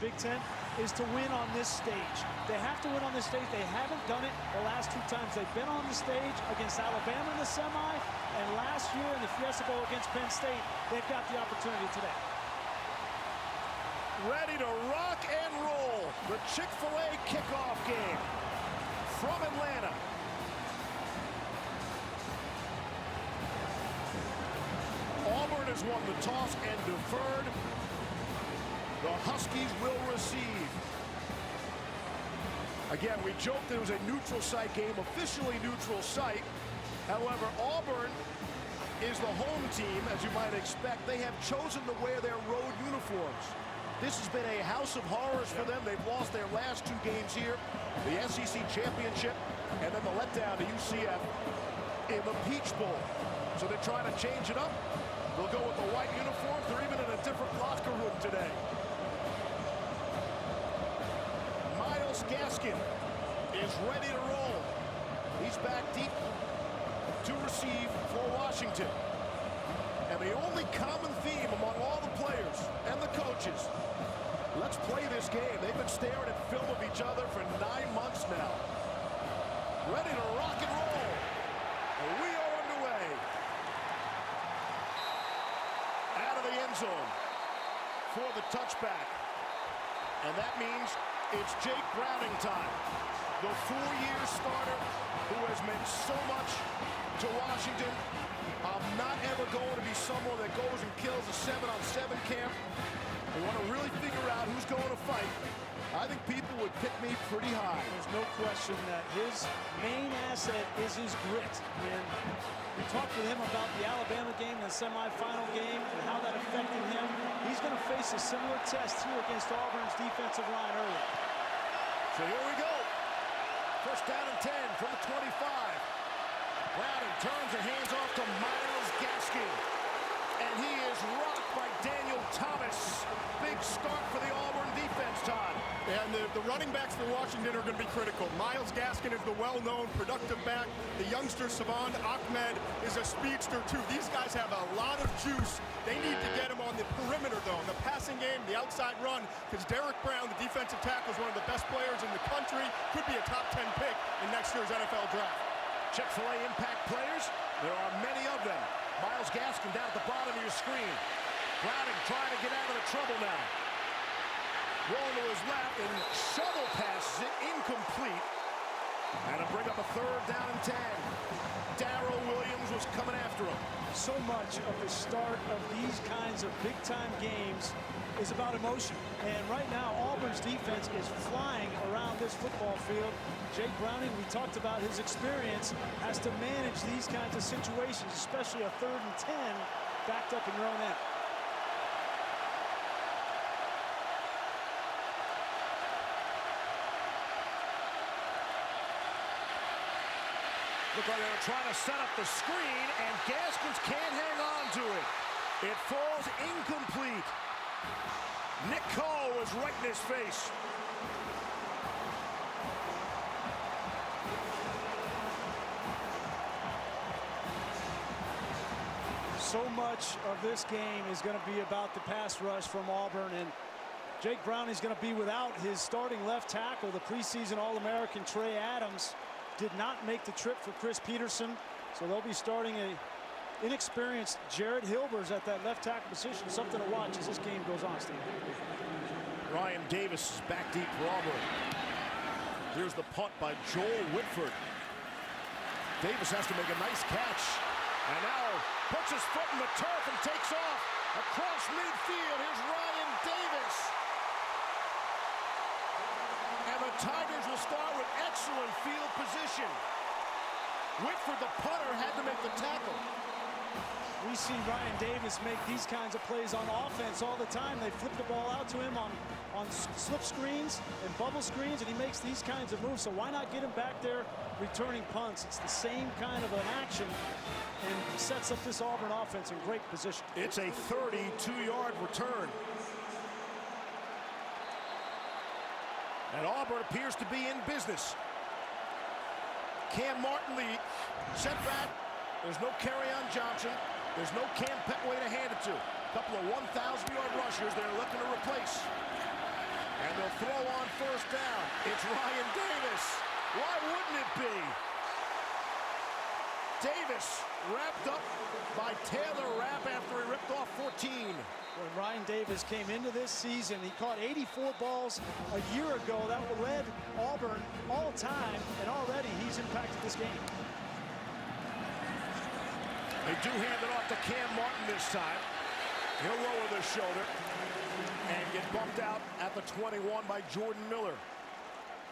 Big Ten is to win on this stage. They have to win on this stage. They haven't done it the last 2 times they've been on the stage, against Alabama in the semi, and last year in the Fiesta Bowl against Penn State. They've got the opportunity today. Ready to rock and roll. The Chick-fil-A kickoff game from Atlanta. Auburn has won the toss and deferred. The Huskies will receive. Again, we joked that it was a neutral site game, officially neutral site. However, Auburn is the home team, as you might expect. They have chosen to wear their road uniforms. This has been a house of horrors for them. They've lost their last 2 games here, the SEC Championship, and then the letdown to UCF in the Peach Bowl. So they're trying to change it up. They'll go with the white uniforms. They're even in a different locker room today. Myles Gaskin is ready to roll. He's back deep to receive for Washington. And the only common theme among all the players and the coaches, let's play this game. They've been staring at film of each other for 9 months now. Ready to rock and roll. And we are underway. Out of the end zone for the touchback. And that means it's Jake Browning time. The 4-year starter who has meant so much to Washington. I'm not ever going to be someone that goes and kills a 7-on-7 camp. We want to really figure out who's going to fight. I think people would pick me pretty high. There's no question that his main asset is his grit. And we talked with him about the Alabama game, the semifinal game, and how that affected him. He's going to face a similar test here against Auburn's defensive line early. So here we go. First down and 10 from the 25. Browning turns and hands off to Myles Gaskin. And he is rocked by Daniel Thomas. Big start for the Auburn defense, Todd. And the running backs for Washington are going to be critical. Myles Gaskin is the well-known productive back. The youngster Savon Ahmed is a speedster too. These guys have a lot of juice. They need to get him on the perimeter though, in the passing game, the outside run, because Derek Brown, the defensive tackle, is one of the best players in the country. Could be a top 10 pick in next year's NFL draft. Chick-fil-A impact players, there are many of them. Myles Gaskin down at the bottom of your screen. Browning trying to get out of the trouble now. Rolling to his left and shovel passes it incomplete. And to bring up a 3rd down and 10. Darrell Williams was coming after him. So much of the start of these kinds of big-time games is about emotion. And right now, Auburn's defense is flying around this football field. Jake Browning, we talked about his experience, has to manage these kinds of situations, especially a 3rd and 10 backed up in your own end. Look like they're trying to set up the screen, and Gaskins can't hang on to it. It falls incomplete. Nick Cole was right in his face. So much of this game is going to be about the pass rush from Auburn, and Jake Browning is going to be without his starting left tackle, the preseason All-American Trey Adams. Did not make the trip for Chris Peterson, so they'll be starting a inexperienced Jared Hilbers at that left tackle position. Something to watch as this game goes on, Steve. Ryan Davis is back deep for Auburn. Here's the punt by Joel Whitford. Davis has to make a nice catch. And now puts his foot in the turf and takes off across midfield. Here's Ryan Davis. And the Tigers will start with excellent field position. Whitford, the punter, had to make the tackle. We see Ryan Davis make these kinds of plays on offense all the time. They flip the ball out to him on slip screens and bubble screens, and he makes these kinds of moves. So why not get him back there returning punts? It's the same kind of an action, and sets up this Auburn offense in great position. It's a 32-yard return. And Auburn appears to be in business. Cam Martin sent back. There's no Kerryon Johnson. There's no Cam Petway to hand it to. A couple of 1,000-yard rushers they're looking to replace. first down. It's Ryan Davis. Why wouldn't it be? Davis wrapped up by Taylor Rapp after he ripped off 14. When Ryan Davis came into this season, he caught 84 balls a year ago. That led Auburn all time, and already he's impacted this game. They do hand it off to Cam Martin this time. He'll lower the shoulder and get bumped out at the 21 by Jordan Miller.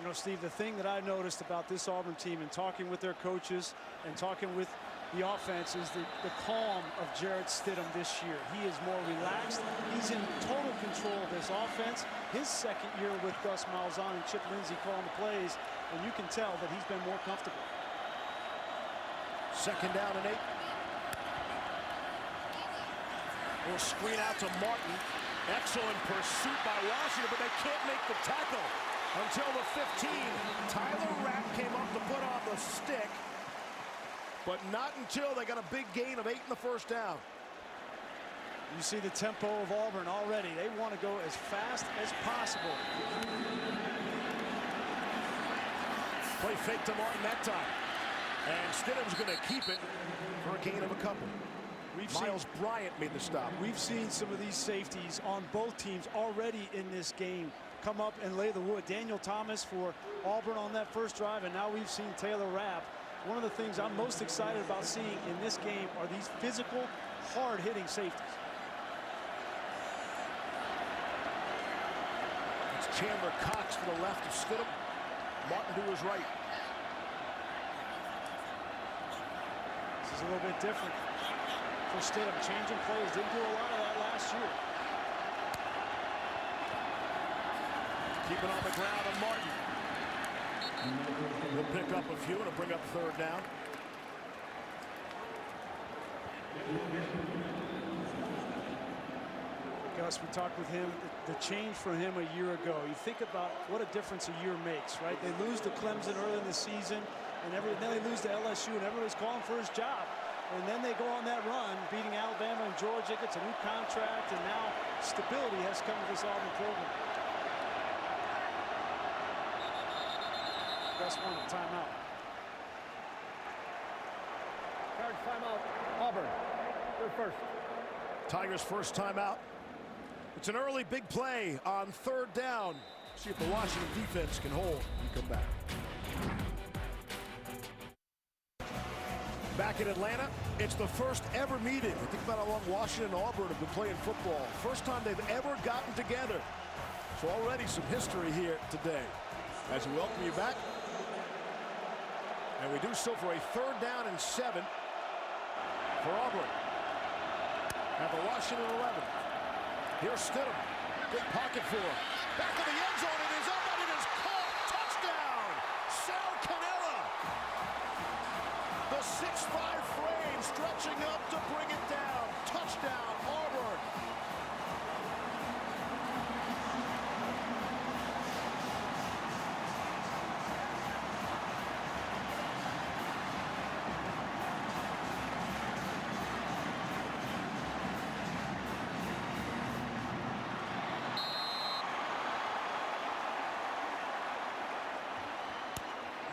You know, Steve, the thing that I noticed about this Auburn team and talking with their coaches and talking with the offense is the calm of Jarrett Stidham this year. He is more relaxed. He's in total control of this offense. His second year with Gus Malzahn and Chip Lindsey calling the plays, and you can tell that he's been more comfortable. Second down and 8. We'll screen out to Martin. Excellent pursuit by Washington, but they can't make the tackle until the 15. Tyler Rapp came up to put on the stick, but not until they got a big gain of 8 in the first down. You see the tempo of Auburn already. They want to go as fast as possible. Play fake to Martin that time. And Stidham's going to keep it for a gain of a couple. Miles Bryant made the stop. We've seen some of these safeties on both teams already in this game come up and lay the wood. Daniel Thomas for Auburn on that first drive, and now we've seen Taylor Rapp. One of the things I'm most excited about seeing in this game are these physical, hard-hitting safeties. It's Chandler Cox to the left of Stidham. Martin to his right. This is a little bit different for Stidham. Changing plays. Didn't do a lot of that last year. Keep it on the ground on Martin. He'll pick up a few and bring up third down. Gus, we talked with him. The change for him a year ago. You think about what a difference a year makes, right? They lose to Clemson early in the season, and then they lose to LSU, and everybody's calling for his job. And then they go on that run, beating Alabama and Georgia, gets a new contract, and now stability has come to this Auburn program. Gus won a timeout. Charge timeout, Auburn. They're first. Tigers' first timeout. It's an early big play on third down. See if the Washington defense can hold and come back. Back in Atlanta, it's the first ever meeting. Think about how long Washington and Auburn have been playing football. First time they've ever gotten together. So already some history here today. As we welcome you back. And we do so for a third down and 7 for Auburn. At the Washington 11. Here's Stidham. Big pocket for him. Back of the end zone. It is up and it is caught. Touchdown. Sal Cannella. The 6'5" frame stretching up to bring it down. Touchdown, Auburn.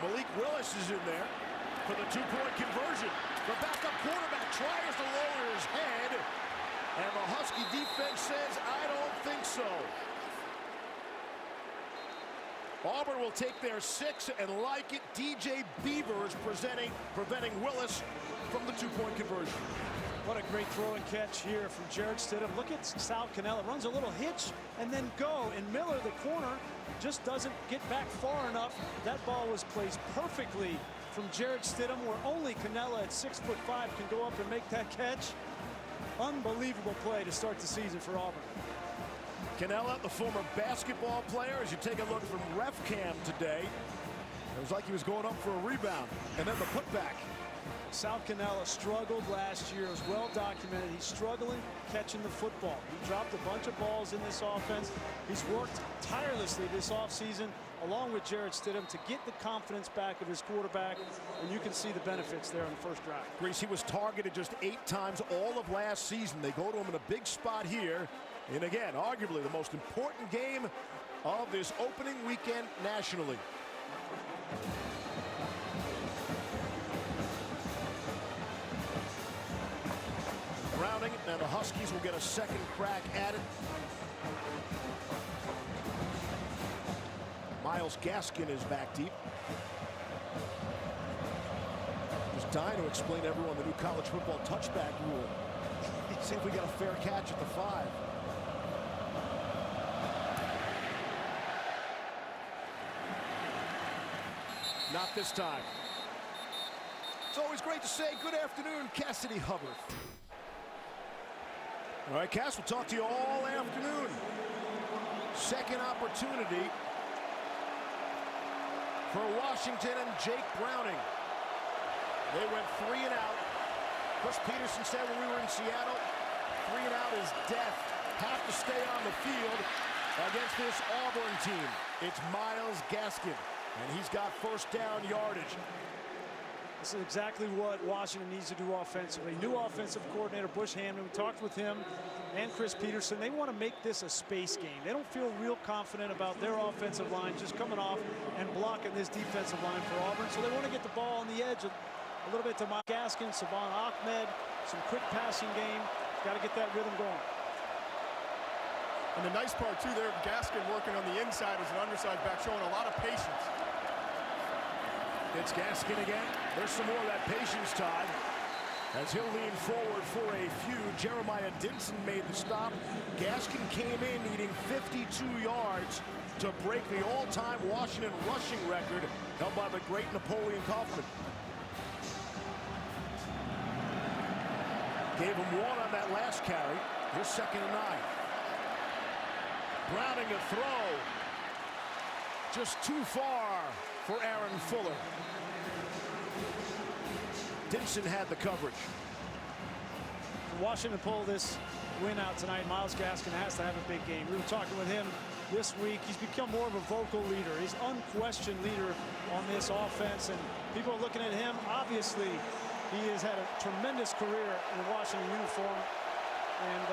Malik Willis is in there for the two-point conversion. The backup quarterback tries to lower his head, and the Husky defense says, I don't think so. Auburn will take their 6 and like it. DJ Beavers preventing Willis from the two-point conversion. What a great throw and catch here from Jarrett Stidham. Look at Sal Cannella. Runs a little hitch and then go. And Miller, the corner, just doesn't get back far enough. That ball was placed perfectly from Jarrett Stidham, where only Cannella at 6'5" can go up and make that catch. Unbelievable play to start the season for Auburn. Cannella, the former basketball player, as you take a look from ref cam today, it was like he was going up for a rebound. And then the putback. Sal Cannella struggled last year. It was well documented. He's struggling catching the football. He dropped a bunch of balls in this offense. He's worked tirelessly this offseason along with Jarrett Stidham to get the confidence back of his quarterback, and you can see the benefits there in the first drive. Grease, he was targeted just 8 times all of last season. They go to him in a big spot here. And again, arguably the most important game of this opening weekend nationally. Browning, and the Huskies will get a second crack at it. Myles Gaskin is back deep. Just dying to explain to everyone the new college football touchback rule. See if we get a fair catch at the 5. Not this time. It's always great to say good afternoon, Cassidy Hubbard. All right, Cass, we'll talk to you all afternoon. Second opportunity for Washington and Jake Browning. They went 3 and out. Chris Peterson said when we were in Seattle, 3 and out is death. Have to stay on the field against this Auburn team. It's Myles Gaskin, and he's got first down yardage. This is exactly what Washington needs to do offensively. New offensive coordinator Bush Hamdan. We talked with him and Chris Peterson. They want to make this a space game. They don't feel real confident about their offensive line just coming off and blocking this defensive line for Auburn. So they want to get the ball on the edge a little bit to Myles Gaskin, Savon Ahmed, some quick passing game. Got to get that rhythm going. And the nice part, too, there of Gaskin working on the inside as an undersized back, showing a lot of patience. It's Gaskin again. There's some more of that patience, Todd, as he'll lean forward for a few. Jeremiah Dinson made the stop. Gaskin came in needing 52 yards to break the all-time Washington rushing record held by the great Napoleon Kaufman. Gave him 1 on that last carry. Here's 2nd and 9. Browning to throw. Just too far for Aaron Fuller. Dinson had the coverage. Washington pull this win out tonight. Myles Gaskin has to have a big game. We were talking with him this week. He's become more of a vocal leader. He's unquestioned leader on this offense, and people are looking at him. Obviously, he has had a tremendous career in a Washington uniform, and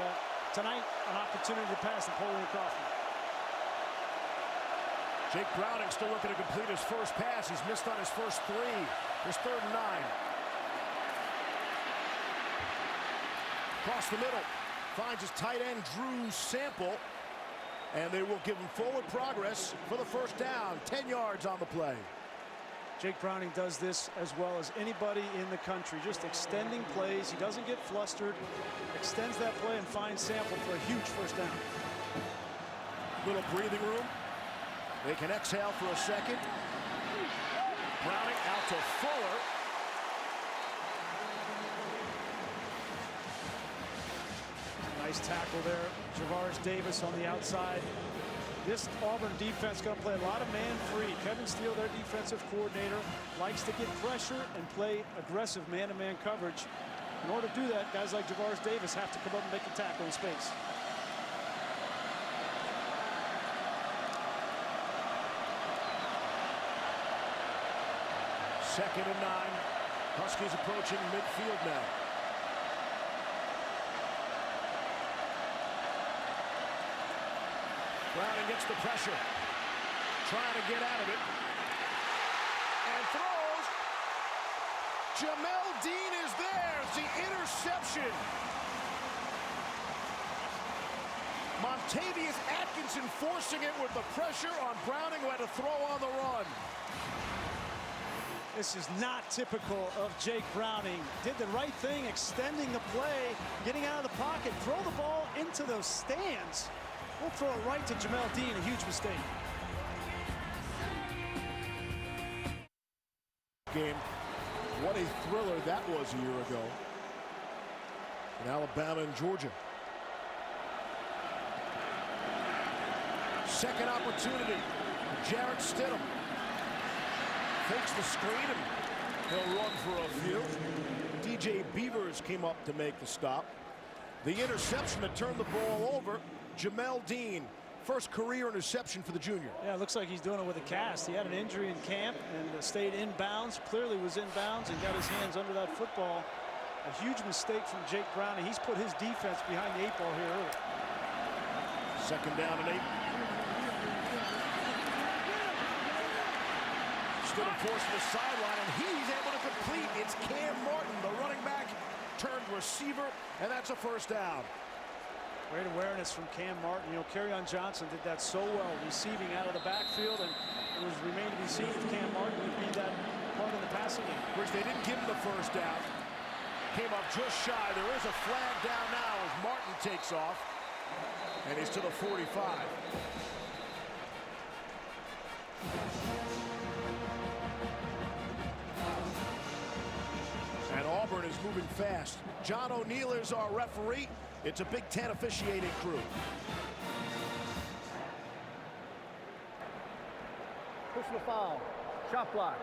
tonight an opportunity to pass Napoleon Kaufman. Jake Browning still looking to complete his first pass. He's missed on his first 3. There's 3rd and 9. Across the middle, finds his tight end Drew Sample, and they will give him forward progress for the first down. 10 yards on the play. Jake Browning does this as well as anybody in the country, just extending plays. He doesn't get flustered, extends that play and finds Sample for a huge first down. Little breathing room. They can exhale for a second. Browning out to Fuller. Nice tackle there. Javaris Davis on the outside. This Auburn defense going to play a lot of man free. Kevin Steele, their defensive coordinator, likes to get pressure and play aggressive man-to-man coverage. In order to do that, guys like Javaris Davis have to come up and make a tackle in space. Second and 9. Huskies approaching midfield now. Browning gets the pressure. Trying to get out of it. And throws. Jamel Dean is there. It's the interception. Montavious Atkinson forcing it with the pressure on Browning, who had to throw on the run. This is not typical of Jake Browning. Did the right thing, extending the play, getting out of the pocket, throw the ball into those stands. We'll throw it right to Jamel Dean, a huge mistake. Game. What a thriller that was a year ago in Alabama and Georgia. Second opportunity. Jarrett Stidham fakes the screen and he'll run for a few. DJ Beavers came up to make the stop. The interception that turned the ball over. Jamel Dean, first career interception for the junior. Yeah, it looks like he's doing it with a cast. He had an injury in camp and stayed in bounds, clearly was in bounds and got his hands under that football. A huge mistake from Jake Browning. He's put his defense behind the 8 ball here early. Second down and 8. Stidham forced to the sideline, and he's able to complete. It's Cam Martin, the running back, turned receiver, and that's a first down. Great awareness from Cam Martin. You know, Kerryon Johnson did that so well, receiving out of the backfield, and it was remained to be seen if Cam Martin would be that part in the passing game. Which they didn't give him the first down. Came up just shy. There is a flag down now as Martin takes off, and he's to the 45. And Auburn is moving fast. John O'Neill is our referee. It's a Big Ten officiating crew. Personal foul. Shot block.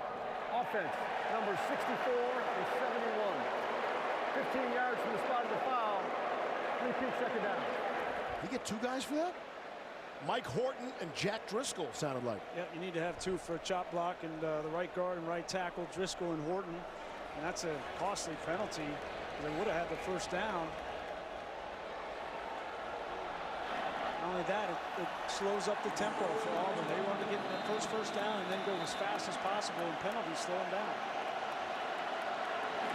Offense. Numbers 64 and 71. 15 yards from the spot of the foul. Repeat second down. You get two guys for that? Mike Horton and Jack Driscoll sounded like. Yeah, you need to have two for a chop block, and the right guard and right tackle, Driscoll and Horton. And that's a costly penalty. They would have had the first down. Not only that, it slows up the tempo for Auburn. They want to get that first down and then go as fast as possible, and penalties slow them down.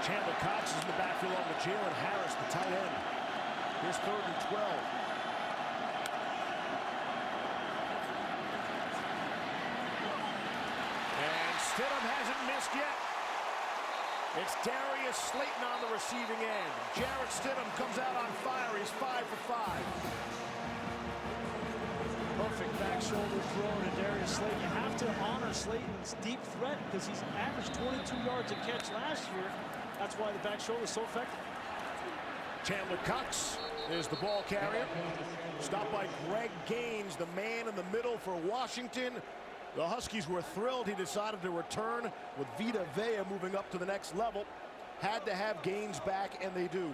Chandler Cox is in the backfield on with Jalen Harris, the tight end. Here's 3rd and 12. And Stidham hasn't missed yet. It's Darius Slayton on the receiving end. Jarrett Stidham comes out on fire. He's 5 for 5. Perfect back shoulder throw to Darius Slayton. You have to honor Slayton's deep threat because he's averaged 22 yards a catch last year. That's why the back shoulder is so effective. Chandler Cox is the ball carrier. Stopped by Greg Gaines, the man in the middle for Washington. The Huskies were thrilled he decided to return with Vita Vea moving up to the next level. Had to have Gaines back, and they do.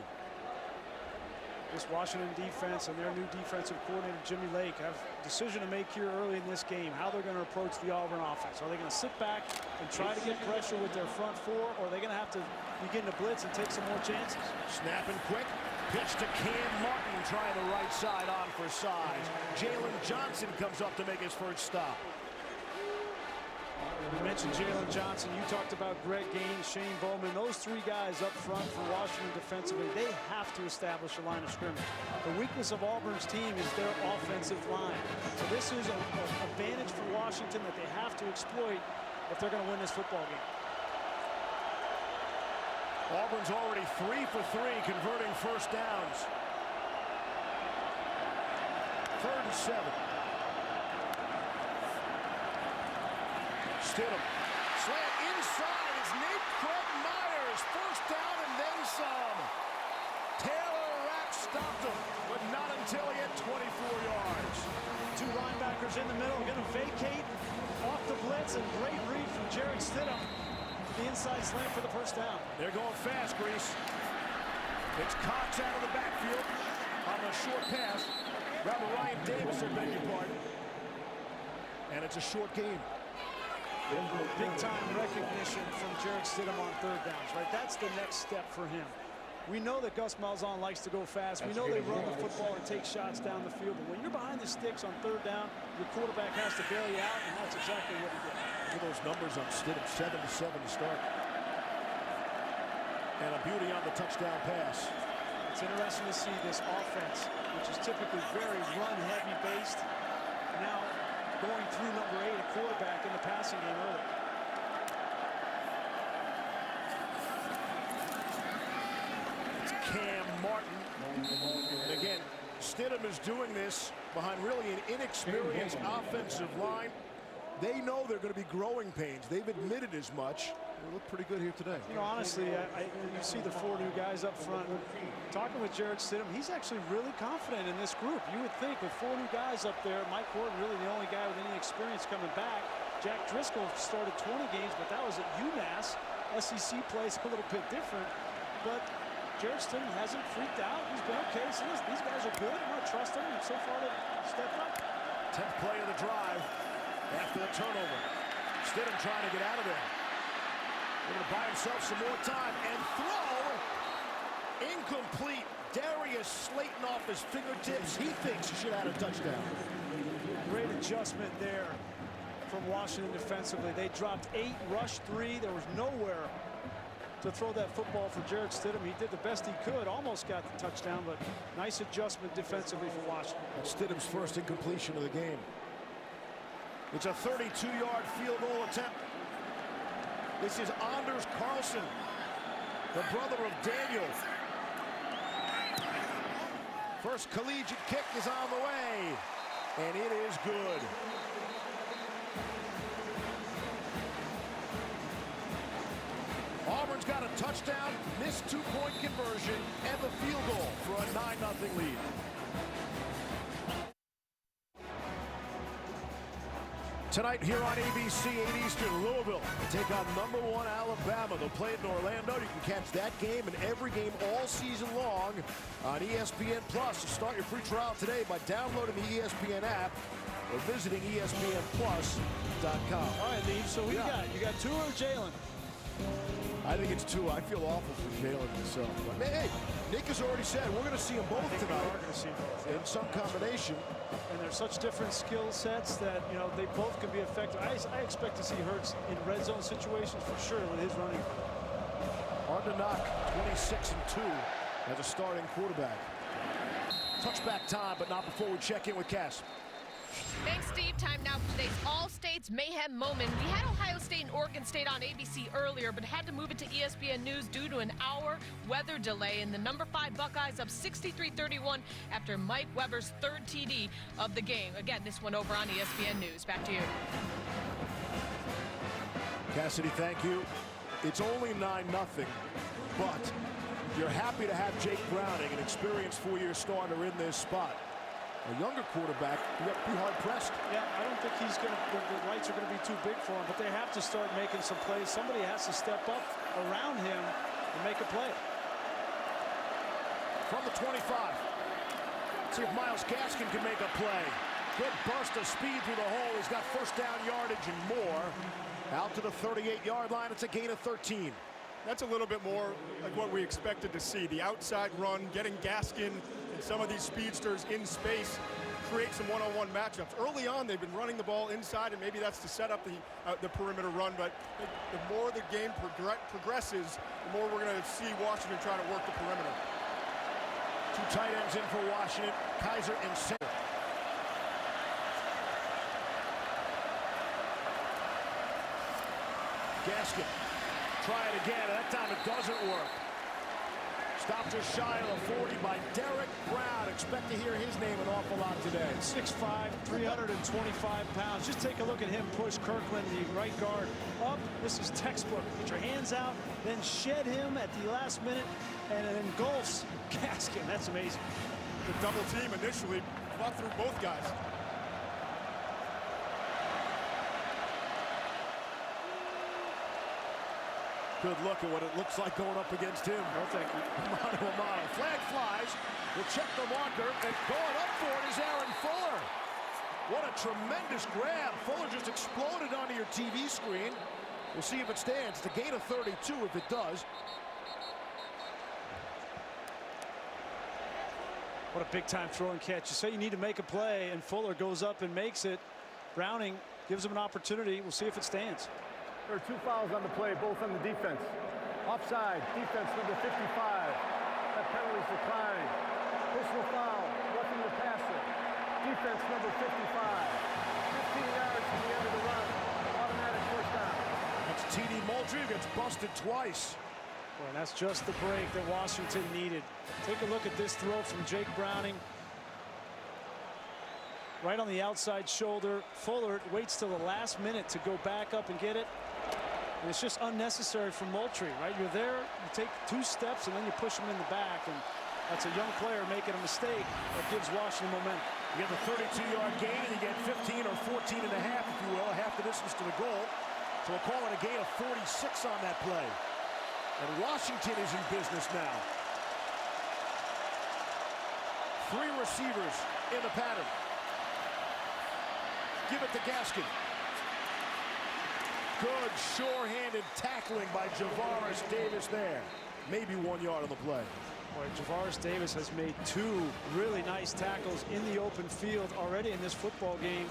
This Washington defense and their new defensive coordinator, Jimmy Lake, have a decision to make here early in this game, how they're going to approach the Auburn offense. Are they going to sit back and try to get pressure with their front four, or are they going to have to begin to blitz and take some more chances? Snapping quick. Pitch to Cam Martin, trying the right side on for size. Jalen Johnson comes up to make his first stop. You mentioned Jalen Johnson. You talked about Greg Gaines, Shane Bowman. Those three guys up front for Washington defensively, they have to establish a line of scrimmage. The weakness of Auburn's team is their offensive line. So this is an advantage for Washington that they have to exploit if they're going to win this football game. Auburn's already 3 for 3 converting first downs. 3rd and 7. Stidham. Slant inside. It's Nate Craig Myers. First down and then some. Taylor Rapp stopped him, but not until he had 24 yards. Two linebackers in the middle, going to vacate off the blitz, and great read from Jarrett Stidham. The inside slant for the first down. They're going fast, Grease. It's Cox out of the backfield on the short pass. Rather Ryan Davis, I beg your pardon. And it's a short game. Big-time recognition from Jarrett Stidham on 3rd downs, right? That's the next step for him. We know that Gus Malzahn likes to go fast. We know they run the football and take shots down the field. But when you're behind the sticks on 3rd down, your quarterback has to bail you out, and that's exactly what he did. Look at those numbers on Stidham, 7-7 to start. And a beauty on the touchdown pass. It's interesting to see this offense, which is typically very run-heavy based, now going through number 8, a quarterback in the passing game early. It's Cam Martin. And again, Stidham is doing this behind really an inexperienced offensive line. They know they're going to be growing pains. They've admitted as much. They look pretty good here today. You know, honestly, you see the 4 new guys up front. Talking with Jarrett Stidham, he's actually really confident in this group. You would think with 4 new guys up there, Mike Horton really the only guy with any experience coming back. Jack Driscoll started 20 games, but that was at UMass. SEC plays a little bit different. But Jarrett Stidham hasn't freaked out. He's been okay. So these guys are good. I'm going to trust them. And so far, they've stepped up. 10th play of the drive after the turnover. Stidham trying to get out of there. Going to buy himself some more time and throw. Incomplete. Darius Slayton off his fingertips. He thinks he should have had a touchdown. Great adjustment there from Washington defensively. They dropped 8, rushed 3. There was nowhere to throw that football for Jarrett Stidham. He did the best he could, almost got the touchdown, but nice adjustment defensively for Washington. That's Stidham's first incompletion of the game. It's a 32-yard field goal attempt. This is Anders Carlson, the brother of Daniel. First collegiate kick is on the way, and it is good. Auburn's got a touchdown, missed 2-point conversion, and the field goal for a 9-0 lead. Tonight here on ABC 8 Eastern, Louisville take on #1 Alabama. They'll play it in Orlando. You can catch that game and every game all season long on ESPN+. So start your free trial today by downloading the ESPN app or visiting ESPNplus.com. All right, Lee, so you got Tua or Jalen? I think it's Tua. I feel awful for Jalen myself. But hey, Nick has already said we're going to see them both tonight. We are going to see both, in some combination. And they're such different skill sets that, you know, they both can be effective. I expect to see Hurts in red zone situations for sure with his running. On to knock 26-2 as a starting quarterback. Touchback time, but not before we check in with Cass. Thanks, Steve. Time now for today's All-States Mayhem moment. We had Ohio State and Oregon State on ABC earlier, but had to move it to ESPN News due to an hour weather delay. And the #5 Buckeyes up 63-31 after Mike Weber's 3rd TD of the game. Again, this one over on ESPN News. Back to you. Cassidy, thank you. It's only 9-0, but you're happy to have Jake Browning, an experienced 4-year starter, in this spot. A younger quarterback, you got to be hard-pressed. Yeah, I don't think he's going to, the lights are going to be too big for him, but they have to start making some plays. Somebody has to step up around him and make a play. From the 25. See if Myles Gaskin can make a play. Good burst of speed through the hole. He's got first down yardage and more. Out to the 38-yard line. It's a gain of 13. That's a little bit more like what we expected to see. The outside run, getting Gaskin and some of these speedsters in space, create some one-on-one matchups. Early on, they've been running the ball inside, and maybe that's to set up the perimeter run. But the more the game progresses, the more we're going to see Washington try to work the perimeter. 2 tight ends in for Washington, Kaiser and Singer. Gaskin. Try it again, and that time it doesn't work. Stopped just shy of the 40 by Derek Brown. Expect to hear his name an awful lot today. 6'5", 325 pounds. Just take a look at him push Kirkland, the right guard, up. This is textbook. Get your hands out, then shed him at the last minute, and it engulfs Gaskin. That's amazing. The double team initially fought through both guys. Good look at what it looks like going up against him. No, thank you. Mano a mano. Flag flies. We'll check the marker. And going up for it is Aaron Fuller. What a tremendous grab. Fuller just exploded onto your TV screen. We'll see if it stands. It's a gain of 32 if it does. What a big-time throw and catch. You say you need to make a play, and Fuller goes up and makes it. Browning gives him an opportunity. We'll see if it stands. There are 2 fouls on the play, both on the defense. Offside, defense number 55. That penalty is declined. Personal foul, roughing the passer. Defense number 55. 15 yards from the end of the run. Automatic first down. That's T.D. Moultrie who gets busted twice. Boy, that's just the break that Washington needed. Take a look at this throw from Jake Browning. Right on the outside shoulder. Fuller waits till the last minute to go back up and get it. And it's just unnecessary for Moultrie, right? You're there, you take 2 steps, and then you push him in the back. And that's a young player making a mistake that gives Washington momentum. You get the 32-yard gain, and you get 15 or 14 and a half, if you will, half the distance to the goal. So we'll call it a gain of 46 on that play. And Washington is in business now. 3 receivers in the pattern. Give it to Gaskin. Good sure-handed tackling by Javaris Davis there. Maybe 1 yard on the play. Boy, Javaris Davis has made 2 really nice tackles in the open field already in this football game.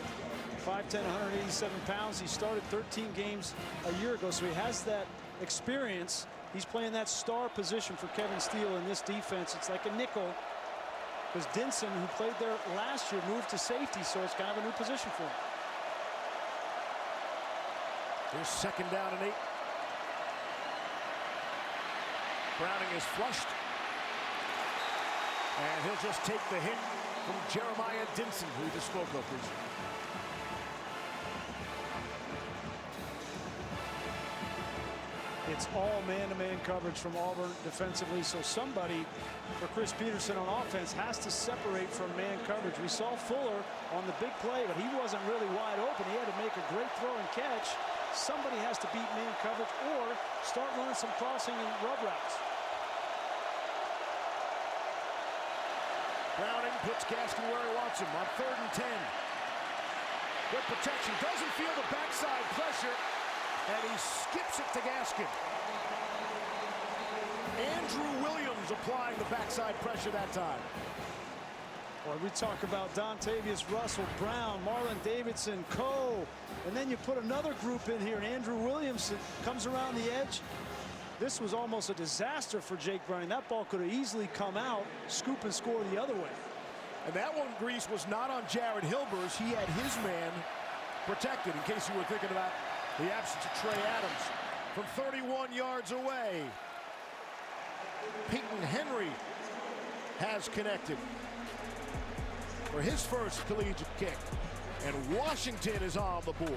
5'10", 187 pounds. He started 13 games a year ago, so he has that experience. He's playing that star position for Kevin Steele in this defense. It's like a nickel, because Dinson, who played there last year, moved to safety, so it's kind of a new position for him. Here's 2nd down and 8. Browning is flushed. And he'll just take the hit from Jeremiah Dinson, who we just spoke of. It's all man-to-man coverage from Auburn defensively, so somebody for Chris Peterson on offense has to separate from man coverage. We saw Fuller on the big play, but he wasn't really wide open. He had to make a great throw and catch. Somebody has to beat man coverage or start running some crossing and rub routes. Browning puts Gaskin where he wants him on 3rd and 10. Good protection. Doesn't feel the backside pressure. And he skips it to Gaskin. Andrew Williams applying the backside pressure that time. Boy, we talk about Dontavius Russell, Brown, Marlon Davidson, Coe, and then you put another group in here, and Andrew Williams comes around the edge. This was almost a disaster for Jake Browning. That ball could have easily come out, scoop and score the other way. And that one, Grease, was not on Jared Hilbers. He had his man protected, in case you were thinking about the absence of Trey Adams. From 31 yards away, Peyton Henry has connected for his first collegiate kick. And Washington is on the board.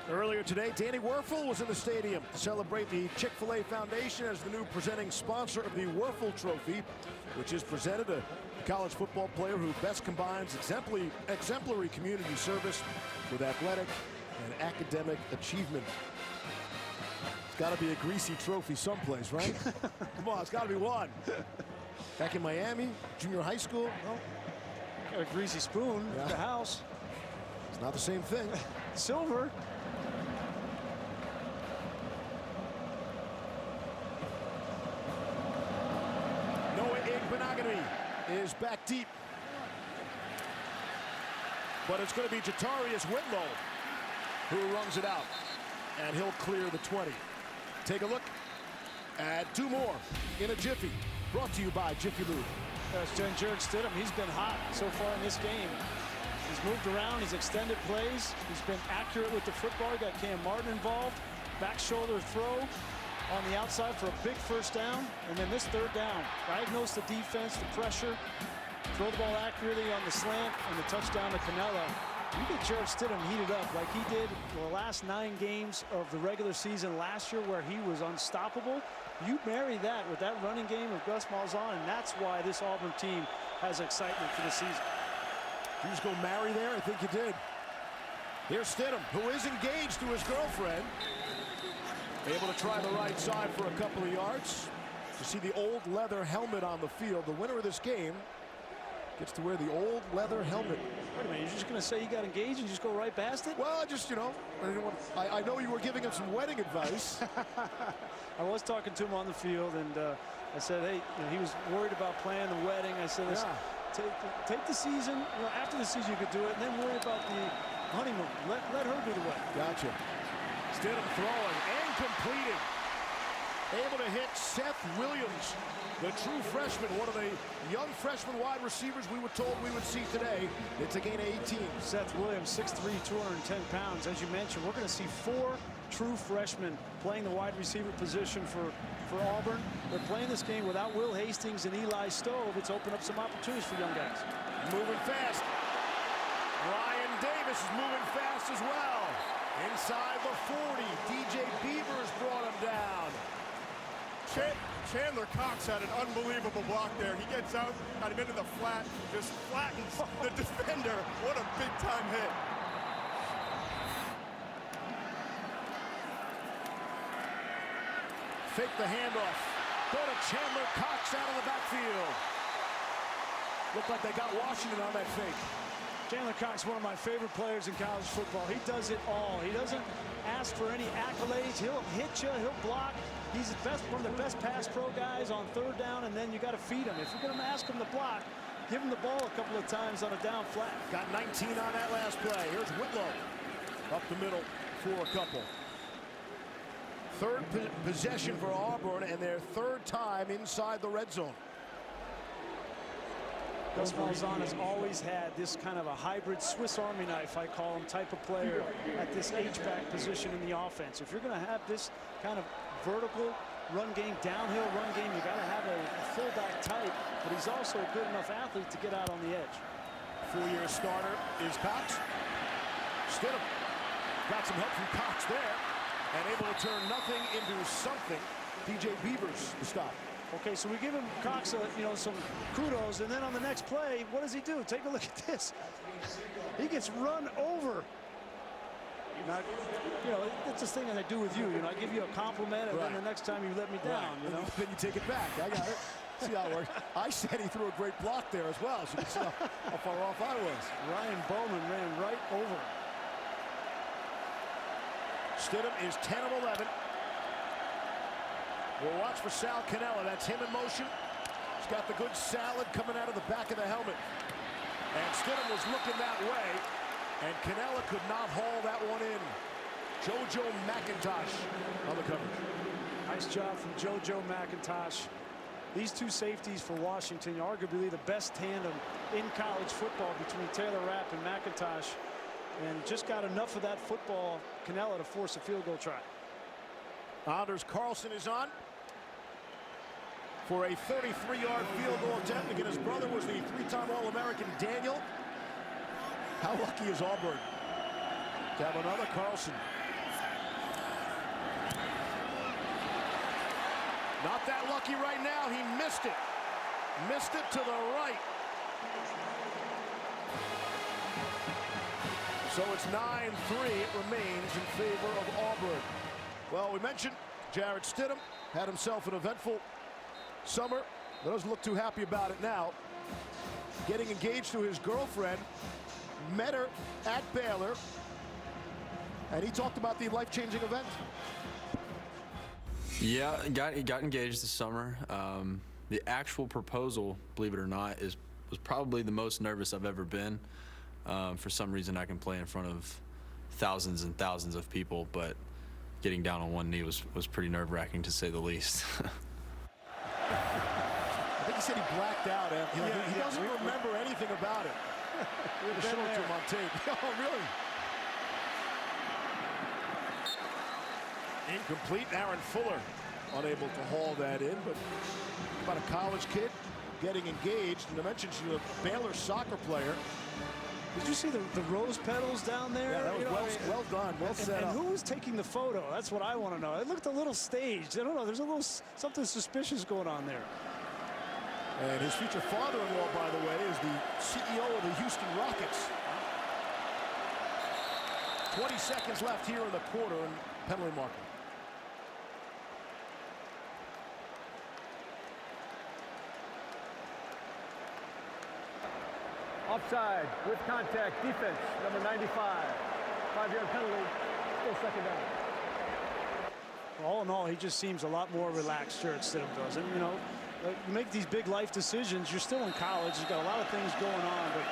Earlier today, Danny Werfel was in the stadium to celebrate the Chick-fil-A Foundation as the new presenting sponsor of the Werfel Trophy, which is presented to a college football player who best combines exemplary community service with athletic and academic achievement. It's got to be a greasy trophy someplace, right? Come on, it's got to be one. Back in Miami, junior high school. Well, got a greasy spoon at the house. It's not the same thing. Silver. Is back deep. But it's going to be Jatarius Whitlow who runs it out. And he'll clear the 20. Take a look at 2 more in a jiffy. Brought to you by Jiffy Lube. That's Jared Stidham. He's been hot so far in this game. He's moved around. He's extended plays. He's been accurate with the football. He got Cam Martin involved. Back shoulder throw on the outside for a big 1st down, and then this 3rd down. Diagnose the defense, the pressure, throw the ball accurately on the slant, and the touchdown to Canelo. You get Jared Stidham heated up like he did the last 9 games of the regular season last year, where he was unstoppable. You marry that with that running game of Gus Malzahn, and that's why this Auburn team has excitement for the season. You just go marry there? I think you did. Here's Stidham, who is engaged to his girlfriend. Able to try the right side for a couple of yards. You see the old leather helmet on the field. The winner of this game gets to wear the old leather helmet. Wait a minute, you're just going to say you got engaged and just go right past it? Well, I just, you know, I know you were giving him some wedding advice. I was talking to him on the field, and I said, hey, you know, he was worried about planning the wedding. I said, take the season, you know, after the season you could do it, and then worry about the honeymoon. Let her do the wedding. Gotcha. Stidham throwing and completing. Able to hit Seth Williams, the true freshman, one of the young freshman wide receivers we were told we would see today. It's a gain of 18. Seth Williams, 6'3", 210 pounds. As you mentioned, we're going to see 4 true freshmen playing the wide receiver position for Auburn. They're playing this game without Will Hastings and Eli Stove. It's opened up some opportunities for young guys. Moving fast. Ryan Davis is moving fast as well. Inside the 40, DJ Beavers brought him down. Chandler Cox had an unbelievable block there. He gets out, got him into the flat, just flattens the defender. What a big-time hit. Fake the handoff. Go to Chandler Cox out of the backfield. Looked like they got Washington on that fake. Chandler Cox, one of my favorite players in college football. He does it all. He doesn't ask for any accolades. He'll hit you, he'll block. He's one of the best pass pro guys on third down, and then you got to feed him. If you're going to ask him to block, give him the ball a couple of times on a down flat. Got 19 on that last play. Here's Whitlow up the middle for a couple. Third possession for Auburn, and their third time inside the red zone. Gus Malzahn has always had this kind of a hybrid Swiss Army knife, I call him, type of player at this H-back position in the offense. If you're going to have this kind of vertical run game, downhill run game, you got to have a fullback type, but he's also a good enough athlete to get out on the edge. Four-year starter is Cox. Stidham got some help from Cox there, and able to turn nothing into something. DJ Beavers the stop. Okay, so we give him Cox, some kudos, and then on the next play, what does he do? Take a look at this. He gets run over. Now, it's this thing that I do with you. I give you a compliment, and then the next time you let me down. Right. Then you take it back. I got it. See how it works. I said he threw a great block there as well, so you can see how far off I was. Ryan Bowman ran right over. Stidham is 10 of 11. We'll watch for Sal Cannella. That's him in motion. He's got the good salad coming out of the back of the helmet. And Stidham was looking that way, and Cannella could not haul that one in. JoJo McIntosh on the coverage. Nice job from JoJo McIntosh. These two safeties for Washington, arguably the best tandem in college football between Taylor Rapp and McIntosh. And just got enough of that football, Cannella, to force a field goal try. Anders Carlson is on for a 33-yard field goal attempt. Again, his brother was the three-time All-American Daniel. How lucky is Auburn to have another Carlson? Not that lucky right now. He missed it. Missed it to the right. So it's 9-3. It remains in favor of Auburn. Well, we mentioned Jarrett Stidham had himself an eventful summer. Doesn't look too happy about it now. Getting engaged to his girlfriend. Met her at Baylor. And he talked about the life-changing event. Yeah, got engaged this summer. The actual proposal, believe it or not, was probably the most nervous I've ever been. For some reason, I can play in front of thousands and thousands of people, but getting down on one knee was pretty nerve-wracking, to say the least. I think he said he blacked out. He doesn't remember anything about it. We'll show it to him on tape. Oh, really? Incomplete. Aaron Fuller unable to haul that in, but about a college kid getting engaged. And I mentioned she's a Baylor soccer player. Did you see the rose petals down there? Yeah, that was well done, well set up. And who was taking the photo? That's what I want to know. It looked a little staged. I don't know. There's a little something suspicious going on there. And his future father-in-law, by the way, is the CEO of the Houston Rockets. 20 seconds left here in the quarter and penalty marker. Offside with contact, defense, number 95. 5-yard penalty, still second down. All in all, he just seems a lot more relaxed, Jarrett Stidham does. And, you make these big life decisions. You're still in college. You've got a lot of things going on. But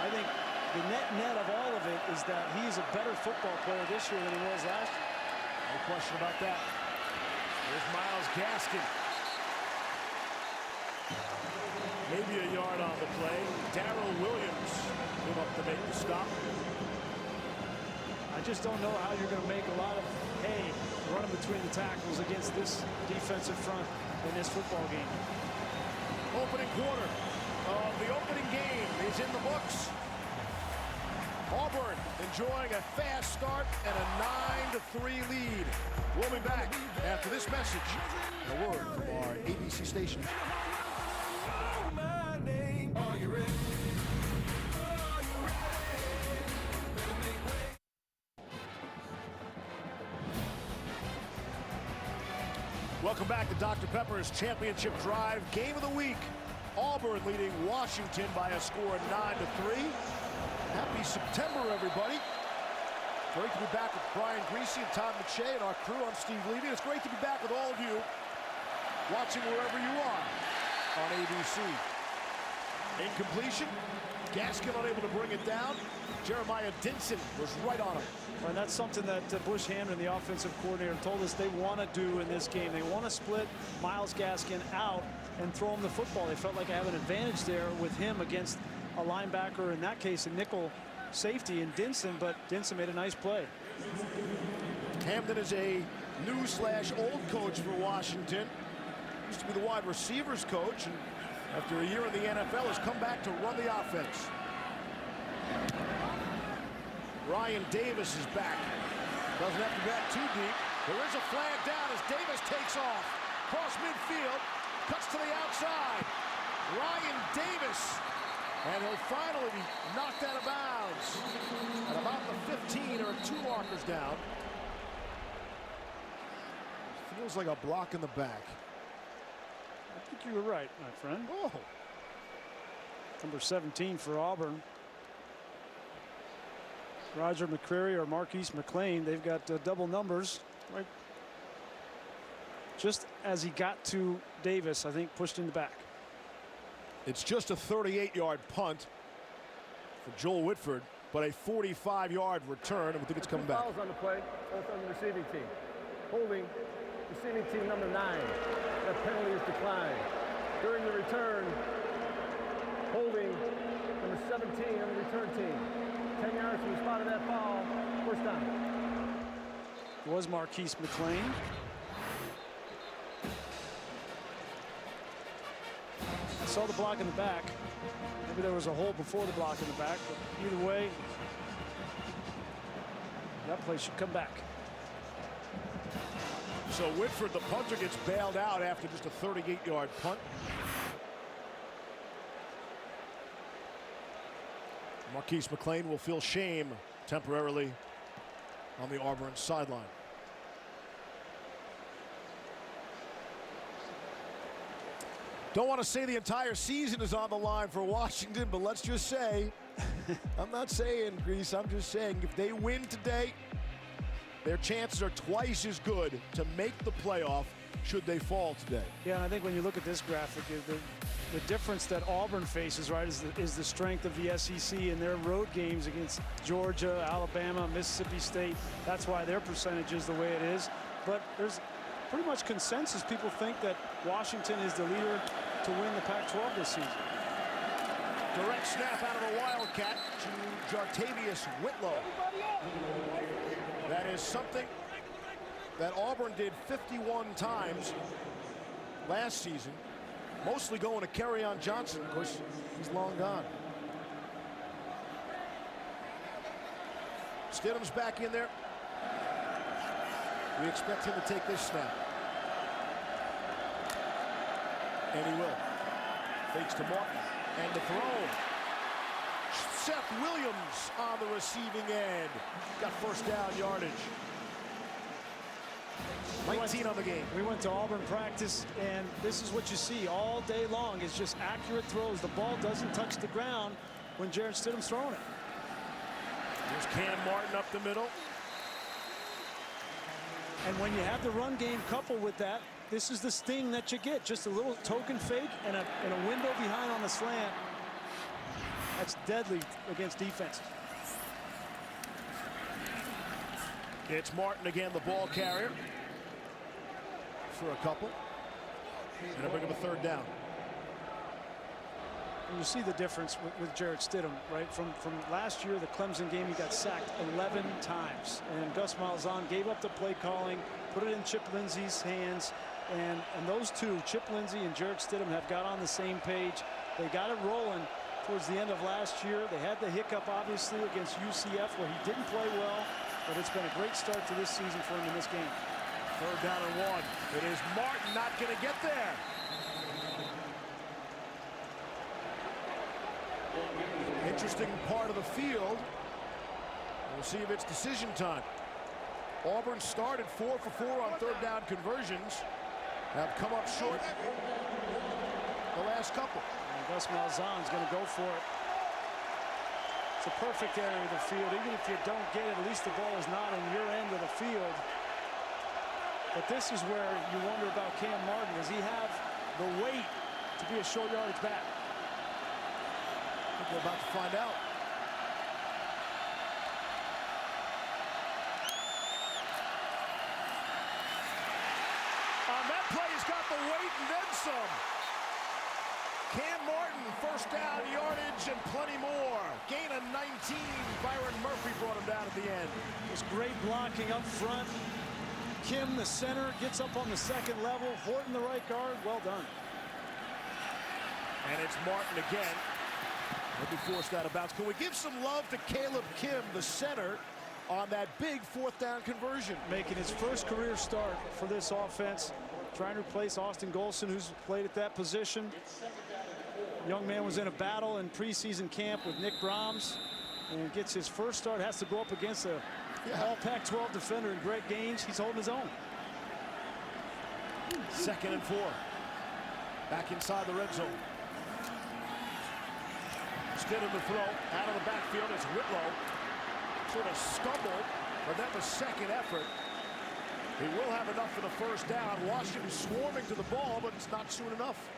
I think the net of all of it is that he's a better football player this year than he was last year. No question about that. There's Myles Gaskin. Maybe a yard on the play. Darrell Williams came up to make the stop. I just don't know how you're going to make a lot of hay running between the tackles against this defensive front in this football game. Opening quarter of the opening game is in the books. Auburn enjoying a fast start and a 9-3 lead. We'll be back after this message. A word from our ABC station. Welcome back to Dr. Pepper's Championship Drive. Game of the week. Auburn leading Washington by a score of 9-3. Happy September, everybody. Great to be back with Brian Greasy and Todd McShay and our crew. I'm Steve Levy. It's great to be back with all of you watching wherever you are on ABC. Incompletion. Gaskin unable to bring it down. Jeremiah Dinson was right on him. And that's something that Bush Hamdan, the offensive coordinator, told us they want to do in this game. They want to split Myles Gaskin out and throw him the football. They felt like they have an advantage there with him against a linebacker, in that case a nickel safety in Dinson, but Dinson made a nice play. Hamdan is a new/old coach for Washington. Used to be the wide receivers coach, and after a year in the NFL has come back to run the offense. Ryan Davis is back. Doesn't have to bat too deep. There is a flag down as Davis takes off. Cross midfield, cuts to the outside. Ryan Davis, and he'll finally be knocked out of bounds at about the 15 or 2 markers down. Feels like a block in the back. I think you were right, my friend. Oh. Number 17 for Auburn. Roger McCreary or Marquise McLean, they've got double numbers. Right. Just as he got to Davis, I think pushed in the back. It's just a 38-yard punt for Joel Whitford, but a 45-yard return, and we think it's coming back. Fouls on the play, both on the receiving team. Holding receiving team number 9. That penalty is declined. During the return, holding number 17 on the return team. 10 yards from the spot of that foul. First down. It was Marquise McLean. I saw the block in the back. Maybe there was a hole before the block in the back, but either way, that play should come back. So Whitford, the punter, gets bailed out after just a 38-yard punt. Marquise McLean will feel shame temporarily on the Auburn sideline. Don't want to say the entire season is on the line for Washington, but let's just say, I'm not saying, Grease, I'm just saying if they win today, their chances are twice as good to make the playoff should they fall today. Yeah, and I think when you look at this graphic, the difference that Auburn faces, right, is the strength of the SEC in their road games against Georgia, Alabama, Mississippi State. That's why their percentage is the way it is. But there's pretty much consensus. People think that Washington is the leader to win the Pac-12 this season. Direct snap out of the Wildcat to Jartavius Whitlow. That is something that Auburn did 51 times last season. Mostly going to Kerryon Johnson. Of course, he's long gone. Stidham's back in there. We expect him to take this snap. And he will. Fakes to Martin. And the throw. Seth Williams on the receiving end. Got first down yardage. 19 on the game. We went to Auburn practice, and this is what you see all day long. It's just accurate throws. The ball doesn't touch the ground when Jarrett Stidham's throwing it. There's Cam Martin up the middle. And when you have the run game coupled with that, this is the sting that you get. Just a little token fake and a window behind on the slant. That's deadly against defenses. It's Martin again, the ball carrier. For a couple. And a bring up a third down. And you see the difference with Jarrett Stidham, right? From last year, the Clemson game, he got sacked 11 times. And Gus Malzahn gave up the play calling, put it in Chip Lindsey's hands. And those two, Chip Lindsey and Jarrett Stidham, have got on the same page. They got it rolling towards the end of last year. They had the hiccup, obviously, against UCF, where he didn't play well. But it's been a great start to this season for him in this game. Third down and 1. It is Martin not going to get there. Interesting part of the field. We'll see if it's decision time. Auburn started 4 for 4 on third down conversions. Have come up short the last couple. Gus Malzahn's going to go for it. It's a perfect area of the field. Even if you don't get it, at least the ball is not in your end of the field. But this is where you wonder about Cam Martin. Does he have the weight to be a short yardage back? I think we're about to find out. On that play, he's got the weight and then some. Cam Martin, first down yardage and plenty more. Gain of 19. Byron Murphy brought him down at the end. It was great blocking up front. Kim, the center, gets up on the second level. Horton, the right guard. Well done. And it's Martin again. He'll be forced out of bounds. Can we give some love to Caleb Kim, the center, on that big fourth down conversion? Making his first career start for this offense. Trying to replace Austin Golson, who's played at that position. Young man was in a battle in preseason camp with Nick Brahms and gets his first start. Has to go up against a all Pac-12 defender and Greg Gaines. He's holding his own. 2nd and 4. Back inside the red zone. Stidham to throw out of the backfield. It's Whitlow. Sort of stumbled, but that was second effort. He will have enough for the first down. Washington swarming to the ball, but it's not soon enough.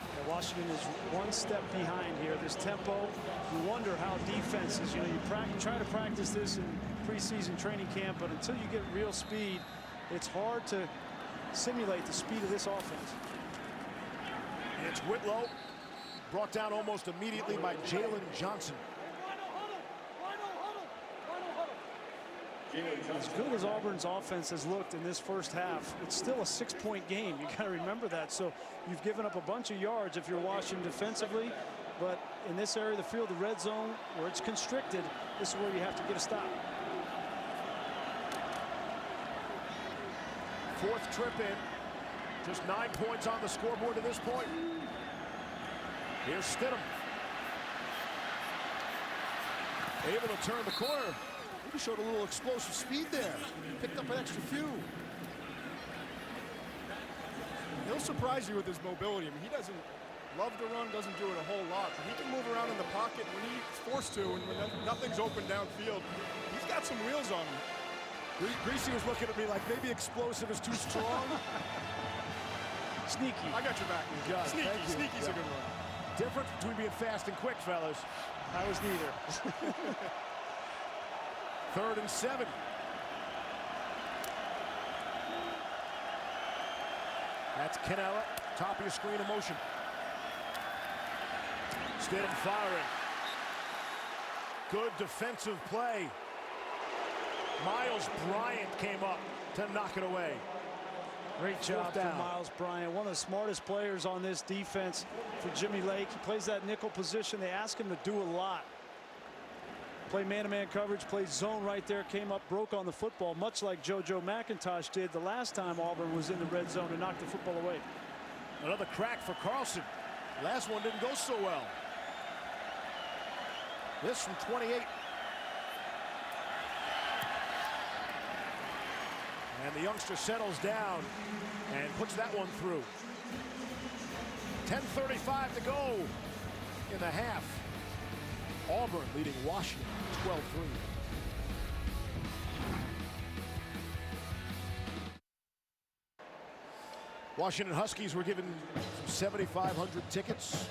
Yeah, Washington is one step behind here. This tempo, you wonder how defenses, you try to practice this in preseason training camp, but until you get real speed, it's hard to simulate the speed of this offense. It's Whitlow, brought down almost immediately by Jalen Johnson. As good as Auburn's offense has looked in this first half, it's still a 6-point game. You got to remember that. So you've given up a bunch of yards if you're Washington defensively, but in this area of the field, the red zone, where it's constricted, this is where you have to get a stop. Fourth trip in, just 9 points on the scoreboard to this point. Here's Stidham. Able to turn the corner. He showed a little explosive speed there. Picked up an extra few. He'll surprise you with his mobility. I mean, he doesn't love to run, doesn't do it a whole lot, but he can move around in the pocket when he's forced to, and when nothing's open downfield. He's got some wheels on him. Greasy was looking at me like maybe explosive is too strong. Sneaky. I got your back. Sneaky's a good one. Difference between being fast and quick, fellas. I was neither. 3rd and 7. That's Canella, top of your screen of motion. Stidham firing. Good defensive play. Miles Bryant came up to knock it away. Great job for Miles Bryant, one of the smartest players on this defense for Jimmy Lake. He plays that nickel position. They ask him to do a lot. Play man-to-man coverage, played zone right there, came up, broke on the football, much like JoJo McIntosh did the last time Auburn was in the red zone and knocked the football away. Another crack for Carlson. Last one didn't go so well. This from 28. And the youngster settles down and puts that one through. 10:35 to go in the half. Auburn leading Washington 12-3. Washington Huskies were given 7,500 tickets,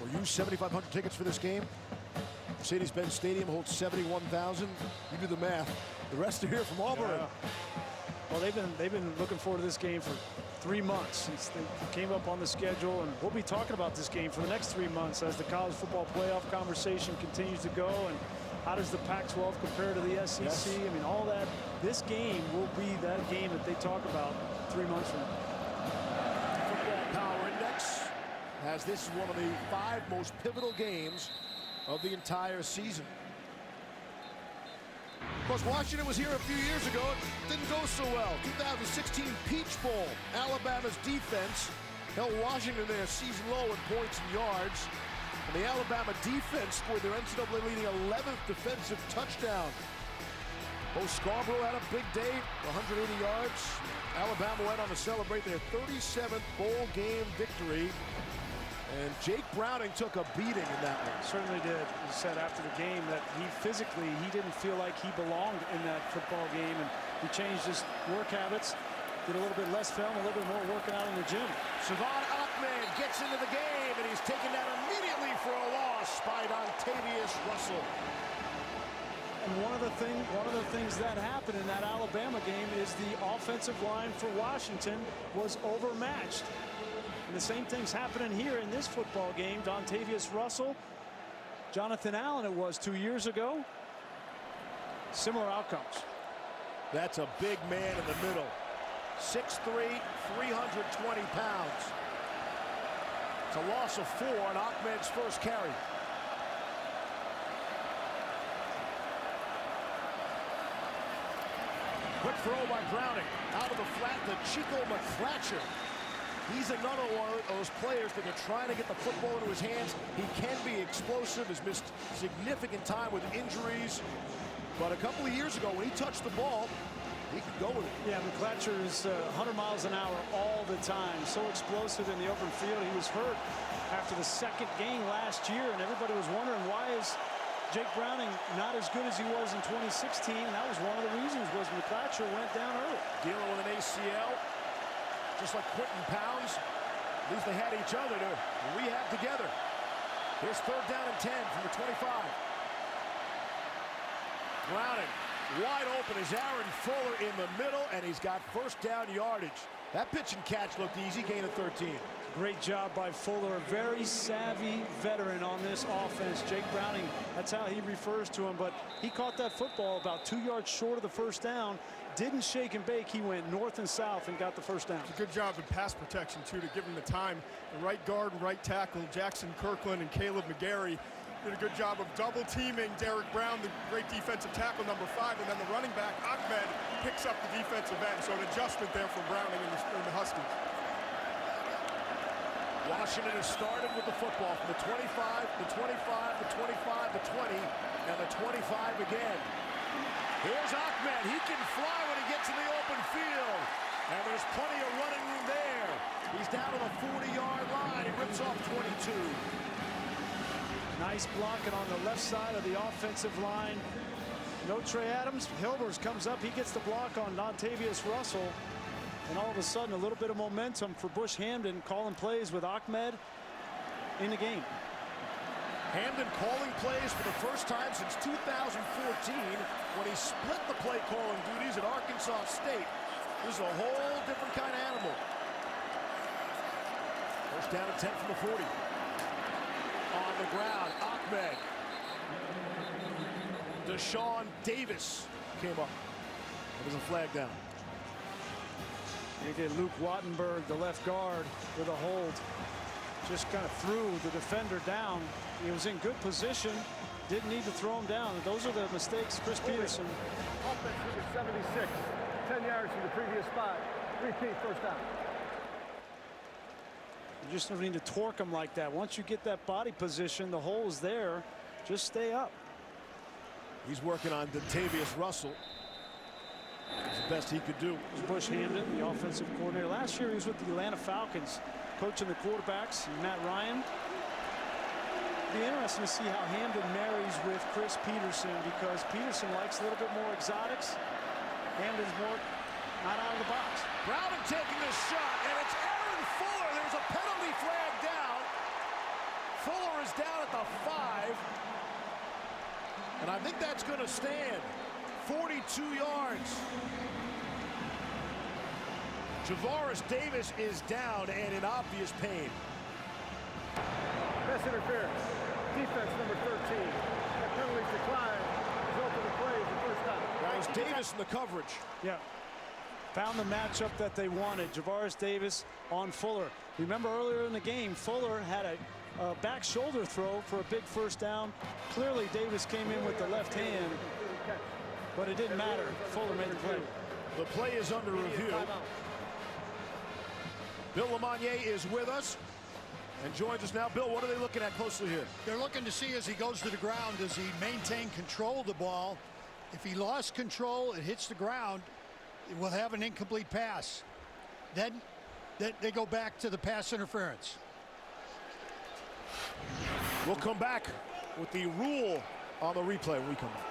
or used 7,500 tickets for this game. Mercedes-Benz Stadium holds 71,000. You do the math. The rest are here from Auburn. Yeah. Well, they've been looking forward to this game for 3 months since they came up on the schedule, and we'll be talking about this game for the next 3 months as the college football playoff conversation continues to go. And how does the Pac-12 compare to the SEC? Yes. I mean, all that. This game will be that game that they talk about 3 months from now. Football Power Index has this one of the 5 most pivotal games of the entire season. Of course, Washington was here a few years ago. It didn't go so well. 2016 Peach Bowl. Alabama's defense held Washington their season low in points and yards. And the Alabama defense scored their NCAA leading 11th defensive touchdown. Bo Scarborough had a big day, 180 yards. Alabama went on to celebrate their 37th bowl game victory And Jake Browning took a beating in that one. Certainly did. He said after the game that he didn't feel like he belonged in that football game, and he changed his work habits, did a little bit less film, a little bit more working out in the gym. Savon Ahmed gets into the game, and he's taken down immediately for a loss by Dontavius Russell. And one of the things that happened in that Alabama game is the offensive line for Washington was overmatched. And the same thing's happening here in this football game. Dontavius Russell, Jonathan Allen it was 2 years ago. Similar outcomes. That's a big man in the middle. 6'3", 320 pounds. It's a loss of 4 on Ahmed's first carry. Quick throw by Browning. Out of the flat to Chico McClatcher. He's another one of those players that are trying to get the football into his hands. He can be explosive, has missed significant time with injuries. But a couple of years ago, when he touched the ball, he could go with it. Yeah, McClatcher is 100 miles an hour all the time. So explosive in the open field. He was hurt after the second game last year, and everybody was wondering why is Jake Browning not as good as he was in 2016. And that was one of the reasons was McClatcher went down early. Dealing with an ACL. Just like Quentin Pounds, at least they had each other to rehab together. Here's 3rd down and 10 from the 25. Browning wide open is Aaron Fuller in the middle, and he's got first down yardage. That pitch and catch looked easy, gain of 13. Great job by Fuller, a very savvy veteran on this offense. Jake Browning, that's how he refers to him, but he caught that football about 2 yards short of the first down. Didn't shake and bake. He went north and south and got the first down. It's a good job in pass protection, too, to give him the time. The right guard and right tackle, Jackson Kirkland and Caleb McGarry, did a good job of double teaming Derek Brown, the great defensive tackle, number 5, and then the running back, Ahmed, picks up the defensive end. So an adjustment there for Browning and the Huskies. Washington has started with the football from the 25, the 25, the 25, the 20, and the 25 again. Here's Ahmed. He can fly when he gets in the open field. And there's plenty of running room there. He's down to the 40-yard line. He rips off 22. Nice blocking on the left side of the offensive line. No Trey Adams. Hilbers comes up. He gets the block on Dontavius Russell. And all of a sudden, a little bit of momentum for Bush Hamdan calling plays with Ahmed in the game. Hamdan calling plays for the first time since 2014 when he split the play calling duties at Arkansas State. This is a whole different kind of animal. First down and 10 from the 40. On the ground, Ahmed. Deshaun Davis came up. There's a flag down. You get Luke Wattenberg, the left guard, with a hold. Just kind of threw the defender down. He was in good position. Didn't need to throw him down. Those are the mistakes Chris Peterson. Offense number 76. 10 yards from the previous spot. Repeat, first down. You just don't need to torque him like that. Once you get that body position, the hole is there. Just stay up. He's working on Dontavius Russell. It's the best he could do. Bush Hamdan, the offensive coordinator. Last year he was with the Atlanta Falcons, coaching the quarterbacks, Matt Ryan. It'll be interesting to see how Hamdan marries with Chris Peterson, because Peterson likes a little bit more exotics. Hamdan's more not out of the box. Browning taking this shot, and it's Aaron Fuller. There's a penalty flag down. Fuller is down at the 5. And I think that's going to stand. 42 yards. Javaris Davis is down and in obvious pain. Pass interference. Defense number 13. That penalty's declined. Result of the play is the first down. That was Davis in the coverage. Yeah. Found the matchup that they wanted. Javaris Davis on Fuller. Remember earlier in the game, Fuller had a back shoulder throw for a big first down. Clearly Davis came in with the left hand, but it didn't matter. Fuller made the play. The play is under review. Bill LeMonnier is with us and joins us now. Bill, what are they looking at closely here? They're looking to see as he goes to the ground, does he maintain control of the ball? If he lost control, it hits the ground, it will have an incomplete pass. Then they go back to the pass interference. We'll come back with the rule on the replay when we come back.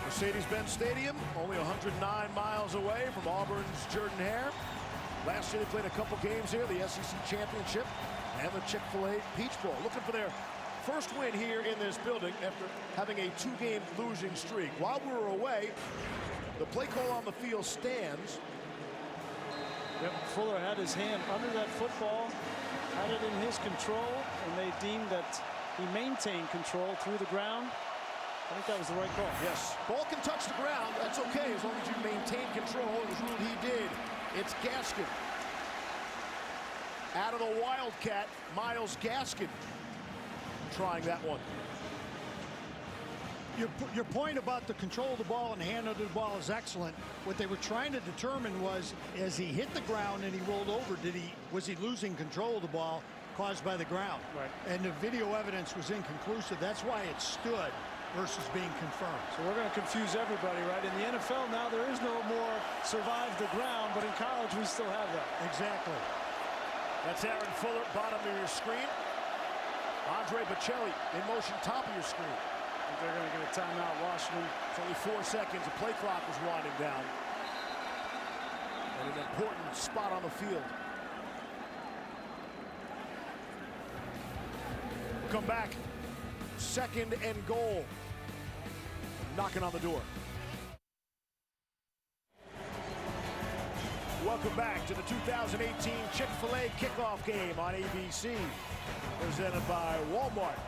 Mercedes-Benz Stadium, only 109 miles away from Auburn's Jordan-Hare. Last year they played a couple games here, the SEC Championship and the Chick-fil-A Peach Bowl. Looking for their first win here in this building after having a 2-game losing streak. While we were away, the play call on the field stands. Yep, Fuller had his hand under that football, had it in his control, and they deemed that he maintained control through the ground. I think that was the right call. Yes, ball can touch the ground. That's okay as long as you maintain control. It was ruled he did. It's Gaskin. Out of the Wildcat, Myles Gaskin trying that one. Your point about the control of the ball and hand under the ball is excellent. What they were trying to determine was, as he hit the ground and he rolled over, was he losing control of the ball caused by the ground? Right. And the video evidence was inconclusive. That's why it stood versus being confirmed. So we're going to confuse everybody, right? In the NFL now, there is no more survive the ground, but in college we still have that. Exactly. That's Aaron Fuller, bottom of your screen. Andre Bocelli in motion, top of your screen. They're going to get a timeout, Washington. It's only 4 seconds. The play clock is winding down. And an important spot on the field. Come back. 2nd and goal. Knocking on the door. Welcome back to the 2018 Chick-fil-A Kickoff game on ABC. Presented by Walmart.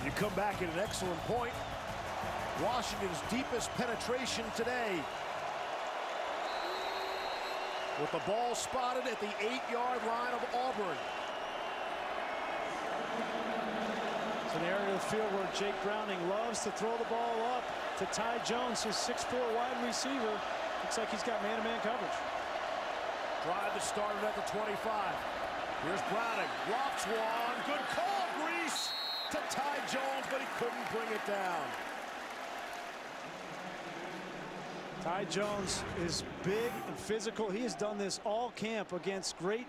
You come back at an excellent point. Washington's deepest penetration today. With the ball spotted at the 8-yard line of Auburn. It's an area of the field where Jake Browning loves to throw the ball up to Ty Jones, his 6'4" wide receiver. Looks like he's got man-to-man coverage. Drive that started at the 25. Here's Browning. Drops one. Good call, Grease, to Ty Jones, but he couldn't bring it down. Ty Jones is big and physical. He has done this all camp against great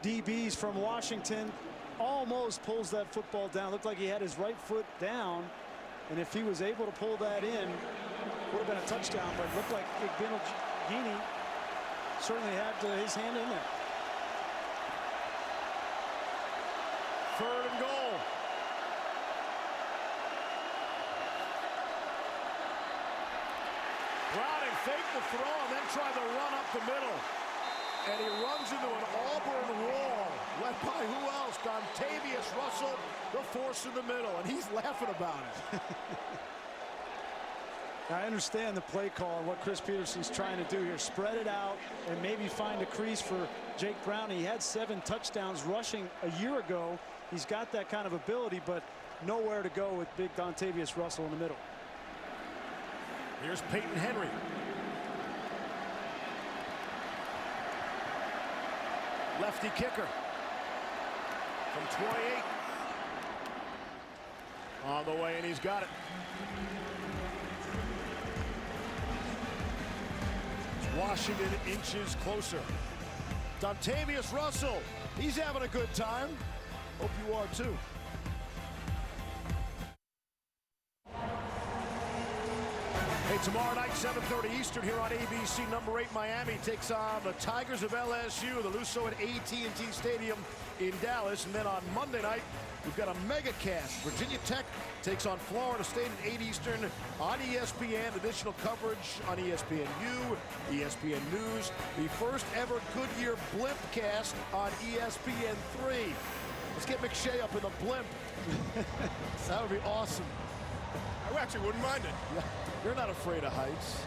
DBs from Washington. Almost pulls that football down. Looked like he had his right foot down. And if he was able to pull that in, would have been a touchdown. But it looked like Igbinoghene certainly had his hand in there. 3rd and goal. Browning faked the throw and then tried to run up the middle. And he runs into an Auburn wall, led by who else? Dontavius Russell, the force in the middle, and he's laughing about it. I understand the play call and what Chris Peterson's trying to do here. Spread it out and maybe find a crease for Jake Browning. He had 7 touchdowns rushing a year ago. He's got that kind of ability, but nowhere to go with big Dontavius Russell in the middle. Here's Peyton Henry. Lefty kicker from 28. On the way, and he's got it. Washington inches closer. Dontavius Russell, he's having a good time. Hope you are too. Hey, tomorrow night, 7:30 Eastern here on ABC. Number 8 Miami takes on the Tigers of LSU, the Lusso at AT&T Stadium in Dallas. And then on Monday night, we've got a mega cast. Virginia Tech takes on Florida State at 8 Eastern on ESPN. Additional coverage on ESPNU, ESPN News. The first ever Goodyear blimp cast on ESPN3. Let's get McShay up in the blimp. That would be awesome. I actually wouldn't mind it. Yeah, you're not afraid of heights.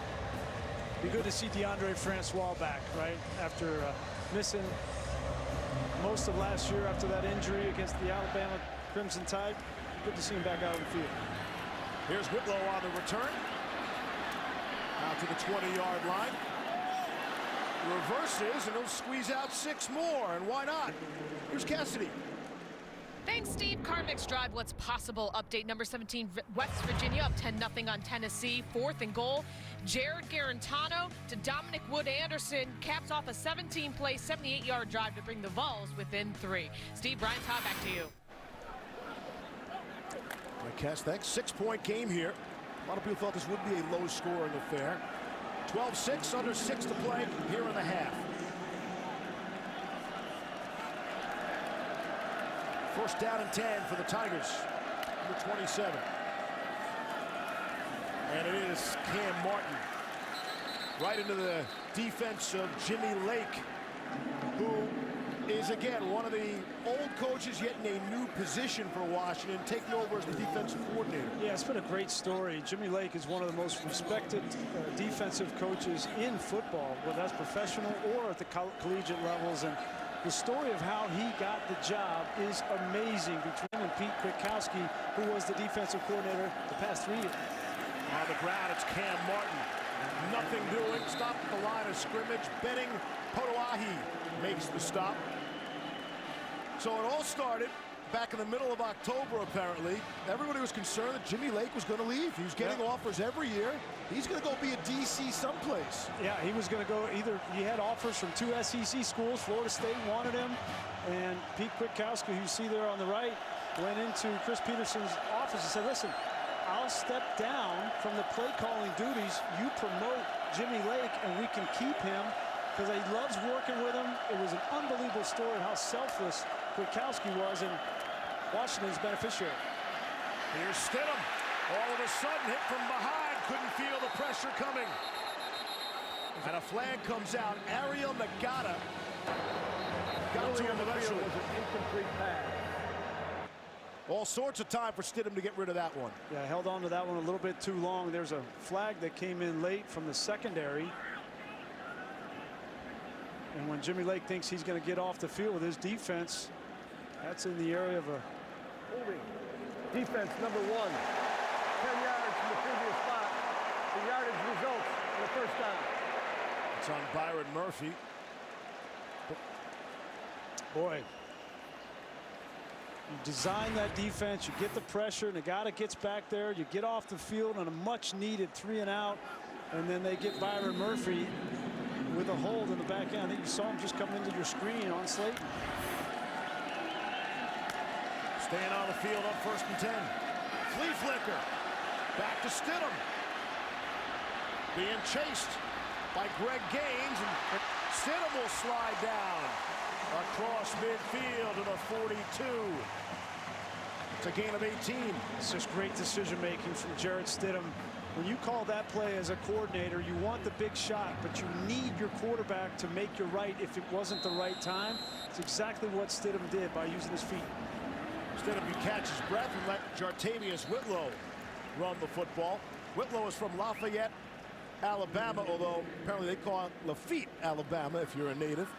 Be good to see DeAndre Francois back, right? After missing most of last year after that injury against the Alabama Crimson Tide. Good to see him back out on the field. Here's Whitlow on the return. Out to the 20-yard line. Reverses, and he'll squeeze out 6 more, and why not? Here's Cassidy. Thanks, Steve. Carmex Drive, what's possible update. Number 17, West Virginia up 10-0 on Tennessee. 4th and goal. Jared Garantano to Dominic Wood-Anderson caps off a 17-play, 78-yard drive to bring the Vols within 3. Steve, Brian Todd, back to you. Cass, thanks. 6-point game here. A lot of people thought this would be a low-scoring affair. 12-6, under 6 to play here in the half. First down and 10 for the Tigers. Number 27. And it is Cam Martin. Right into the defense of Jimmy Lake, who is, again, one of the old coaches yet in a new position for Washington, taking over as the defensive coordinator. Yeah, it's been a great story. Jimmy Lake is one of the most respected defensive coaches in football, whether that's professional or at the collegiate levels. And the story of how he got the job is amazing between him and Pete Kwiatkowski, who was the defensive coordinator the past 3 years. On the ground, it's Cam Martin. Nothing doing. Stop at the line of scrimmage. Benning Potoahi makes the stop. So it all started back in the middle of October, apparently. Everybody was concerned that Jimmy Lake was going to leave. He was getting offers every year. He's going to go be a DC someplace. Yeah, he was going to go either. He had offers from 2 SEC schools. Florida State wanted him. And Pete Kwiatkowski, who you see there on the right, went into Chris Peterson's office and said, listen, I'll step down from the play calling duties. You promote Jimmy Lake and we can keep him because he loves working with him. It was an unbelievable story how selfless Kwiatkowski was, and Washington's beneficiary. Here's Stidham. All of a sudden hit from behind. Couldn't feel the pressure coming. And a flag comes out. Ariel Nagata got to him eventually. Was an incomplete pass. All sorts of time for Stidham to get rid of that one. Yeah, held on to that one a little bit too long. There's a flag that came in late from the secondary. And when Jimmy Lake thinks he's going to get off the field with his defense, that's in the area of a holding. Defense number 1. 10 yards from the previous spot. The yardage results in a first down. It's on Byron Murphy. Boy, you design that defense, you get the pressure, Nagata gets back there, you get off the field on a much needed 3 and out, and then they get Byron Murphy with a hold in the back end. I think you saw him just come into your screen on Slayton. Staying on the field on 1st and 10. Flea flicker. Back to Stidham. Being chased by Greg Gaines, and Stidham will slide down across midfield to the 42. It's a gain of 18. It's just great decision making from Jarrett Stidham. When you call that play as a coordinator, you want the big shot, but you need your quarterback to make you right if it wasn't the right time. It's exactly what Stidham did by using his feet. Stidham, you catch his breath and let Jartavius Whitlow run the football. Whitlow is from Lafayette, Alabama, although apparently they call it Lafitte, Alabama, if you're a native.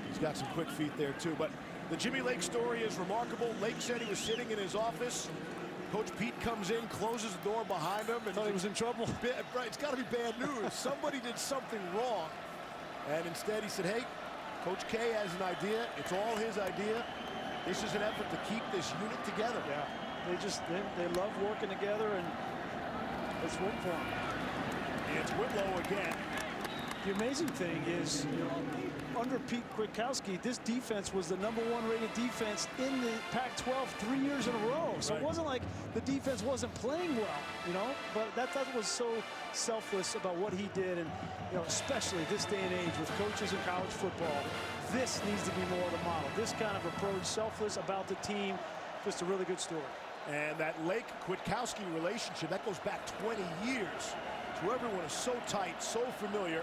He's got some quick feet there, too. But the Jimmy Lake story is remarkable. Lake said he was sitting in his office. Coach Pete comes in, closes the door behind him, and thought he was in trouble. Right, it's got to be bad news. Somebody did something wrong. And instead he said, hey, Coach K has an idea. It's all his idea. This is an effort to keep this unit together. Yeah, they love working together, and it's worked for them. It's Whitlow again. The amazing thing is, you know, under Pete Kwiatkowski, this defense was the #1 rated defense in the Pac-12 3 years in a row. So It wasn't like the defense wasn't playing well, you know, but that was so selfless about what he did. And, you know, especially this day and age with coaches in college football, this needs to be more of the model. This kind of approach, selfless about the team, just a really good story. And that Lake-Kwiatkowski relationship, that goes back 20 years. So everyone is so tight, so familiar.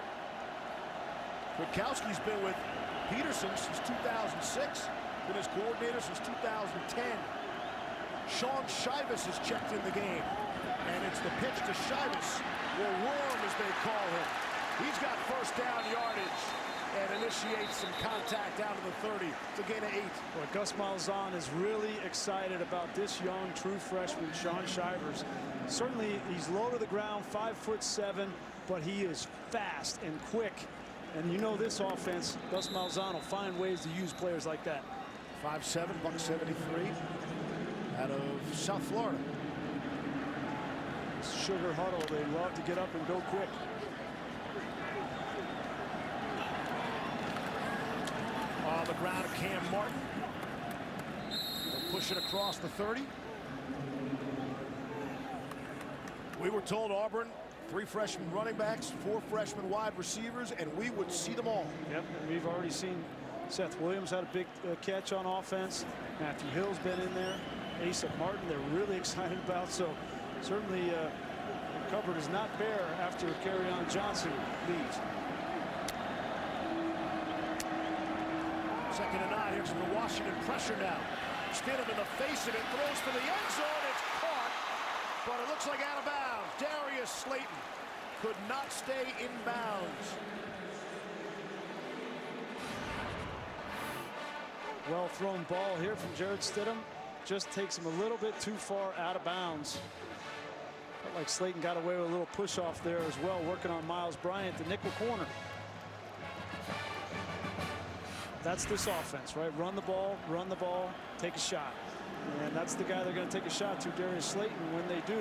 Kwiatkowski's been with Peterson since 2006, been his coordinator since 2010. Sean Shivas has checked in the game, and it's the pitch to Shivas, or Worm as they call him. He's got first down yardage and initiates some contact down to the 30. It's a gain of 8. Boy, Gus Malzahn is really excited about this young, true freshman, Sean Shivers. Certainly, he's low to the ground, 5'7", but he is fast and quick. And you know this offense, Gus Malzahn will find ways to use players like that. 5'7", buck 73, out of South Florida. Sugar huddle, they love to get up and go quick. On the ground, Cam Martin. They'll push it across the 30. We were told Auburn, 3 freshman running backs, 4 freshman wide receivers, and we would see them all. Yep, and we've already seen Seth Williams had a big catch on offense. Matthew Hill's been in there. Asa Martin, they're really excited about. So certainly the cupboard is not bare after Kerryon Johnson leaves. 2nd and 9. Here's the Washington pressure now. Stidham in the face of it, throws for the end zone. It's caught, but it looks like out of bounds. Darius Slayton could not stay in bounds. Well thrown ball here from Jarrett Stidham. Just takes him a little bit too far out of bounds. Felt like Slayton got away with a little push off there as well, working on Miles Bryant, the nickel corner. That's this offense, right? Run the ball, take a shot. And that's the guy they're going to take a shot to, Darius Slayton. When they do,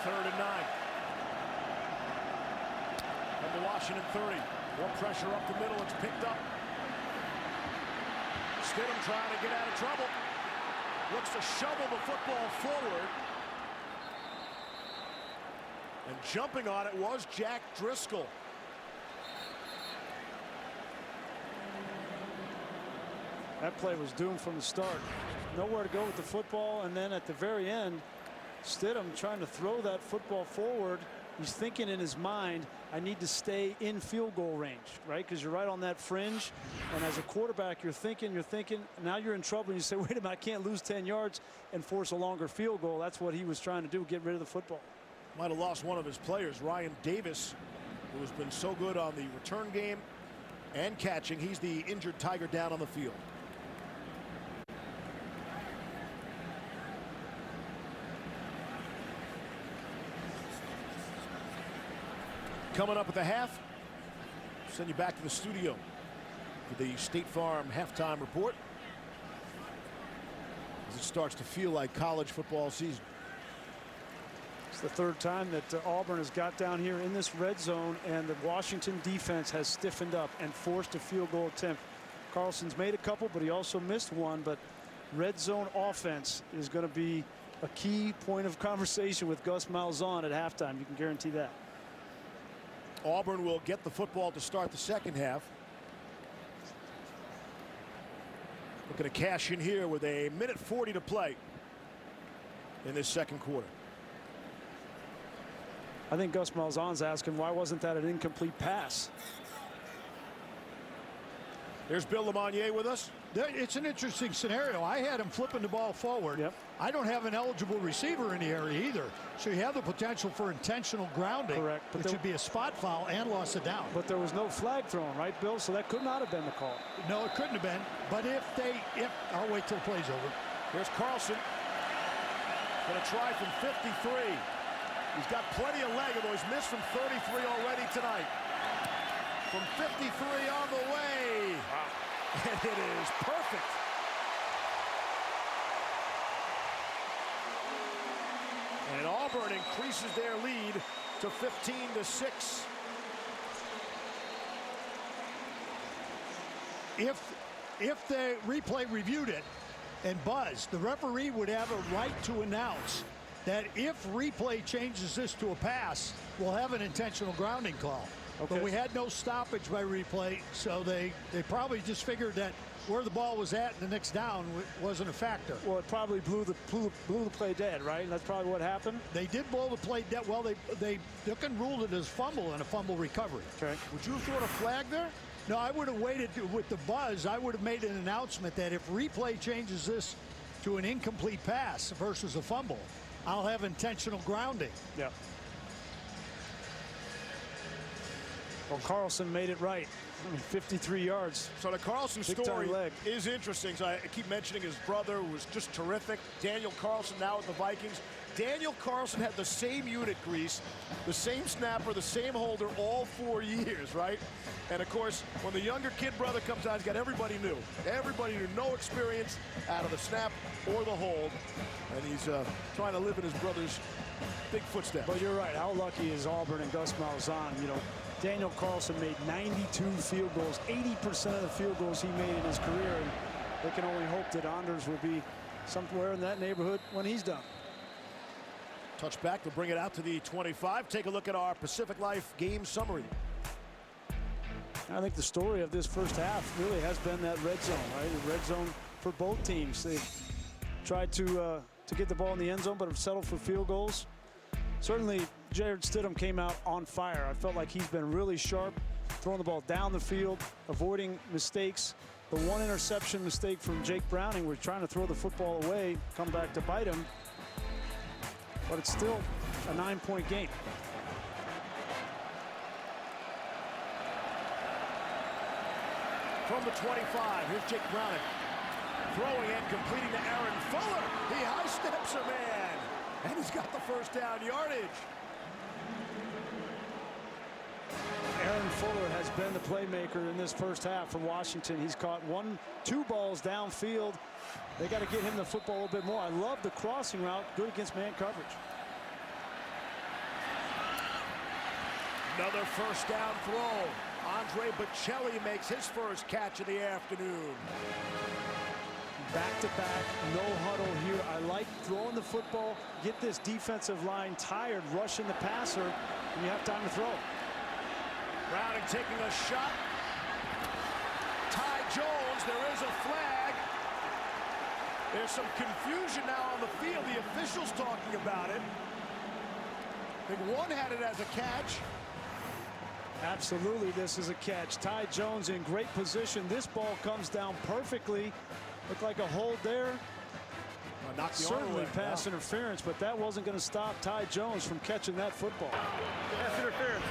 3rd and 9. From the Washington 30. More pressure up the middle. It's picked up. Stidham trying to get out of trouble. Looks to shovel the football forward. And jumping on it was Jack Driscoll. that play was doomed from the start. Nowhere to go with the football, and then at the very end, Stidham trying to throw that football forward. He's thinking in his mind, I need to stay in field goal range, right? Because you're right on that fringe. And as a quarterback, you're thinking, now you're in trouble. And you say, wait a minute, I can't lose 10 yards and force a longer field goal. That's what he was trying to do, get rid of the football. Might have lost one of his players, Ryan Davis, who has been so good on the return game and catching. He's the injured Tiger down on the field. Coming up at the half, send you back to the studio for the State Farm halftime report as it starts to feel like college football season. It's the third time that Auburn has got down here in this red zone, and the Washington defense has stiffened up and forced a field goal attempt. Carlson's made a couple, but he also missed one. But red zone offense is going to be a key point of conversation with Gus Malzahn at halftime. You can guarantee that. Auburn will get the football to start the second half. Looking to cash in here with a minute 40 to play in this second quarter. I think Gus Malzahn's asking, why wasn't that an incomplete pass? There's Bill LeMonnier with us. It's an interesting scenario. I had him flipping the ball forward. Yep. I don't have an eligible receiver in the area either. So you have the potential for intentional grounding. Correct. But it should be a spot foul and loss of down. But there was no flag thrown, right, Bill? So that could not have been the call. No, it couldn't have been. But I'll wait till the play's over. Here's Carlson. Going to try from 53. He's got plenty of leg, although he's missed from 33 already tonight. From 53 on the way. Wow. And it is perfect. And Auburn increases their lead to 15-6. If the replay reviewed it and buzzed, the referee would have a right to announce that if replay changes this to a pass, we'll have an intentional grounding call. Okay. But we had no stoppage by replay, so they probably just figured that where the ball was at in the next down wasn't a factor. Well, it probably blew the play dead, right? That's probably what happened. They did blow the play dead. Well, they ruled it as fumble and a fumble recovery. Okay. Would you have thrown a flag there? No, I would have waited with the buzz. I would have made an announcement that if replay changes this to an incomplete pass versus a fumble, I'll have intentional grounding. Yeah. Well, Carlson made it right. I mean, 53 yards. So the Carlson story is interesting. So I keep mentioning his brother, who was just terrific. Daniel Carlson now with the Vikings. Daniel Carlson had the same unit, Grease, the same snapper, the same holder all 4 years, right? And of course, when the younger kid brother comes out, he's got everybody new. Everybody new, no experience out of the snap or the hold. And he's trying to live in his brother's big footsteps. But you're right. How lucky is Auburn and Gus Malzahn? You know, Daniel Carlson made 92 field goals, 80% of the field goals he made in his career. And they can only hope that Anders will be somewhere in that neighborhood when he's done. Touchback to bring it out to the 25. Take a look at our Pacific Life game summary. I think the story of this first half really has been that red zone, right? The red zone for both teams. They've tried to get the ball in the end zone, but have settled for field goals. Certainly, Jared Stidham came out on fire. I felt like he's been really sharp, throwing the ball down the field, avoiding mistakes. The one interception mistake from Jake Browning, we're trying to throw the football away, come back to bite him. But it's still a 9-point game. From the 25, here's Jake Browning. Throwing and completing to Aaron Fuller. He high steps a man. And he's got the first down yardage. Aaron Fuller has been the playmaker in this first half for Washington. He's caught 2 balls downfield. They got to get him the football a little bit more. I love the crossing route, good against man coverage. Another first down throw. Andre Bocelli makes his first catch of the afternoon. Back-to-back, no huddle here. I like throwing the football, get this defensive line tired, rushing the passer, and you have time to throw. Browning taking a shot. Ty Jones, there is a flag. There's some confusion now on the field. The officials talking about it. I think one had it as a catch. Absolutely, this is a catch. Ty Jones in great position. This ball comes down perfectly. Looked like a hold there. Certainly pass interference, but that wasn't going to stop Ty Jones from catching that football. Pass interference.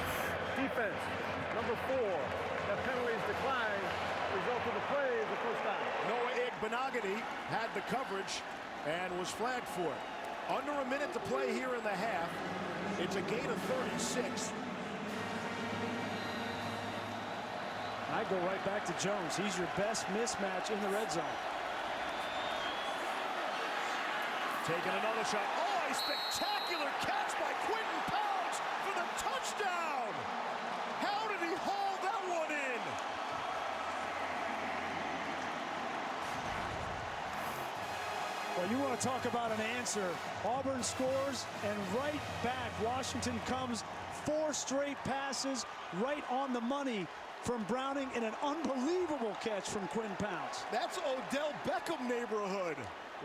Defense. Number 4. That penalty is declined. Result of the play is the first down. Noah Igbenogany had the coverage and was flagged for it. Under a minute to play here in the half. It's a gain of 36. I go right back to Jones. He's your best mismatch in the red zone. Taking another shot. Oh, a spectacular catch by Quentin Pounds for the touchdown. How did he haul that one in? Well, you want to talk about an answer. Auburn scores, and right back, Washington comes. 4 straight passes right on the money from Browning, and an unbelievable catch from Quentin Pounds. That's Odell Beckham neighborhood.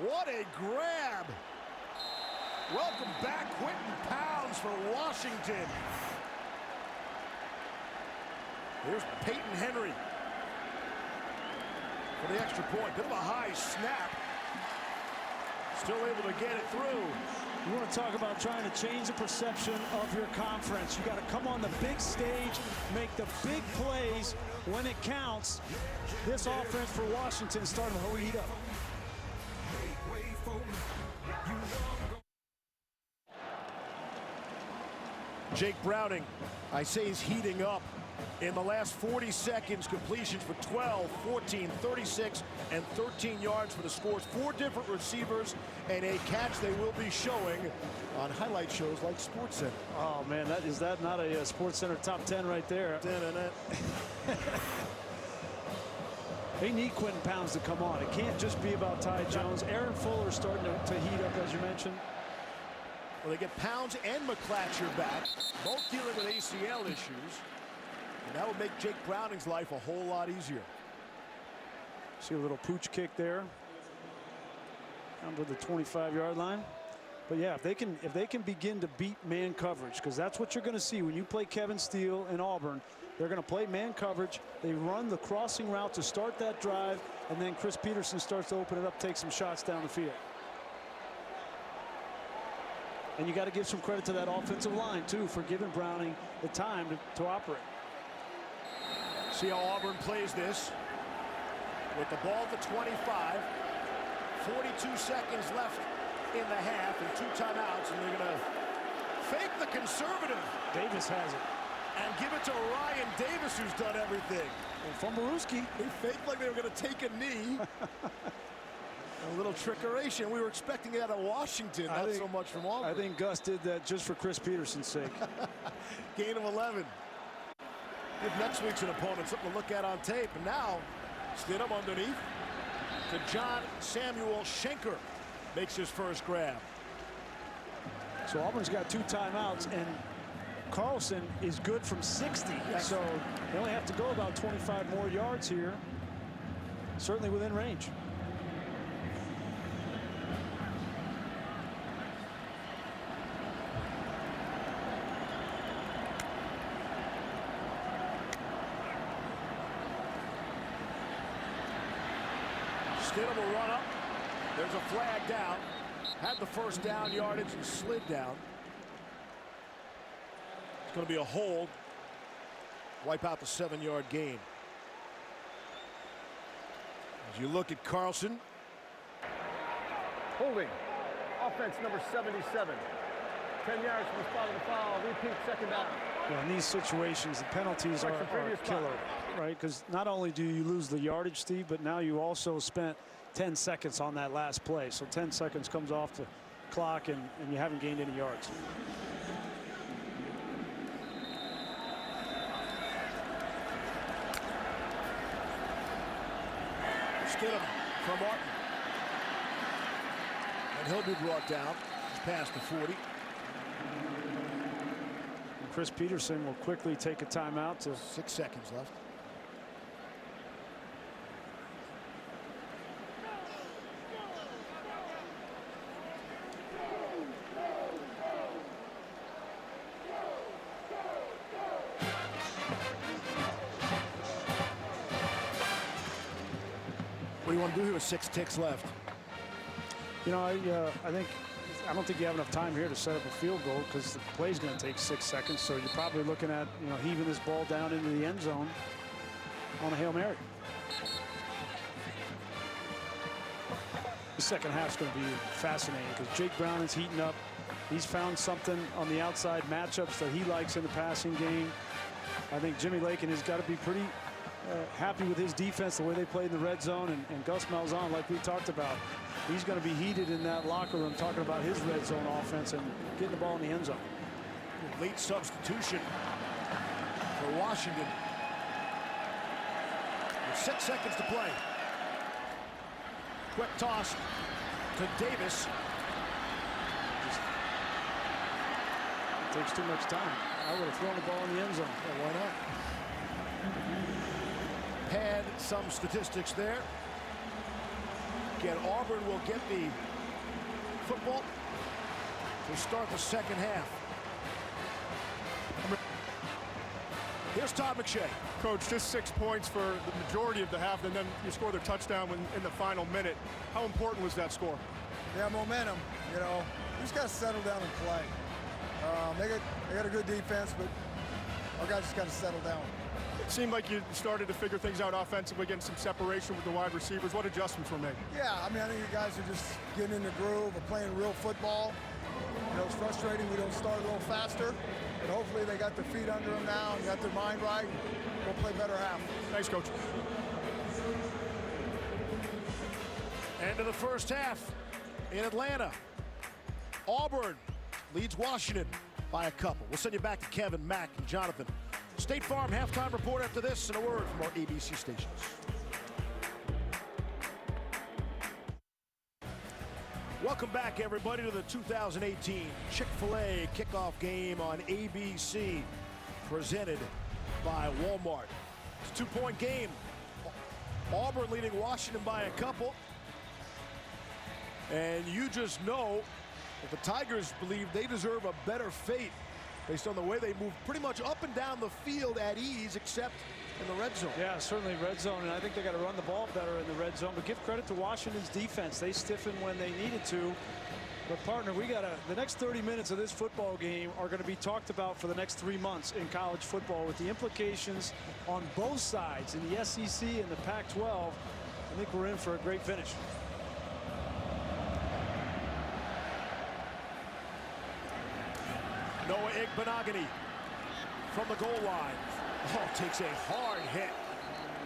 What a grab. Welcome back, Quentin Pounds for Washington. Here's Peyton Henry for the extra point. Bit of a high snap. Still able to get it through. You want to talk about trying to change the perception of your conference. You got to come on the big stage, make the big plays when it counts. This offense for Washington is starting to heat up. Jake Browning, I say he's heating up. In the last 40 seconds, completions for 12, 14, 36, and 13 yards for the scores. 4 different receivers and a catch they will be showing on highlight shows like SportsCenter. Oh, man, is that not a SportsCenter top 10 right there? They need Quentin Pounds to come on. It can't just be about Ty Jones. Aaron Fuller starting to heat up, as you mentioned. Well, they get Pounds and McClatcher back, both dealing with ACL issues. And that would make Jake Browning's life a whole lot easier. See a little pooch kick there. Down to the 25-yard line. But yeah, if they can begin to beat man coverage, because that's what you're going to see when you play Kevin Steele in Auburn. They're going to play man coverage. They run the crossing route to start that drive, and then Chris Peterson starts to open it up, take some shots down the field. And you got to give some credit to that offensive line, too, for giving Browning the time to operate. See how Auburn plays this. With the ball at the 25. 42 seconds left in the half and 2 timeouts, and they're going to fake the conservative. Davis has it. And give it to Ryan Davis, who's done everything. And from Maruski. They faked like they were going to take a knee. A little trickeration. We were expecting that at Washington, not so much from Auburn. I think Gus did that just for Chris Peterson's sake. Gain of 11. Give next week's an opponent something to look at on tape. And now, Stidham underneath to John Samuel Schenker. Makes his first grab. So Auburn's got 2 timeouts, and Carlson is good from 60. So they only have to go about 25 more yards here. Certainly within range. Stidham will run up. There's a flag down. Had the first down yardage and slid down. It's going to be a hold. Wipe out the 7-yard gain. As you look at Carlson. Holding. Offense number 77. 10 yards from the spot of the foul. Repeat, second down. Yeah, in these situations, the penalties are killer, right? Because not only do you lose the yardage, Steve, but now you also spent 10 seconds on that last play. So 10 seconds comes off the clock, and you haven't gained any yards. Stidham from Martin. And he'll be brought down. He's past the 40. And Chris Peterson will quickly take a timeout to 6 seconds left. What do you want to do here with 6 ticks left? You know, I don't think you have enough time here to set up a field goal because the play's going to take 6 seconds. So you're probably looking at, you know, heaving this ball down into the end zone on a Hail Mary. The second half's going to be fascinating because Jake Brown is heating up. He's found something on the outside matchups that he likes in the passing game. I think Jimmy Lakin has got to be pretty happy with his defense, the way they played in the red zone, and Gus Malzahn, like we talked about, he's going to be heated in that locker room talking about his red zone offense and getting the ball in the end zone. Late substitution for Washington. With 6 seconds to play. Quick toss to Davis. It takes too much time. I would have thrown the ball in the end zone. Yeah, why not? Had some statistics there. Again, Auburn will get the football to start the second half. Here's Todd McShay. Coach, just 6 points for the majority of the half, and then you score the touchdown in the final minute. How important was that score? Yeah, momentum. You know, you just got to settle down and play. They got a good defense, but our guys just got to settle down. It seemed like you started to figure things out offensively, getting some separation with the wide receivers. What adjustments were made? Yeah, I mean, I think you guys are just getting in the groove of playing real football. You know, it's frustrating we don't start a little faster, but hopefully they got their feet under them now and got their mind right. We'll play better half. Thanks, Coach. End of the first half in Atlanta. Auburn leads Washington by a couple. We'll send you back to Kevin, Mac, and Jonathan. State Farm halftime report after this, and a word from our ABC stations. Welcome back, everybody, to the 2018 Chick-fil-A kickoff game on ABC, presented by Walmart. It's a 2-point game. Auburn leading Washington by a couple. And you just know that the Tigers believe they deserve a better fate based on the way they move pretty much up and down the field at ease, except in the red zone. Yeah, certainly red zone, and I think they got to run the ball better in the red zone. But give credit to Washington's defense. They stiffened when they needed to. But partner, the next 30 minutes of this football game are going to be talked about for the next 3 months in college football, with the implications on both sides in the SEC and the Pac-12. I think we're in for a great finish. Igbenogany from the goal line. Oh, takes a hard hit.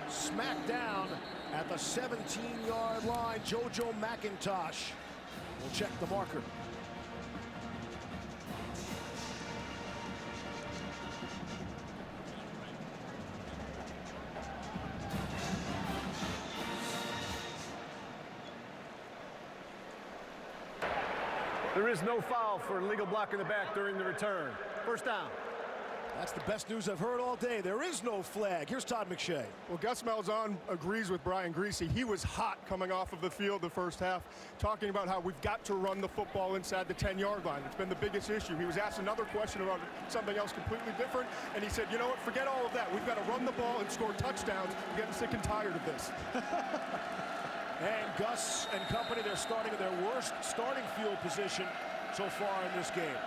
Smack down at the 17-yard line. JoJo McIntosh will check the marker. There is no foul for illegal block in the back during the return. First down. That's the best news I've heard all day. There is no flag. Here's Todd McShay. Well, Gus Malzahn agrees with Brian Griese. He was hot coming off of the field the first half, talking about how we've got to run the football inside the 10-yard line. It's been the biggest issue. He was asked another question about something else completely different, and he said, you know what, forget all of that. We've got to run the ball and score touchdowns. I'm getting sick and tired of this. And Gus and company, they're starting at their worst starting field position so far in this game.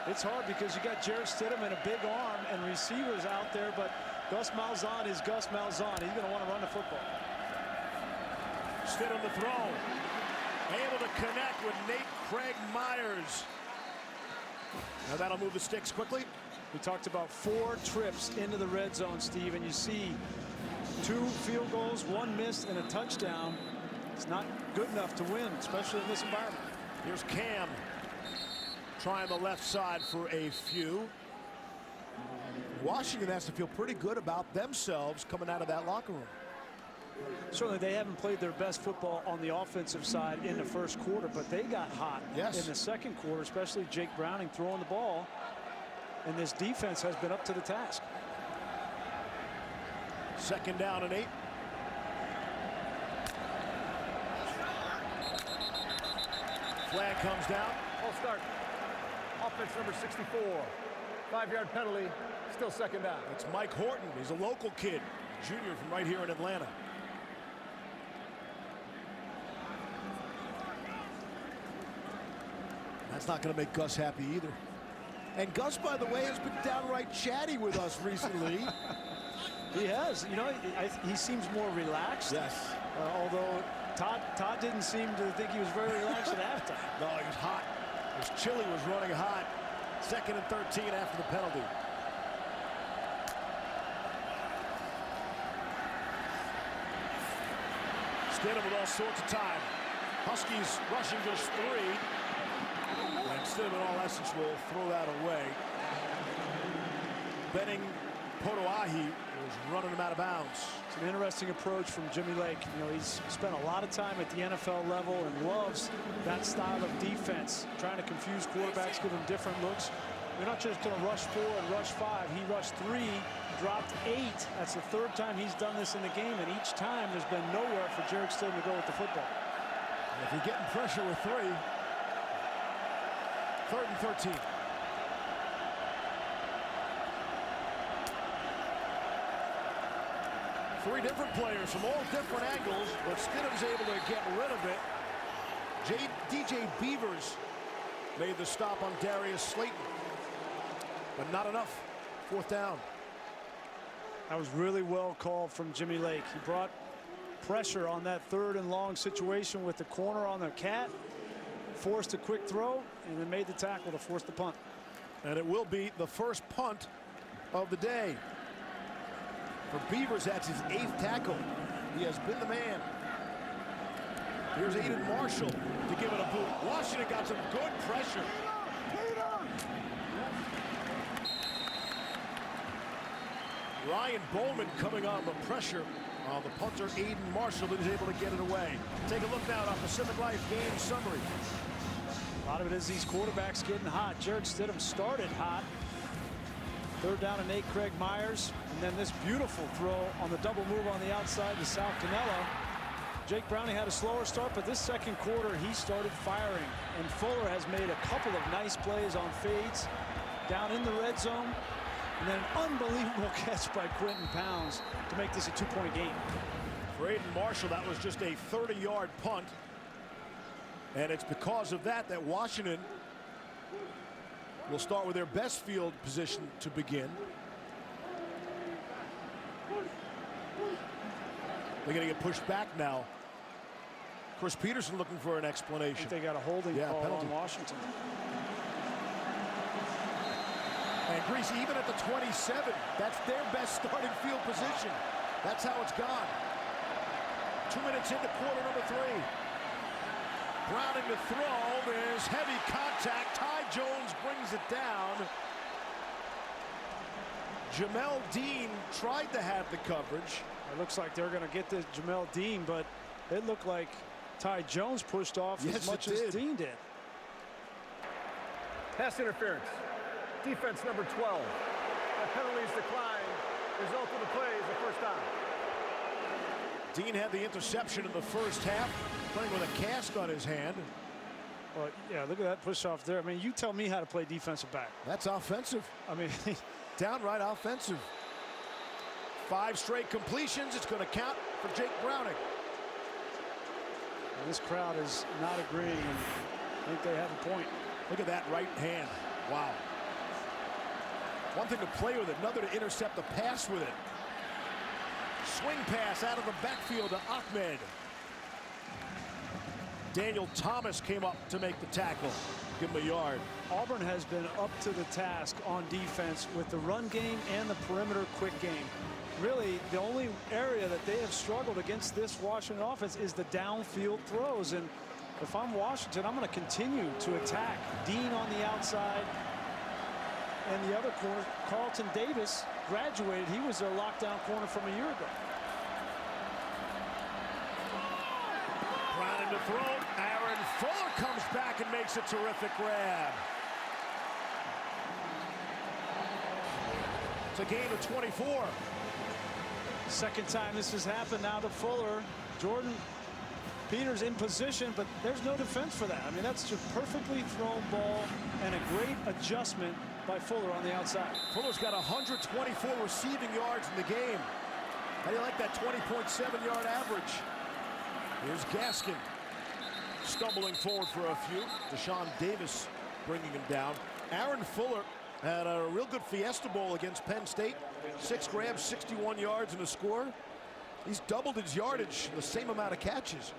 It's hard because you got Jarrett Stidham and a big arm and receivers out there, but Gus Malzahn is Gus Malzahn. He's going to want to run the football. Stidham to throw. Able to connect with Nate Craig Myers. Now that'll move the sticks quickly. We talked about 4 trips into the red zone, Steve, and you see 2 field goals, 1 missed, and a touchdown. It's not good enough to win, especially in this environment. Here's Cam trying the left side for a few. Washington has to feel pretty good about themselves coming out of that locker room. Certainly they haven't played their best football on the offensive side in the first quarter, but they got hot in the second quarter, especially Jake Browning throwing the ball, and this defense has been up to the task. Second down and 8. Flag comes down. All start. Offense number 64. 5-yard penalty. Still second down. It's Mike Horton. He's a local kid, junior from right here in Atlanta. That's not going to make Gus happy either. And Gus, by the way, has been downright chatty with us recently. He has. You know, he seems more relaxed. Yes. Although Todd didn't seem to think he was very relaxed at halftime. No, he was hot. His chili was running hot. 2nd and 13 after the penalty. Stidham with all sorts of time. Huskies rushing just 3. And Stidham in all essence will throw that away. Benning Potoahi is running him out of bounds. It's an interesting approach from Jimmy Lake. You know, he's spent a lot of time at the NFL level and loves that style of defense, trying to confuse quarterbacks, give them different looks. We're not just going to rush 4 and rush 5. He rushed 3, dropped 8. That's the 3rd time he's done this in the game, and each time there's been nowhere for Jarrett Stidham to go with the football. And if you're getting pressure with 3, 3rd and 13. Three different players from all different angles, but Stidham's able to get rid of it. DJ Beavers made the stop on Darius Slayton, but not enough. 4th down. That was really well called from Jimmy Lake. He brought pressure on that 3rd and long situation with the corner on the cat, forced a quick throw, and then made the tackle to force the punt. And it will be the first punt of the day. For Beavers, that's his 8th tackle. He has been the man. Here's Aiden Marshall to give it a boot. Washington got some good pressure. Ryan Bowman coming on the pressure on the punter, Aiden Marshall, is able to get it away. Take a look now at our Pacific Life game summary. A lot of it is these quarterbacks getting hot. Jarrett Stidham started hot. 3rd down to Nate Craig Myers, and then this beautiful throw on the double move on the outside to Sal Cannella. Jake Browning had a slower start, but this second quarter he started firing, and Fuller has made a couple of nice plays on fades down in the red zone, and then an unbelievable catch by Quentin Pounds to make this a 2-point game. For Aiden Marshall, that was just a 30-yard punt, and it's because of that that Washington will start with their best field position to begin. They're going to get pushed back now. Chris Peterson looking for an explanation. I think they got a holding call penalty on Washington. And Greasy, even at the 27, that's their best starting field position. That's how it's gone. 2 minutes into quarter number 3. Browning to throw. There's heavy contact. Ty Jones brings it down. Jamel Dean tried to have the coverage. It looks like they're going to get to Jamel Dean, but it looked like Ty Jones pushed off as much as Dean did. Pass interference. Defense number 12. That penalty is declined. Result of the play is a first down. Dean had the interception in the first half, playing with a cast on his hand. Well, yeah, look at that push off there. I mean, you tell me how to play defensive back. That's offensive. I mean, downright offensive. 5 straight completions. It's going to count for Jake Browning. This crowd is not agreeing, and I think they have a point. Look at that right hand. Wow. One thing to play with it, another to intercept the pass with it. Swing pass out of the backfield to Ahmed. Daniel Thomas came up to make the tackle. Give him a yard. Auburn has been up to the task on defense with the run game and the perimeter quick game. Really, the only area that they have struggled against this Washington offense is the downfield throws. And if I'm Washington, I'm going to continue to attack. Dean on the outside. And the other corner, Carlton Davis, graduated. He was their lockdown corner from a year ago. Browning to throw. Aaron Fuller comes back and makes a terrific grab. It's a gain of 24. Second time this has happened now to Fuller. Jordan Peters in position, but there's no defense for that. I mean, that's just perfectly thrown ball and a great adjustment by Fuller on the outside. Fuller's got 124 receiving yards in the game. How do you like that 20.7-yard average? Here's Gaskin stumbling forward for a few. Deshaun Davis bringing him down. Aaron Fuller had a real good Fiesta Bowl against Penn State. 6 grabs, 61 yards, and a score. He's doubled his yardage, the same amount of catches.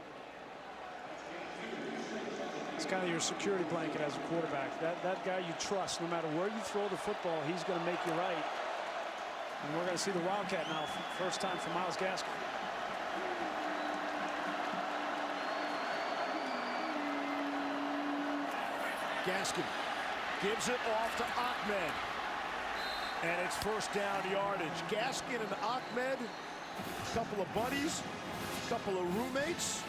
It's kind of your security blanket as a quarterback. That guy you trust, no matter where you throw the football, he's going to make you right. And we're going to see the Wildcat now, first time for Myles Gaskin. Gaskin gives it off to Ahmed. And it's first down yardage. Gaskin and Ahmed, a couple of buddies, a couple of roommates.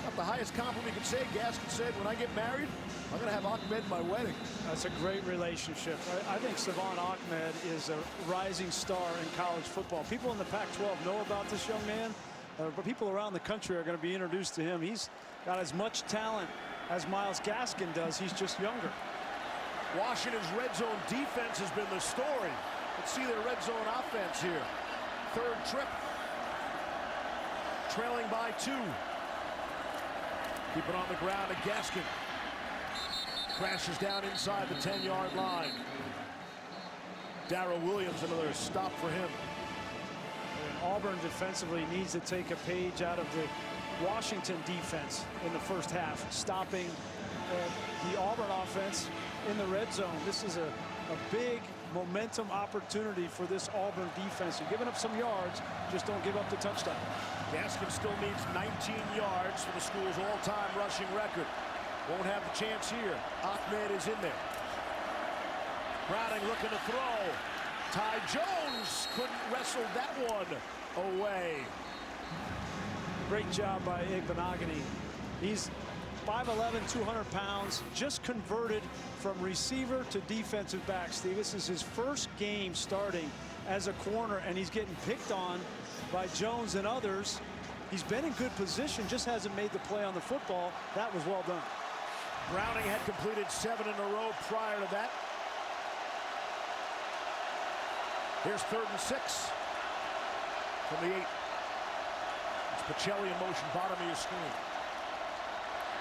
Not the highest compliment you could say. Gaskin said, when I get married, I'm going to have Ahmed at my wedding. That's a great relationship. I think Savon Ahmed is a rising star in college football. People in the Pac-12 know about this young man, but people around the country are going to be introduced to him. He's got as much talent as Myles Gaskin does. He's just younger. Washington's red zone defense has been the story. Let's see their red zone offense here. Third trip. Trailing by 2. Keep it on the ground to Gaskin. Crashes down inside the 10-yard line. Darrell Williams, another stop for him. And Auburn defensively needs to take a page out of the Washington defense in the first half, stopping the Auburn offense in the red zone. This is a big momentum opportunity for this Auburn defense. You're giving up some yards, just don't give up the touchdown. Gaskin still needs 19 yards for the school's all-time rushing record. Won't have the chance here. Ahmed is in there. Browning looking to throw. Ty Jones couldn't wrestle that one away. Great job by Igbenogany. He's 5'11", 200 pounds, just converted from receiver to defensive back. Steve, this is his first game starting as a corner, and he's getting picked on by Jones and others. He's been in good position, just hasn't made the play on the football. That was well done. Browning had completed 7 in a row prior to that. Here's 3rd and 6 from the 8. It's Pacelli in motion, bottom of your screen.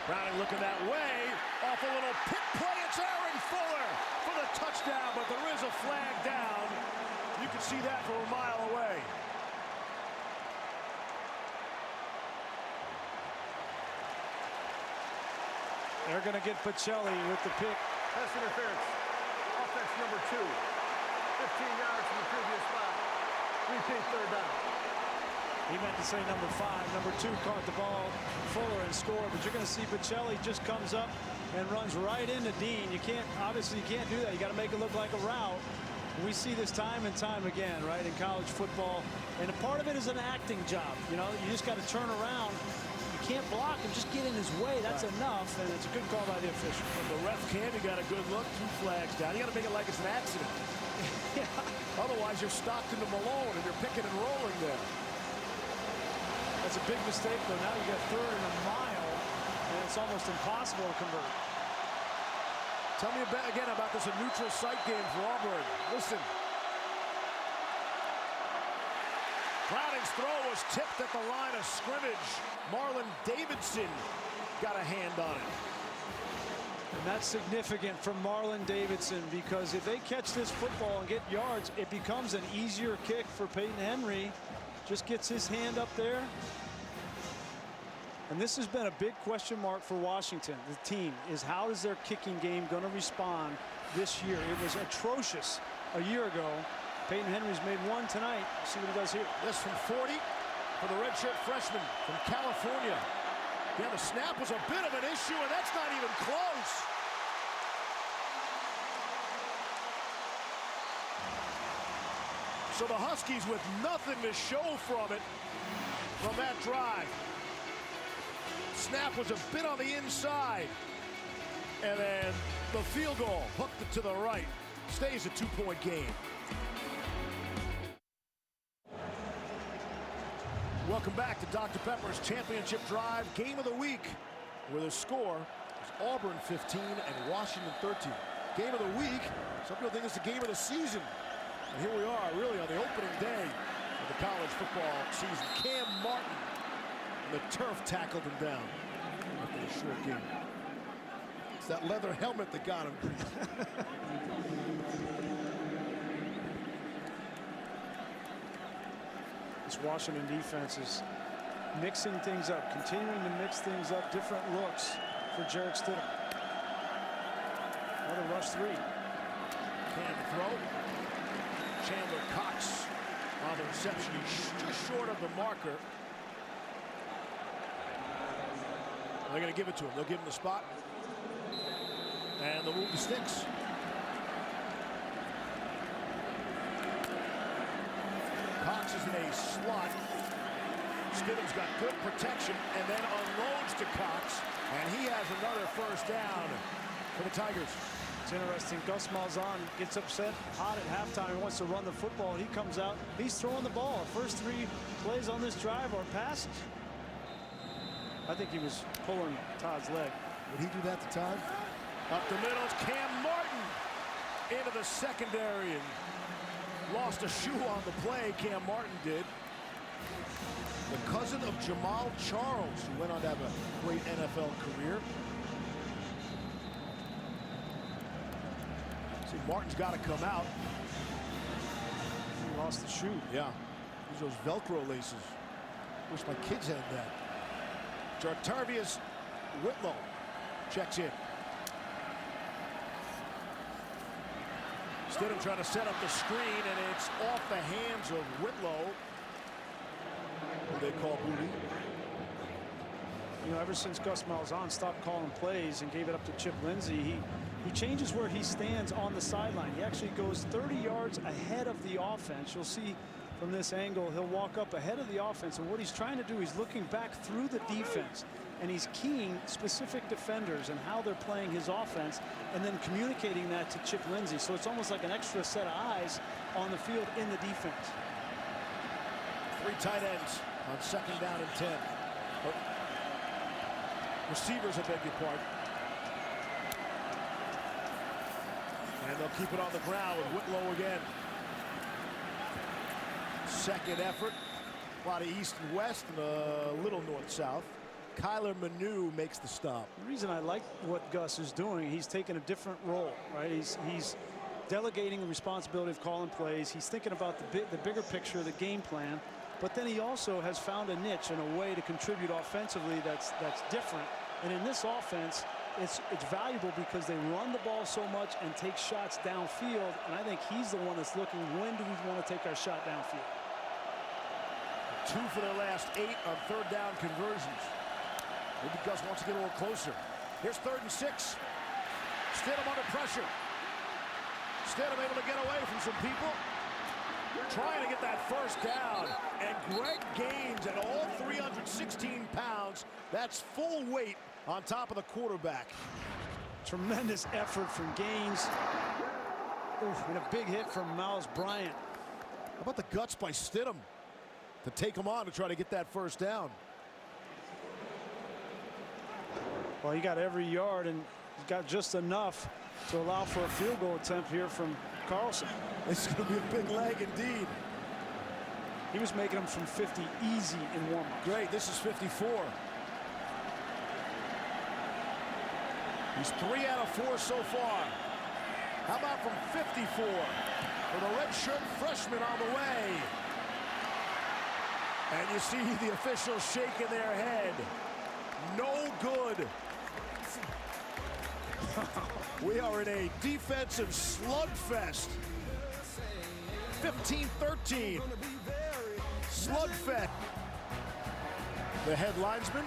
Browning looking that way. Off a little pick play. It's Aaron Fuller for the touchdown, but there is a flag down. You can see that from a mile away. They're going to get Pacelli with the pick. Pass interference. Offense number 2. 15 yards from the previous spot. Repeat, third down. He meant to say number 5. Number 2 caught the ball, Fuller, and scored. But you're going to see Bocelli just comes up and runs right into Dean. Obviously you can't do that. You got to make it look like a route. We see this time and time again, right, in college football. And a part of it is an acting job. You know, you just got to turn around. You can't block him, just get in his way. That's enough, and it's a good call by the official. From the ref cam, you got a good look. 2 flags down. You got to make it like it's an accident. Yeah. Otherwise, you're stocked into Malone, and you're picking and rolling there. That's a big mistake, though. Now you got 3rd and a mile, and it's almost impossible to convert. Tell me again about this a neutral site game for Auburn. Listen. Browning's throw was tipped at the line of scrimmage. Marlon Davidson got a hand on it. And that's significant from Marlon Davidson, because if they catch this football and get yards, it becomes an easier kick for Peyton Henry. Just gets his hand up there. And this has been a big question mark for Washington, the team, is how is their kicking game going to respond this year? It was atrocious a year ago. Peyton Henry's made 1 tonight. See what he does here. This from 40 for the redshirt freshman from California. Yeah, the snap was a bit of an issue, and that's not even close. So the Huskies with nothing to show from it from that drive. Snap was a bit on the inside. And then the field goal hooked it to the right. Stays a 2-point game. Welcome back to Dr. Pepper's Championship Drive Game of the Week, where the score is Auburn 15 and Washington 13. Game of the week, some people think it's the game of the season. And here we are, really on the opening day of the college football season. Cam Martin, the turf tackled him down after a short game. It's that leather helmet that got him. This Washington defense is mixing things up, continuing to mix things up, different looks for Jarrett Stidham. Another rush 3. Can throw. Chandler Cox on the reception. He's just short of the marker. They're going to give it to him. They'll give him the spot. And they'll move the sticks. Cox is in a slot. Stidham's got good protection and then unloads to Cox. And he has another first down for the Tigers. It's interesting. Gus Malzahn gets upset hot at halftime. He wants to run the football. He comes out. He's throwing the ball. First 3 plays on this drive are passes. I think he was pulling Todd's leg. Would he do that to Todd? Up the middle, it's Cam Martin into the secondary and lost a shoe on the play. Cam Martin did. The cousin of Jamal Charles, who went on to have a great NFL career. See, Martin's got to come out. He lost the shoe. Yeah, these those Velcro laces. Wish my kids had that. Jartarvius Whitlow checks in. Stidham trying to set up the screen, and it's off the hands of Whitlow, who they call booty. You know, ever since Gus Malzahn stopped calling plays and gave it up to Chip Lindsey, he changes where he stands on the sideline. He actually goes 30 yards ahead of the offense. You'll see from this angle, he'll walk up ahead of the offense, and what he's trying to do, he's looking back through the defense, and he's keying specific defenders and how they're playing his offense, and then communicating that to Chip Lindsey. So it's almost like an extra set of eyes on the field in the defense. 3 tight ends on 2nd down and 10. Receivers, I beg your pardon. And they'll keep it on the ground with Whitlow again. Second effort. A lot of east and west and a little north-south. Kyler Manu makes the stop. The reason I like what Gus is doing, he's taking a different role, right? He's delegating the responsibility of calling plays. He's thinking about the bigger picture, the game plan. But then he also has found a niche and a way to contribute offensively that's different. And in this offense, it's valuable because they run the ball so much and take shots downfield, and I think he's the one that's looking, when do we want to take our shot downfield? 2 for their last 8 on third down conversions. Maybe Gus wants to get a little closer. Here's 3rd and 6. Stidham under pressure. Stidham able to get away from some people. Trying to get that first down. And Greg Gaines at all 316 pounds. That's full weight on top of the quarterback. Tremendous effort from Gaines. Oof, and a big hit from Miles Bryant. How about the guts by Stidham to take him on to try to get that first down? Well, he got every yard, and he's got just enough to allow for a field goal attempt here from Carlson. This is going to be a big leg indeed. He was making them from 50 easy in warm-up. Great, this is 54. He's 3 out of 4 so far. How about from 54? With a redshirt freshman on the way. And you see the officials shaking their head. No good. We are in a defensive slugfest. 15-13. Slugfest. The head linesman,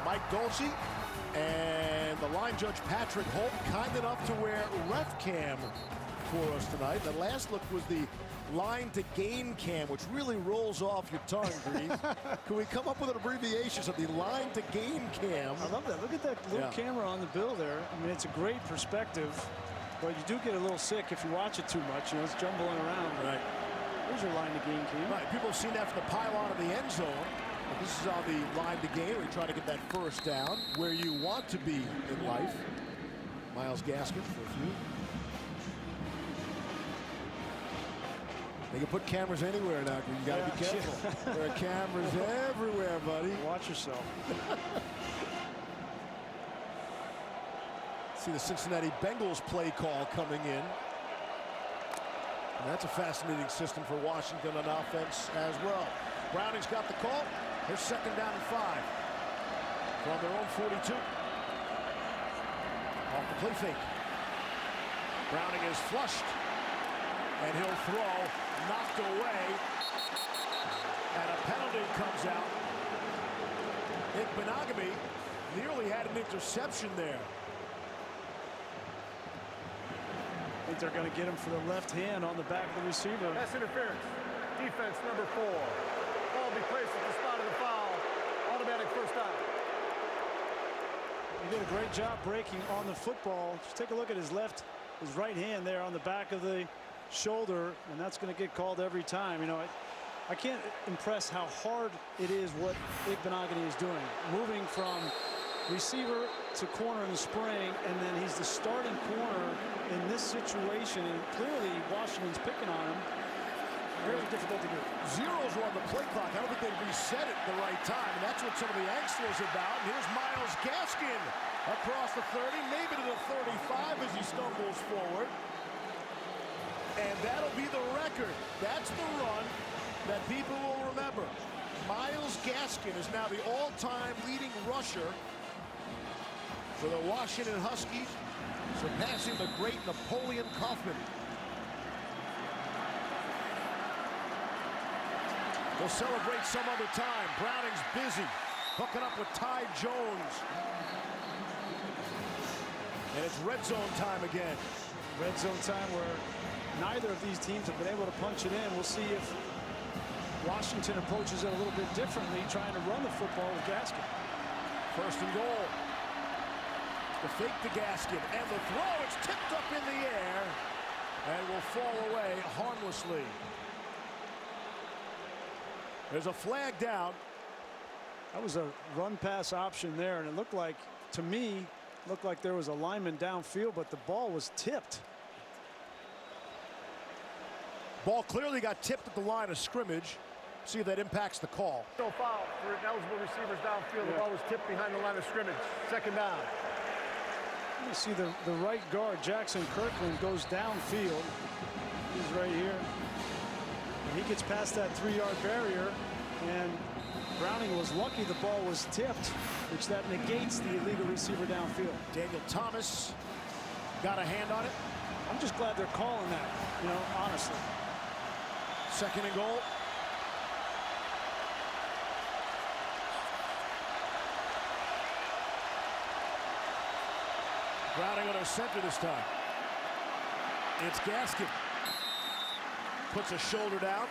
Mike Dolce, and the line judge, Patrick Holt, kind enough to wear ref cam for us tonight. The last look was the line to gain cam, which really rolls off your tongue, Grease. Can we come up with an abbreviation of the line to gain cam? I love that. Look at that little camera on the bill there. I mean, it's a great perspective, but you do get a little sick if you watch it too much. You know, it's jumbling around. Right. There's your line to gain cam. Right. People have seen that from the pylon of the end zone. But this is on the line to gain, where you try to get that first down, where you want to be in life. Myles Gaskin for a few. They can put cameras anywhere now. You got to be careful. There are cameras everywhere, buddy. Watch yourself. See the Cincinnati Bengals play call coming in. And that's a fascinating system for Washington on offense as well. Browning's got the call. Here's 2nd down and 5 from their own 42. Off the play fake. Browning is flushed. And he'll throw, knocked away, and a penalty comes out. Benagami nearly had an interception there. I think they're going to get him for the left hand on the back of the receiver. Pass interference. Defense number 4. Ball be placed at the spot of the foul. Automatic first down. He did a great job breaking on the football. Just take a look at his right hand there on the back of the shoulder, and that's going to get called every time. You know, I can't impress how hard it is what Benagami is doing, moving from receiver to corner in the spring, and then he's the starting corner in this situation, and clearly Washington's picking on him. Very difficult to do. Zeros were on the play clock. I don't think they reset it at the right time, and that's what some of the angst was about. And here's Myles Gaskin across the 30, maybe to the 35 as he stumbles forward. And that'll be the record. That's the run that people will remember. Myles Gaskin is now the all-time leading rusher for the Washington Huskies, surpassing the great Napoleon Kaufman. They'll celebrate some other time. Browning's busy, hooking up with Ty Jones. And it's red zone time again. Red zone time where neither of these teams have been able to punch it in. We'll see if Washington approaches it a little bit differently, trying to run the football with Gaskin. 1st and goal. The fake to Gaskin, and the throw is tipped up in the air and will fall away harmlessly. There's a flag down. That was a run-pass option there, and it looked like, to me, there was a lineman downfield, but the ball was tipped. Ball clearly got tipped at the line of scrimmage. See if that impacts the call. No foul for ineligible receivers downfield. The ball was tipped behind the line of scrimmage. 2nd down. You see the right guard, Jackson Kirkland, goes downfield. He's right here. And he gets past that 3-yard barrier, and Browning was lucky the ball was tipped, which that negates the illegal receiver downfield. Daniel Thomas got a hand on it. I'm just glad they're calling that, you know, honestly. 2nd and goal. Browning under center this time. It's Gaskin. Puts a shoulder down.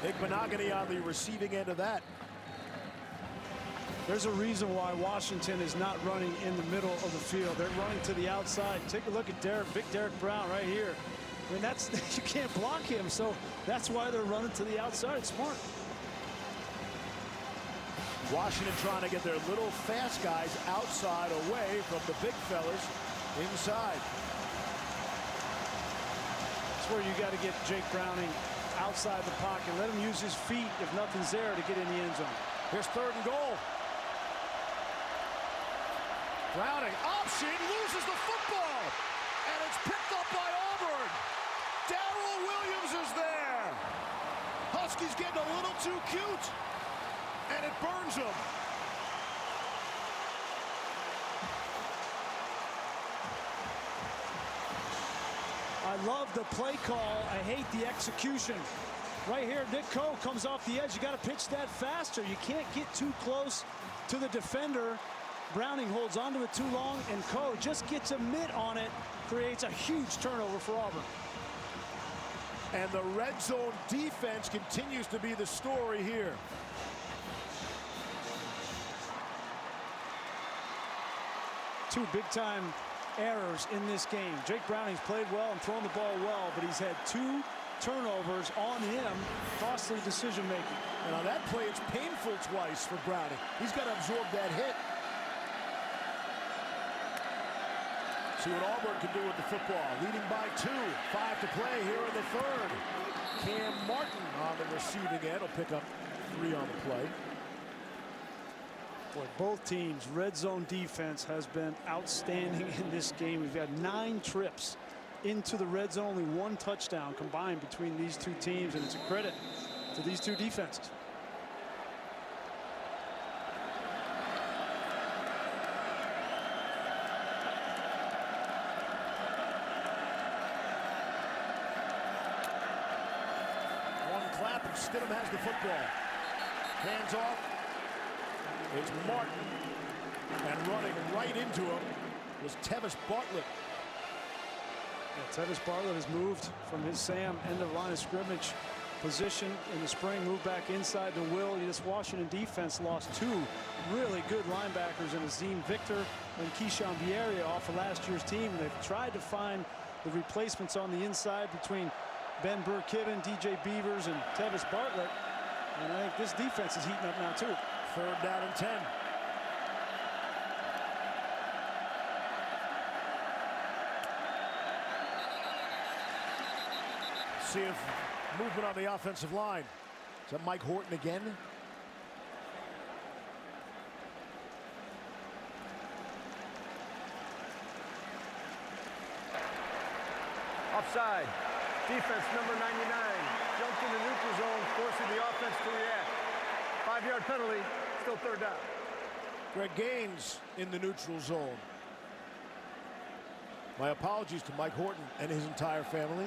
Igbenogany on the receiving end of that. There's a reason why Washington is not running in the middle of the field. They're running to the outside. Take a look at Big Derek Brown right here. I mean, that's you can't block him, so that's why they're running to the outside. Smart. Washington trying to get their little fast guys outside, away from the big fellas inside. That's where you got to get Jake Browning outside the pocket. Let him use his feet if nothing's there to get in the end zone. Here's 3rd and goal. Browning option, loses the football, and it's picked up by Auburn. Darrell Williams is there. Huskies getting a little too cute, and it burns them. I love the play call. I hate the execution. Right here, Nick Coe comes off the edge. You got to pitch that faster. You can't get too close to the defender. Browning holds onto it too long, and Coe just gets a mitt on it, creates a huge turnover for Auburn. And the red zone defense continues to be the story here. Two big-time errors in this game. Jake Browning's played well and thrown the ball well, but he's had 2 turnovers on him, costly decision-making. And on that play, it's painful twice for Browning. He's got to absorb that hit. See what Auburn can do with the football. Leading by 2. 5 to play here in the 3rd. Cam Martin on the receiving end will pick up 3 on the play. Boy, both teams' red zone defense has been outstanding in this game. We've had 9 trips into the red zone, only 1 touchdown combined between these 2 teams, and it's a credit to these 2 defenses. Stidham has the football. Hands off. It's Martin. And running right into him was Tevis Bartlett. Yeah, Tevis Bartlett has moved from his Sam end of line of scrimmage position in the spring, moved back inside to Will. This Washington defense lost 2 really good linebackers in Azim Victor and Keyshawn Bierria off of last year's team. They've tried to find the replacements on the inside between Ben Burr-Kibben, DJ Beavers, and Tevis Bartlett. And I think this defense is heating up now, too. 3rd down and 10. See if movement on the offensive line. Is that Mike Horton again? Offside. Defense number 99 jumped in the neutral zone, forcing the offense to react. 5-yard penalty, still 3rd down. Greg Gaines in the neutral zone. My apologies to Mike Horton and his entire family.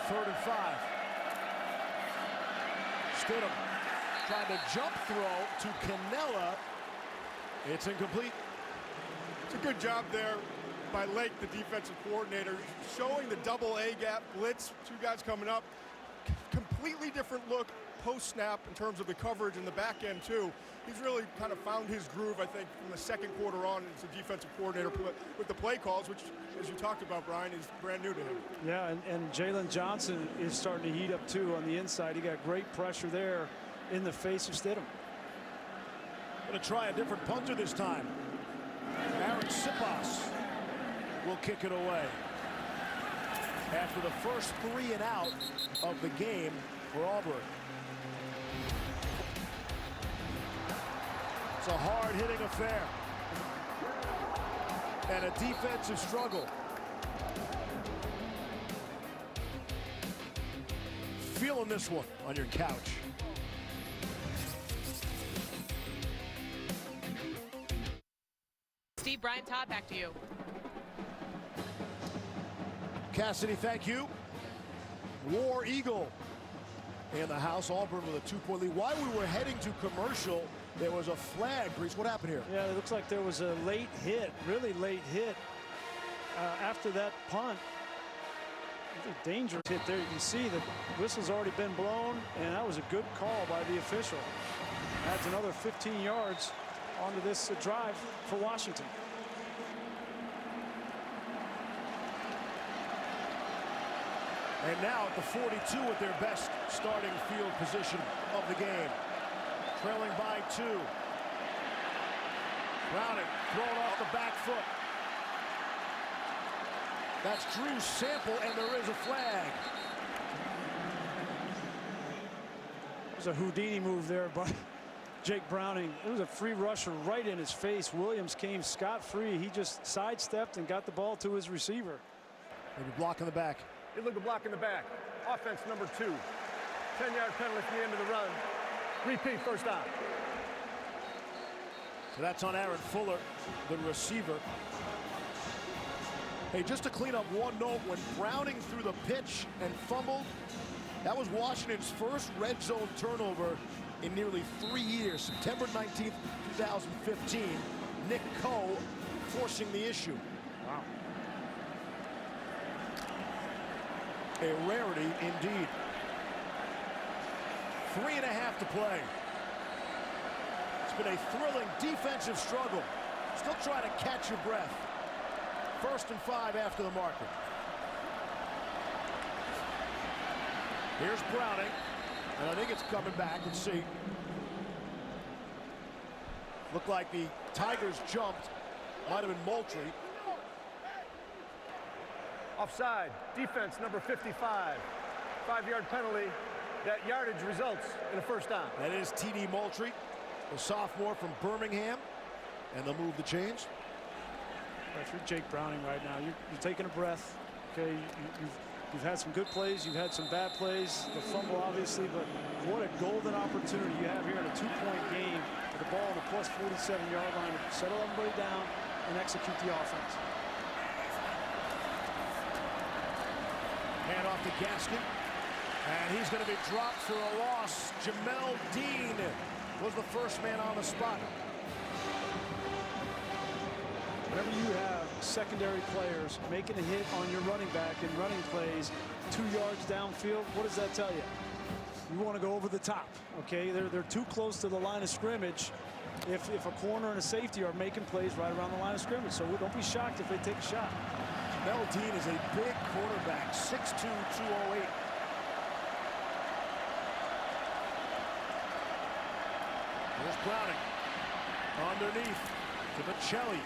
Third and 5. Stidham trying to jump throw to Cannella. It's incomplete. It's a good job there by Lake, the defensive coordinator, showing the double A gap blitz. 2 guys coming up. Completely different look post-snap in terms of the coverage in the back end, too. He's really kind of found his groove, I think, from the 2nd quarter on as a defensive coordinator with the play calls, which, as you talked about, Brian, is brand new to him. Yeah, and Jalen Johnson is starting to heat up, too, on the inside. He got great pressure there in the face of Stidham. Going to try a different punter this time. Aaron Sipas will kick it away. After the first 3 and out of the game for Auburn. It's a hard-hitting affair. and a defensive struggle. Feeling this one on your couch. Steve, Brian, Todd, back to you. Cassidy, thank you. War Eagle in the house. Auburn with a 2-point lead. While we were heading to commercial, there was a flag. Brees, what happened here? Yeah, it looks like there was a late hit, really late hit after that punt. A dangerous hit there. You can see the whistle's already been blown, and that was a good call by the official. Adds another 15 yards onto this drive for Washington. And now at the 42 with their best starting field position of the game. Trailing by 2. Browning thrown off the back foot. That's Drew's sample, and there is a flag. There's a Houdini move there by Jake Browning. It was a free rusher right in his face. Williams came scot-free. He just sidestepped and got the ball to his receiver. Maybe block in the back. Illegal block in the back. Offense number 2. 10-yard penalty from the end of the run. Repeat, first down. So that's on Aaron Fuller, the receiver. Hey, just to clean up one note, when Browning threw the pitch and fumbled, that was Washington's first red zone turnover in nearly 3 years. September 19th, 2015. Nick Coe forcing the issue. Wow. A rarity indeed. 3.5 to play. It's been a thrilling defensive struggle. Still trying to catch your breath. 1st and 5 after the marker. Here's Browning, and I think it's coming back. Let's see. Looked like the Tigers jumped. Might have been Moultrie. Offside. Defense number 55. 5-yard penalty. That yardage results in a first down. That is T.D. Moultrie, the sophomore from Birmingham, and they'll move the chains. If you're Jake Browning right now, you're taking a breath. Okay, you've had some good plays, you've had some bad plays, the fumble obviously, but what a golden opportunity you have here in a 2-point game with the ball on the plus 47-yard line to settle everybody down and execute the offense. Hand off to Gaskin, and he's going to be dropped for a loss. Jamel Dean was the first man on the spot. Whenever you have secondary players making a hit on your running back in running plays 2 yards downfield, what does that tell you? You want to go over the top, okay? They're too close to the line of scrimmage if a corner and a safety are making plays right around the line of scrimmage. So don't be shocked if they take a shot. Jamel Dean is a big quarterback, 6'2", 208. Here's Browning. Underneath to Michelli.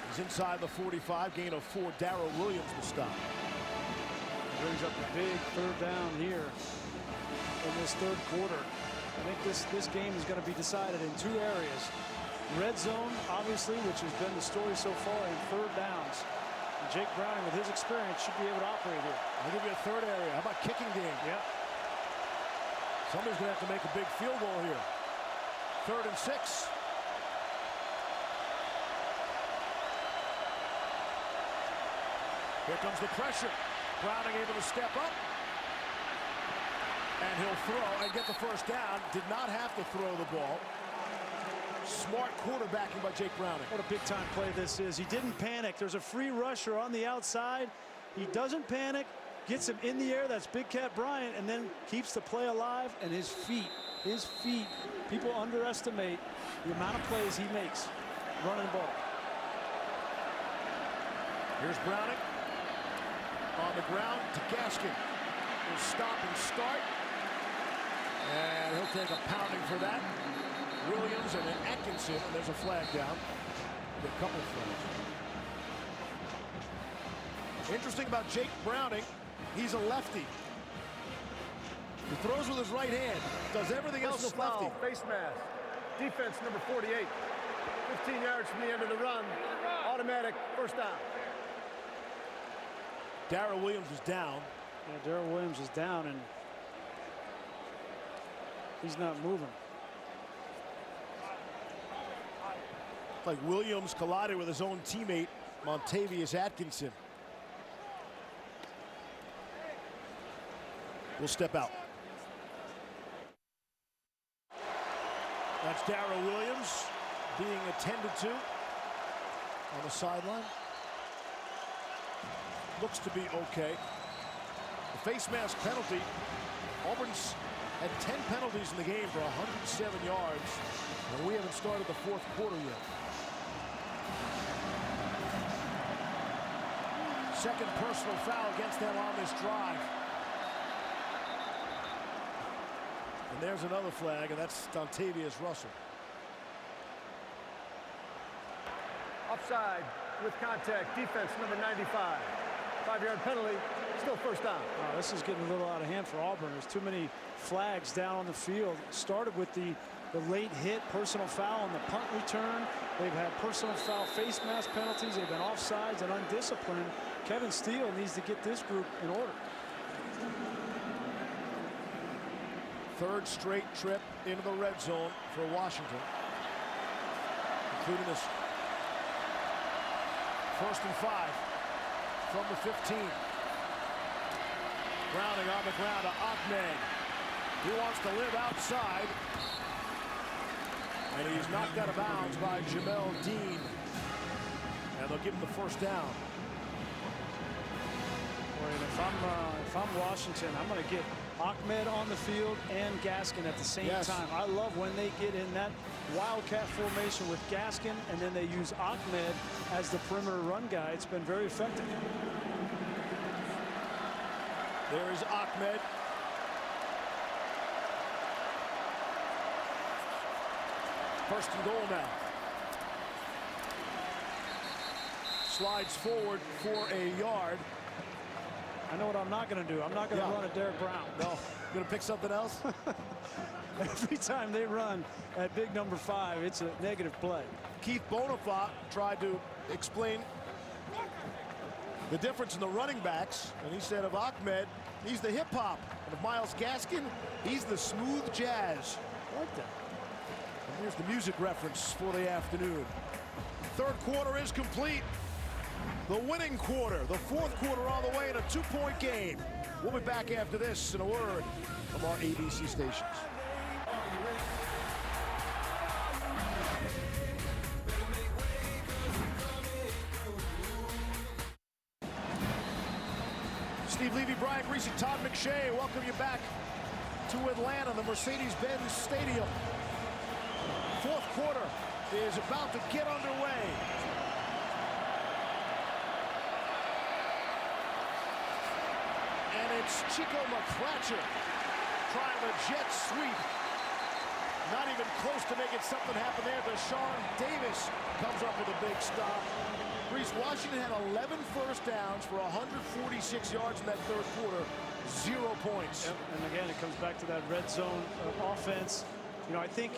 He's inside the 45, gain of 4. Darrell Williams will stop. Brings up a big 3rd down here in this 3rd quarter. I think this game is going to be decided in 2 areas. Red zone, obviously, which has been the story so far, and 3rd downs. And Jake Browning, with his experience, should be able to operate here. I'll give you a 3rd area. How about kicking game? Yep. Somebody's going to have to make a big field goal here. 3rd and 6. Here comes the pressure. Browning able to step up. And he'll throw and get the first down. Did not have to throw the ball. Smart quarterbacking by Jake Browning. What a big-time play this is. He didn't panic. There's a free rusher on the outside. He doesn't panic, gets him in the air. That's Big Cat Bryant, and then keeps the play alive. And his feet, people underestimate the amount of plays he makes running the ball. Here's Browning. On the ground to Gaskin. He'll stop and start. And he'll take a pounding for that. Williams and then Atkinson, and there's a flag down. A couple flags. Interesting about Jake Browning, he's a lefty. He throws with his right hand, does everything else Personal lefty. foul, face mask. Defense number 48. 15 yards from the end of the run. Automatic first down. Darrell Williams is down. Yeah, Darrell Williams is down, and he's not moving. Like Williams collided with his own teammate, Montavious Atkinson. Will step out. That's Darrell Williams being attended to on the sideline. Looks to be okay. The face mask penalty. Auburn's had 10 penalties in the game for 107 yards, and we haven't started the fourth quarter yet. Second personal foul against them on this drive. And there's another flag, and that's Dontavius Russell. Offside with contact. Defense number 95. 5-yard penalty. Still first down. Wow, this is getting a little out of hand for Auburn. There's too many flags down on the field. Started with the late hit, personal foul on the punt return. They've had personal foul face mask penalties. They've been offsides and undisciplined. Kevin Steele needs to get this group in order. Third straight trip into the red zone for Washington, including this 1st and 5 from the 15. Browning on the ground to Ahmed. He wants to live outside. And he's knocked out of bounds by Jamel Dean. And they'll give him the first down. Boy, and if I'm Washington, I'm going to get Ahmed on the field and Gaskin at the same time. I love when they get in that wildcat formation with Gaskin, and then they use Ahmed as the perimeter run guy. It's been very effective. There is Ahmed. First and goal now. Slides forward for a yard. I know what I'm not going to do. I'm not going to run a Derek Brown. No. Going to pick something else? Every time they run at big number 5, it's a negative play. Keith Bonifat tried to explain the difference in the running backs, and he said of Ahmed, he's the hip-hop, and of Myles Gaskin, he's the smooth jazz. I like that. And here's the music reference for the afternoon. Third quarter is complete. The winning quarter, the fourth quarter on the way in a 2-point game. We'll be back after this in a word from our ABC stations. Steve Levy, Brian Greasy, Todd McShay, welcome you back to Atlanta, the Mercedes-Benz Stadium. Fourth quarter is about to get underway. And it's Chico McClatcher trying a jet sweep. Not even close to making something happen there. Deshaun Davis comes up with a big stop. Reese, Washington had 11 first downs for 146 yards in that third quarter. 0 points. Yep. And again, it comes back to that red zone offense. You know, I think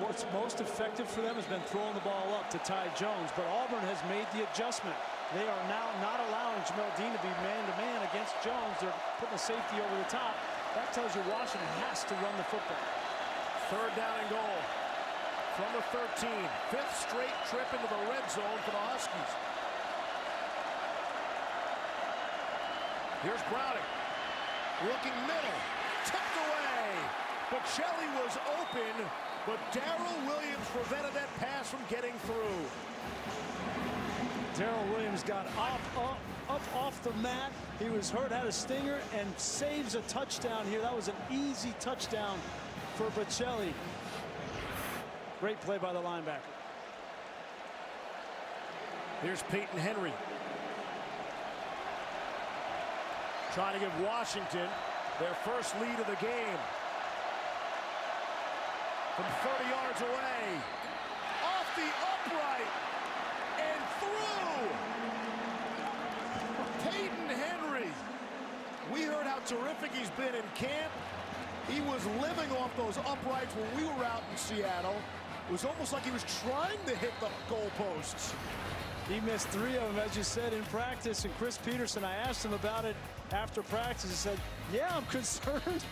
what's most effective for them has been throwing the ball up to Ty Jones, but Auburn has made the adjustment. They are now not allowing Jamel Dean to be man-to-man against Jones. They're putting a safety over the top. That tells you Washington has to run the football. Third down and goal from the 13. Fifth straight trip into the red zone for the Huskies. Here's Browning. Looking middle. Tipped away. Bocelli was open, but Darrell Williams prevented that pass from getting through. Darrell Williams got up off the mat. He was hurt, had a stinger, and saves a touchdown here. That was an easy touchdown for Bocelli. Great play by the linebacker. Here's Peyton Henry. Trying to give Washington their first lead of the game. From 30 yards away. Off the upright. And through. Peyton Henry. We heard how terrific he's been in camp. He was living off those uprights when we were out in Seattle. It was almost like he was trying to hit the goalposts. He missed 3 of them, as you said, in practice. And Chris Peterson, I asked him about it after practice. He said, yeah, I'm concerned.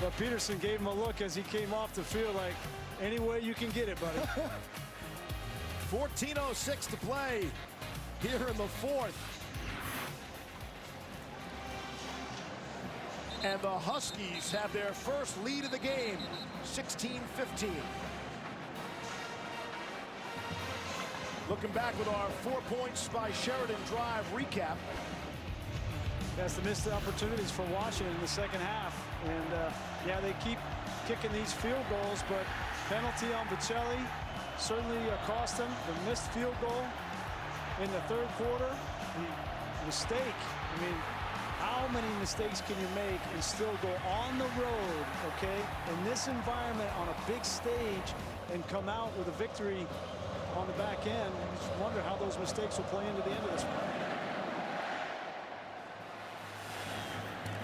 But Peterson gave him a look as he came off the field like, any way you can get it, buddy. 14:06 to play here in the 4th. And the Huskies have their first lead of the game, 16-15. Looking back with our 4 points by Sheridan drive recap. That's the missed opportunities for Washington in the second half. And, yeah, they keep kicking these field goals, but penalty on Bocelli certainly cost them. The missed field goal in the 3rd quarter, the mistake. I mean, how many mistakes can you make and still go on the road, okay, in this environment on a big stage and come out with a victory on the back end? You just wonder how those mistakes will play into the end of this one.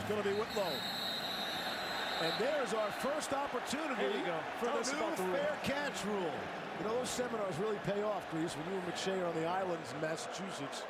It's going to be Whitlow. And there's our first opportunity for the new fair catch rule. You know, those seminars really pay off, Grease, when you and McShay are on the islands in Massachusetts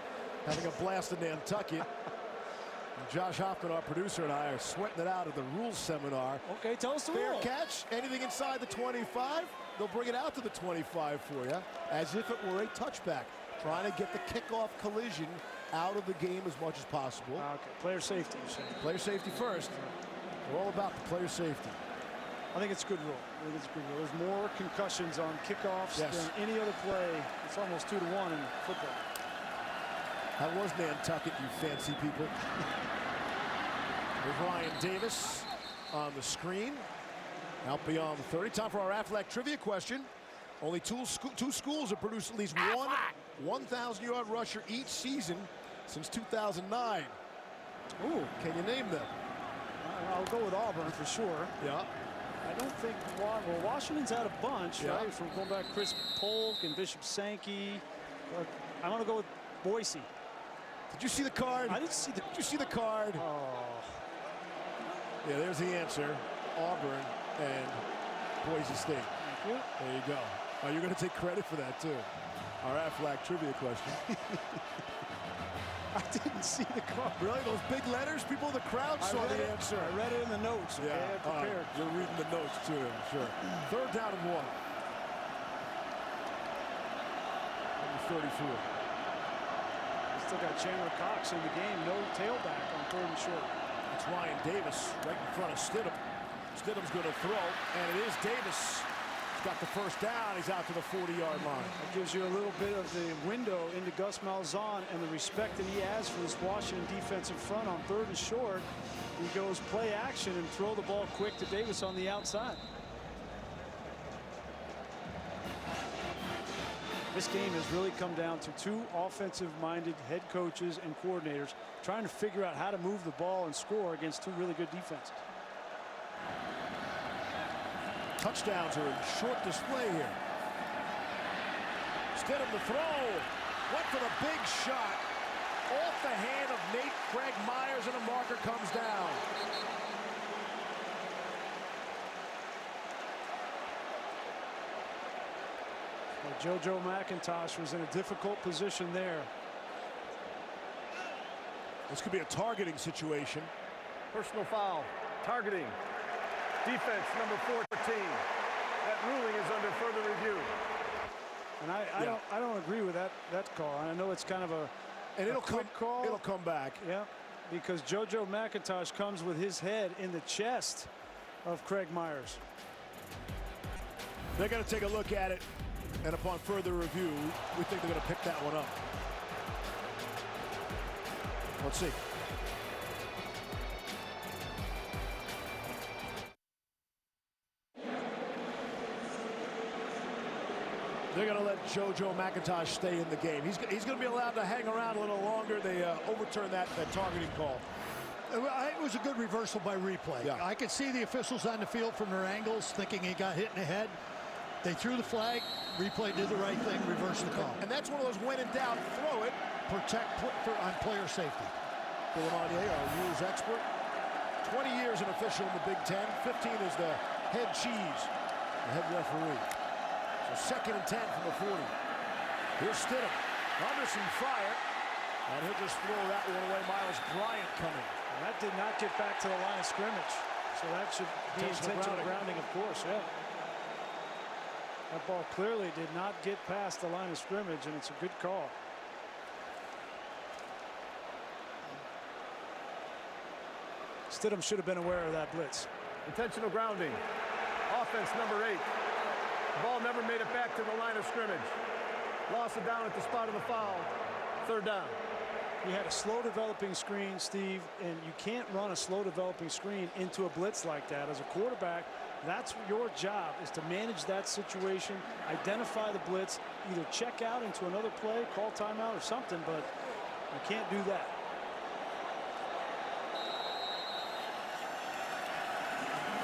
having a blast in Nantucket. And Josh Hoffman, our producer, and I are sweating it out at the rules seminar. Okay, tell us the fair rule. Catch, anything inside the 25, they'll bring it out to the 25 for you, as if it were a touchback. Trying to get the kickoff collision out of the game as much as possible. Okay, player safety, you say. Player safety first. We're all about the player safety. I think it's a good rule. I think it's a good rule. There's more concussions on kickoffs than any other play. It's almost 2-1 in football. That was Nantucket, you fancy people. There's Ryan Davis on the screen. Out beyond the 30. Time for our Aflac trivia question. Only two schools have produced at least one 1,000-yard rusher each season since 2009. Ooh, can you name them? I'll go with Auburn for sure. Yeah. I don't think, well, Washington's had a bunch, right? From going back Chris Polk and Bishop Sankey. I'm going to go with Boise. Did you see the card? I didn't see the. Did you see the card? Oh. Yeah, there's the answer. Auburn and Boise State. Thank you. There you go. Oh, you're going to take credit for that, too. Our Aflac trivia question. I didn't see the card. Really? Those big letters? People in the crowd saw the answer. I read it in the notes. Okay? Yeah, prepared. You're reading the notes, too, I'm sure. 3rd down and 1. Number 34. Still got Chandler Cox in the game. No tailback on 3rd and short. It's Ryan Davis right in front of Stidham. Stidham's going to throw, and it is Davis. He's got the first down. He's out to the 40-yard line. That gives you a little bit of the window into Gus Malzahn and the respect that he has for this Washington defensive front on 3rd and short. He goes play action and throw the ball quick to Davis on the outside. This game has really come down to 2 offensive-minded head coaches and coordinators trying to figure out how to move the ball and score against 2 really good defenses. Touchdowns are in short display here. Stidham the throw. Went for the big shot. Off the hand of Nate Craig Myers, and a marker comes down. Well, JoJo McIntosh was in a difficult position there. This could be a targeting situation. Personal foul. Targeting. Defense number 14. That ruling is under further review. And I don't agree with that call. I know it's kind of a quick call. It'll come back. Yeah, because JoJo McIntosh comes with his head in the chest of Craig Myers. They're going to take a look at it, and upon further review, we think they're going to pick that one up. Let's see. They're going to let JoJo McIntosh stay in the game. He's going to be allowed to hang around a little longer. They overturned that targeting call. It was a good reversal by replay. Yeah. I could see the officials on the field from their angles thinking he got hit in the head. They threw the flag. Replay did the right thing, reversed the call. And that's one of those when in doubt, throw it. Protect on player safety. Bill Lamonier, our rules expert. 20 years an official in the Big Ten. 15 as the head cheese. the head referee. So 2nd and 10 from the 40. Here's Stidham. Under some fire. And he'll just throw that one away. Miles Bryant coming. And that did not get back to the line of scrimmage. So that should be intentional grounding, of course, yeah. That ball clearly did not get past the line of scrimmage, and it's a good call. Stidham should have been aware of that blitz. Intentional grounding. Offense number 8. The ball never made it back to the line of scrimmage. Lost it down at the spot of the foul. 3rd down. You had a slow developing screen, Steve, and you can't run a slow developing screen into a blitz like that. As a quarterback, that's your job, is to manage that situation, identify the blitz, either check out into another play, call timeout or something, but you can't do that.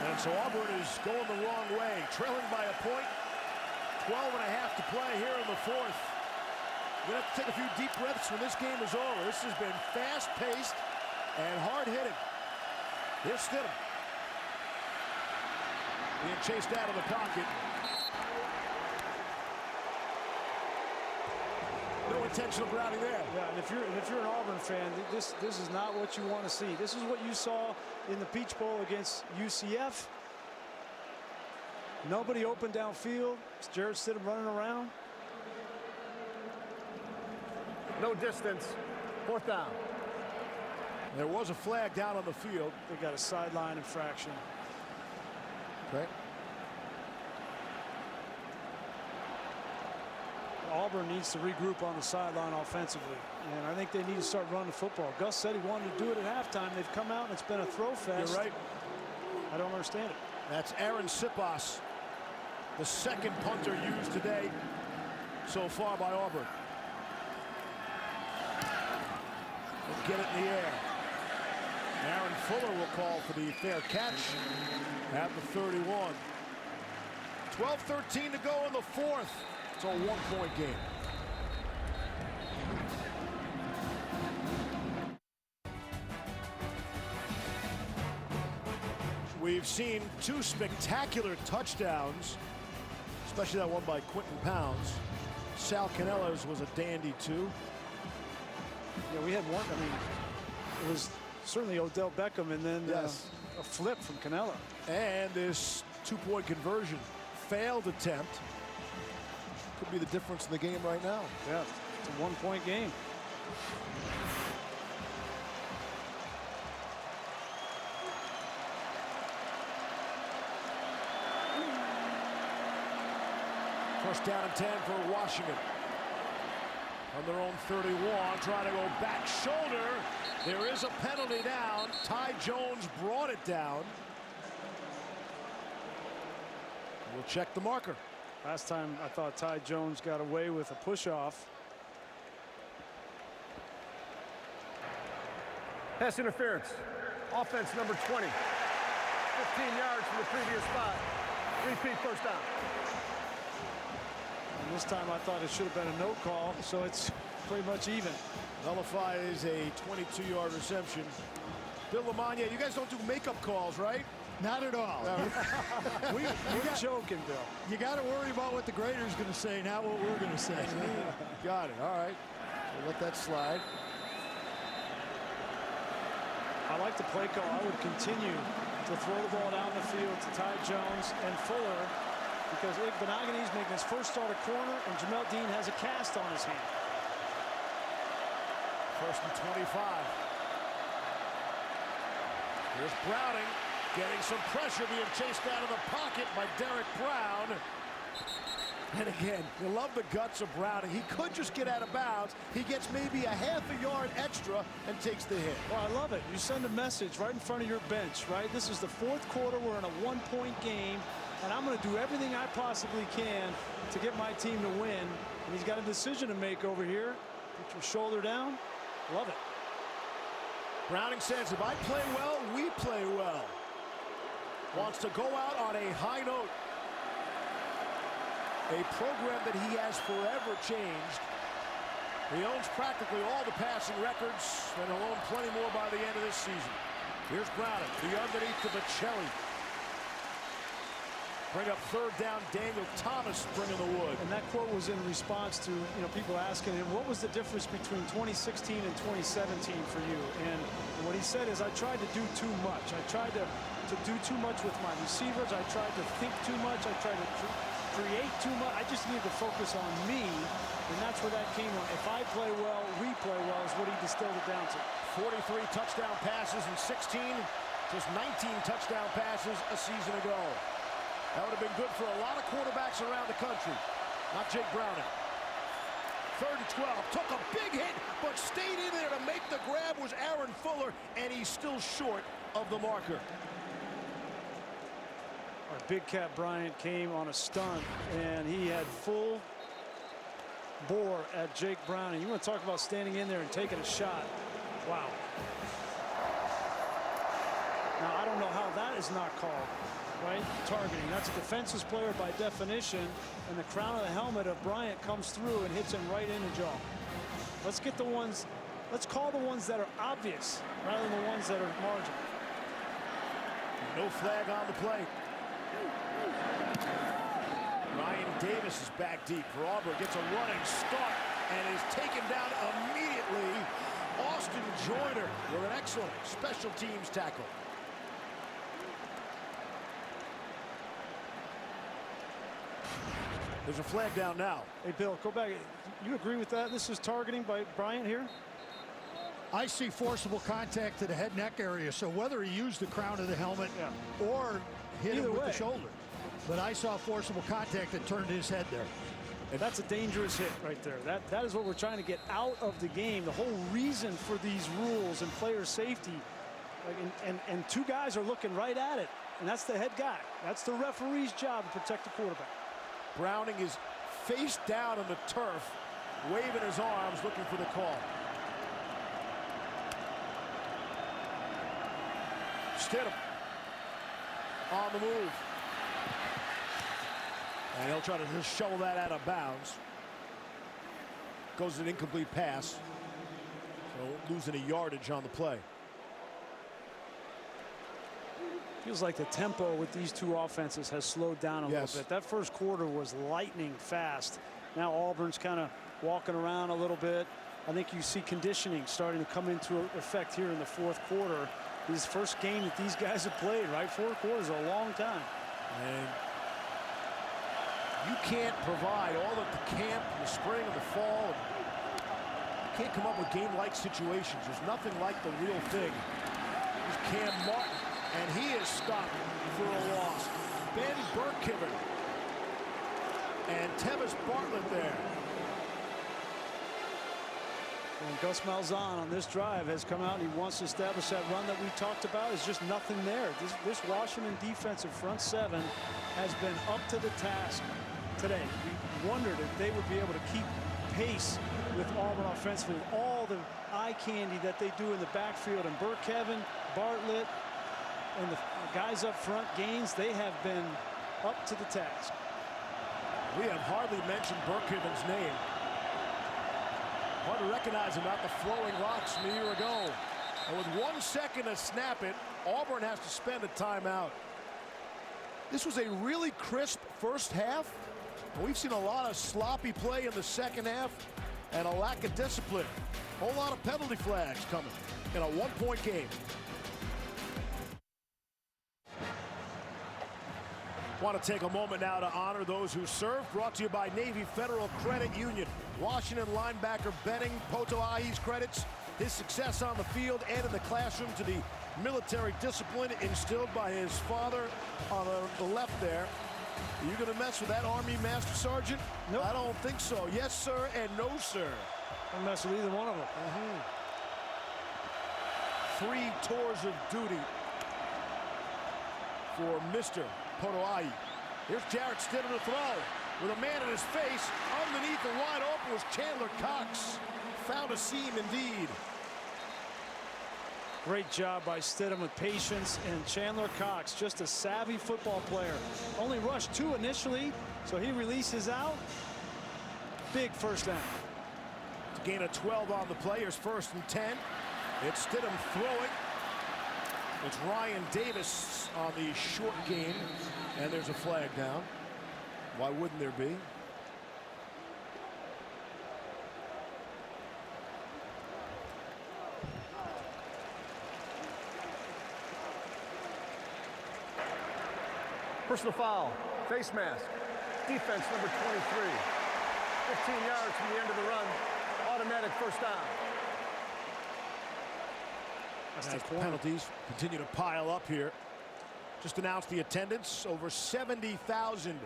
And so Auburn is going the wrong way, trailing by a point. 12.5 to play here in the 4th. We're going to have to take a few deep breaths when this game is over. This has been fast-paced and hard-hitting. Here's Stidham. Being chased out of the pocket. No intentional grounding there. Yeah, and if you're an Auburn fan, this is not what you want to see. This is what you saw in the Peach Bowl against UCF. Nobody open downfield. It's Jarrett Stidham running around. No distance. 4th down. There was a flag down on the field. They got a sideline infraction. Okay. Auburn needs to regroup on the sideline offensively, and I think they need to start running the football. Gus said he wanted to do it at halftime. They've come out and it's been a throw fest. You're right. I don't understand it. That's Aaron Sipas, the 2nd punter used today so far by Auburn. Get it in the air. Aaron Fuller will call for the fair catch at the 31. 12-13 to go in the 4th. It's a 1-point game. We've seen 2 spectacular touchdowns, especially that one by Quentin Pounds. Sal Canella's was a dandy too. Yeah, we had one. I mean, it was certainly Odell Beckham, and then a flip from Canella. And this 2-point conversion, failed attempt, could be the difference in the game right now. Yeah, it's a 1-point game. First down and 10 for Washington. On their own 31, trying to go back shoulder. There is a penalty down. Ty Jones brought it down. We'll check the marker. Last time I thought Ty Jones got away with a push-off. Pass interference. Offense number 20. 15 yards from the previous spot. Repeat 1st down. And this time I thought it should have been a no call, so it's pretty much even. Nullifies a 22-yard reception. Bill Lamagna, you guys don't do makeup calls, right? Not at all. You're joking, Bill. You got to worry about what the grader's going to say, not what we're going to say. Got it. All right. We'll let that slide. I like the play call. I would continue to throw the ball down the field to Ty Jones and Fuller, because Benogany's making his first start at corner, and Jamel Dean has a cast on his hand. 1st and 25. Here's Browning getting some pressure, being chased out of the pocket by Derek Brown. And again, you love the guts of Browning. He could just get out of bounds. He gets maybe a half a yard extra and takes the hit. Well, I love it. You send a message right in front of your bench, right? This is the 4th quarter. We're in a 1-point game, and I'm going to do everything I possibly can to get my team to win. And he's got a decision to make over here. Put your shoulder down. Love it. Browning says, if I play well, we play well. Wants to go out on a high note. A program that he has forever changed. He owns practically all the passing records, and he'll own plenty more by the end of this season. Here's Browning, the underneath to Bocelli. Bring up third down. Daniel Thomas bringing the wood. And that quote was in response to, people asking him, what was the difference between 2016 and 2017 for you? And what he said is, I tried to do too much. I tried to do too much with my receivers. I tried to think too much. I tried to create too much. I just needed to focus on me, and that's where that came on. If I play well, we play well is what he distilled it down to. 43 touchdown passes in 16, just 19 touchdown passes a season ago. That would have been good for a lot of quarterbacks around the country. Not Jake Browning. 3rd and 12. Took a big hit, but stayed in there to make the grab was Aaron Fuller, and he's still short of the marker. Our Big Cat Bryant came on a stunt, and he had full bore at Jake Browning. You want to talk about standing in there and taking a shot. Wow. Now, I don't know how that is not called. Right? Targeting. That's a defenseless player by definition, and the crown of the helmet of Bryant comes through and hits him right in the jaw. Let's get the ones, let's call the ones that are obvious rather than the ones that are marginal. No flag on the play. Ryan Davis is back deep for Auburn. Gets a running start and is taken down immediately. Austin Joyner with an excellent special teams tackle. There's a flag down now. Hey, Bill, go back. You agree with that? This is targeting by Bryant here? I see forcible contact to the head neck area, so whether he used the crown of the helmet or hit him with the shoulder. But I saw forcible contact that turned his head there. And that's a dangerous hit right there. That is what we're trying to get out of the game. The whole reason for these rules and player safety. And two guys are looking right at it. And that's the head guy. That's the referee's job to protect the quarterback. Browning is face down on the turf, waving his arms, looking for the call. Stidham on the move. And he'll try to just shovel that out of bounds. Goes an incomplete pass. So losing a yardage on the play. Feels like the tempo with these two offenses has slowed down a little bit. That first quarter was lightning fast. Now Auburn's kind of walking around a little bit. I think you see conditioning starting to come into effect here in the fourth quarter. This first game that these guys have played, right? 4 quarters, a long time. And you can't provide all of the camp in the spring and the fall. You can't come up with game-like situations. There's nothing like the real thing. Here's Cam Martin. And he is stopped for a loss. Ben Burkheaven and Tevis Bartlett there. And Gus Malzahn on this drive has come out and he wants to establish that run that we talked about. There's just nothing there. This Washington defensive front seven has been up to the task today. We wondered if they would be able to keep pace with Auburn offensively. All the eye candy that they do in the backfield, and Burkheaven, Bartlett, and the guys up front, Gaines, they have been up to the task. We have hardly mentioned Burkheaven's name. Hard to recognize him out the flowing rocks from a year ago. And with 1 second to snap it, Auburn has to spend a timeout. This was a really crisp first half. And we've seen a lot of sloppy play in the second half and a lack of discipline. A whole lot of penalty flags coming in a 1-point game. Want to take a moment now to honor those who served. Brought to you by Navy Federal Credit Union. Washington linebacker Benning Potoa'e's credits his success on the field and in the classroom to the military discipline instilled by his father on the left there. Are you going to mess with that Army Master Sergeant? Nope. I don't think so. Yes, sir, and no, sir. Don't mess with either one of them. 3 tours of duty for Mr. Potoa'e. Here's Jarrett Stidham to throw with a man in his face. Underneath and wide open was Chandler Cox. Found a seam indeed. Great job by Stidham with patience, and Chandler Cox, just a savvy football player. Only rushed 2 initially, so he releases out. Big first down. To gain a 12 on the play. Here's 1st and 10. It's Stidham throwing. It's Ryan Davis on the short game, and there's a flag down. Why wouldn't there be? Personal foul, face mask, defense number 23. 15 yards from the end of the run, automatic first down. As penalties continue to pile up here. Just announced the attendance, over 70,000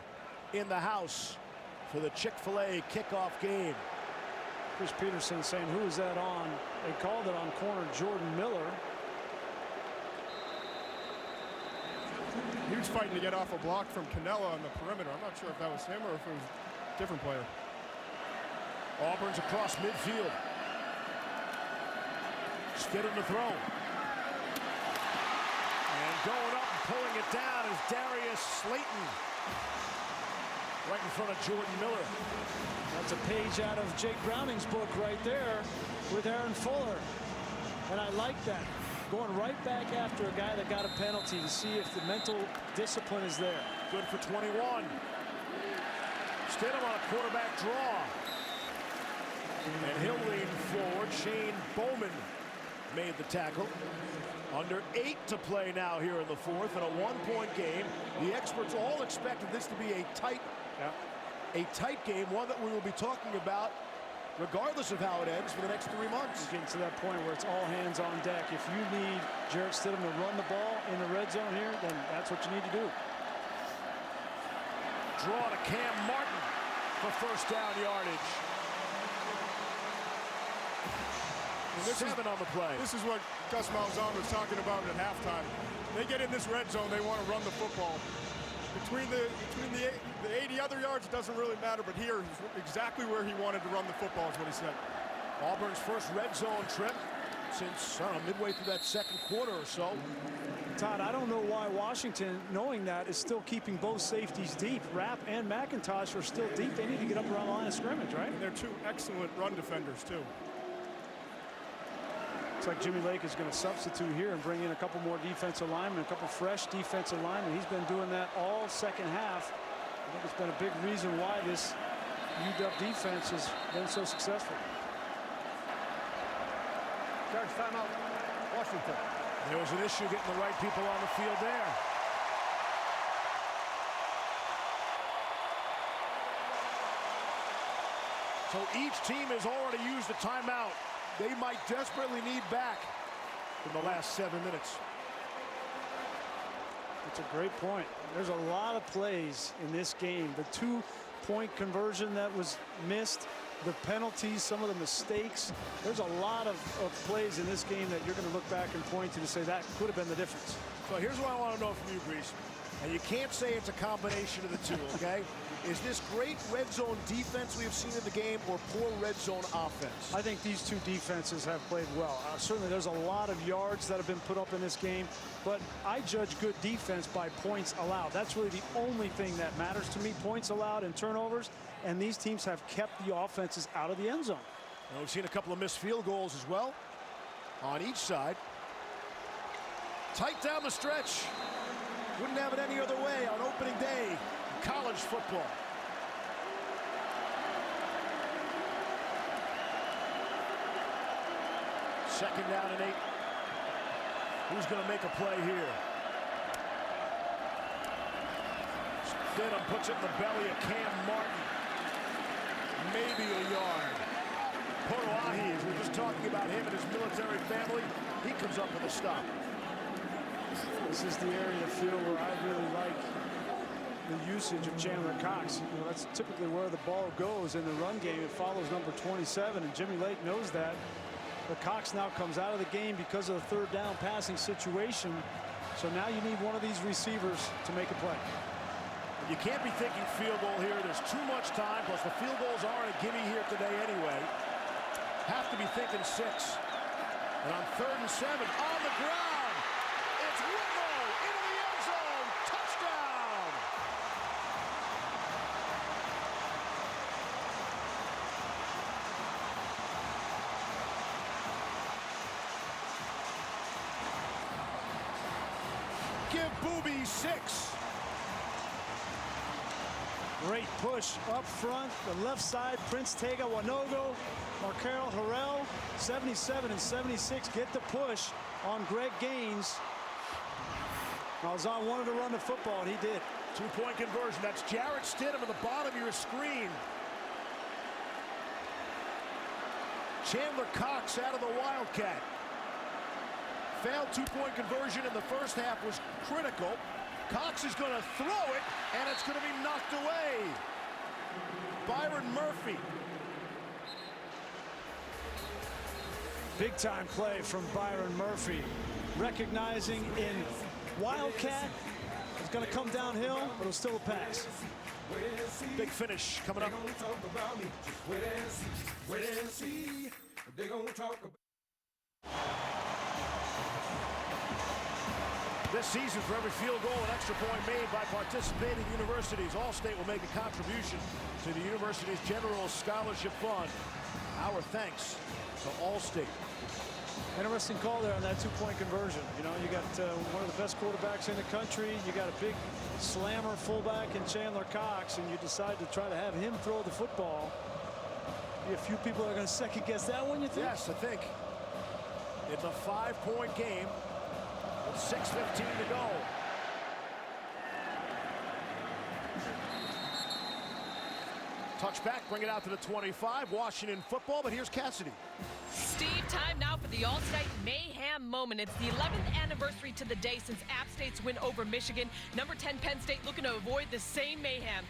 in the house for the Chick-fil-A kickoff game. Chris Peterson saying, who is that on? They called it on corner Jordan Miller. He was fighting to get off a block from Canella on the perimeter. I'm not sure if that was him or if it was a different player. Auburn's across midfield. Stidham to throw. And going up and pulling it down is Darius Slayton. Right in front of Jordan Miller. That's a page out of Jake Browning's book right there with Aaron Fuller. And I like that. Going right back after a guy that got a penalty to see if the mental discipline is there. Good for 21. Stidham on a quarterback draw. And he'll lean forward. Shane Bowman made the tackle. Under 8 to play now here in the fourth, in a one-point game. The experts all expected this to be a tight game, one that we will be talking about regardless of how it ends for the next 3 months. Getting to that point where it's all hands on deck. If you need Jarrett Stidham to run the ball in the red zone here, then that's what you need to do. Draw to Cam Martin for first down yardage. And 7 on the play. This is what Gus Malzahn was talking about at halftime. They get in this red zone, they want to run the football. Between the 80 other yards, it doesn't really matter, but here, he's exactly where he wanted to run the football is what he said. Auburn's first red zone trip since midway through that second quarter or so. Todd, I don't know why Washington, knowing that, is still keeping both safeties deep. Rapp and McIntosh are still deep. They need to get up around the line of scrimmage, right? And they're two excellent run defenders, too. Looks like Jimmy Lake is going to substitute here and bring in a couple more defensive linemen, a couple fresh defensive linemen. He's been doing that all second half. I think it's been a big reason why this UW defense has been so successful. Charge timeout, Washington. There was an issue getting the right people on the field there. So each team has already used a timeout. They might desperately need back in the last 7 minutes. That's a great point. There's a lot of plays in this game. The 2-point conversion that was missed, the penalties, some of the mistakes. There's a lot of plays in this game that you're going to look back and point to say that could have been the difference. So here's what I want to know from you, Brees. And you can't say it's a combination of the two, okay? Is this great red zone defense we have seen in the game or poor red zone offense? I think these two defenses have played well. Certainly there's a lot of yards that have been put up in this game, but I judge good defense by points allowed. That's really the only thing that matters to me, points allowed and turnovers, and these teams have kept the offenses out of the end zone. And we've seen a couple of missed field goals as well on each side. Tight down the stretch. Wouldn't have it any other way on opening day in college football. Second down and 8. Who's going to make a play here? Stidham puts it in the belly of Cam Martin. Maybe a yard. Poroahi, as we're just talking about him and his military family, he comes up with a stop. This is the area of the field where I really like the usage of Chandler Cox. You know, that's typically where the ball goes in the run game. It follows number 27, and Jimmy Lake knows that. But Cox now comes out of the game because of the third down passing situation. So now you need one of these receivers to make a play. You can't be thinking field goal here. There's too much time, plus the field goals aren't a gimme here today anyway. Have to be thinking 6. And on 3rd and 7, on the ground. It's Whitlow into the end zone. Touchdown. 76. Great push up front, the left side, Prince Tega Wanogo, Marcaro Harrell, 77 and 76 get the push on Greg Gaines. Malzahn wanted to run the football, and he did. Two-point conversion. That's Jarrett Stidham at the bottom of your screen. Chandler Cox out of the Wildcat. Failed two-point conversion in the first half was critical. Cox is going to throw it, and it's going to be knocked away. Byron Murphy. Big-time play from Byron Murphy. Recognizing in Wildcat, it's going to come downhill, but it'll still a pass. Big finish coming up. This season, for every field goal and extra point made by participating universities, Allstate will make a contribution to the university's general scholarship fund. Our thanks to Allstate. Interesting call there on that two-point conversion. You know, you got one of the best quarterbacks in the country. You got a big slammer fullback in Chandler Cox, and you decide to try to have him throw the football. A few people are going to second-guess that one, you think? Yes, I think. It's a 5-point game with 6:15 to go. Touchback, bring it out to the 25. Washington football, but here's Cassidy. Steve, time now for the All-State Mayhem moment. It's the 11th anniversary to the day since App State's win over Michigan. Number 10 Penn State looking to avoid the same mayhem.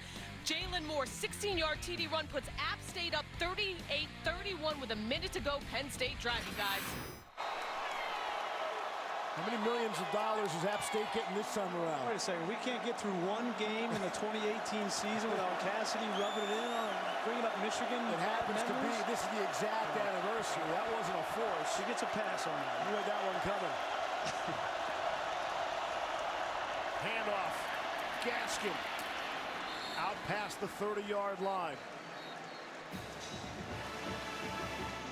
Jalen Moore's 16-yard TD run puts App State up 38-31 with a minute to go. Penn State driving, guys. How many millions of dollars is App State getting this time around? Wait a second. We can't get through one game in the 2018 season without Cassidy rubbing it in on bringing up Michigan. It happens to be. This is the exact anniversary. That wasn't a force. He gets a pass on that. You had that one coming. Handoff. Gaskin. Out past the 30-yard line.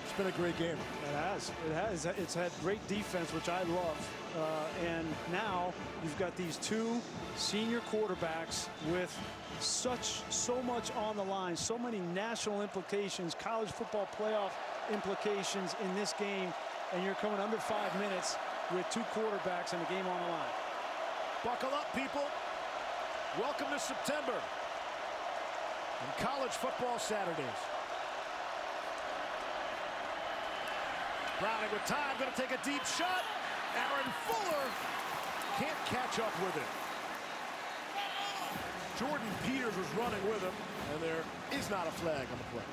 It's been a great game. It has. It has. It's had great defense, which I love. And now you've got these two senior quarterbacks with so much on the line, so many national implications, college football playoff implications in this game, and you're coming under 5 minutes with two quarterbacks and the game on the line. Buckle up, people. Welcome to September and college football Saturdays. Browning with time, going to take a deep shot. Aaron Fuller can't catch up with it. Jordan Peters was running with him, and there is not a flag on the play.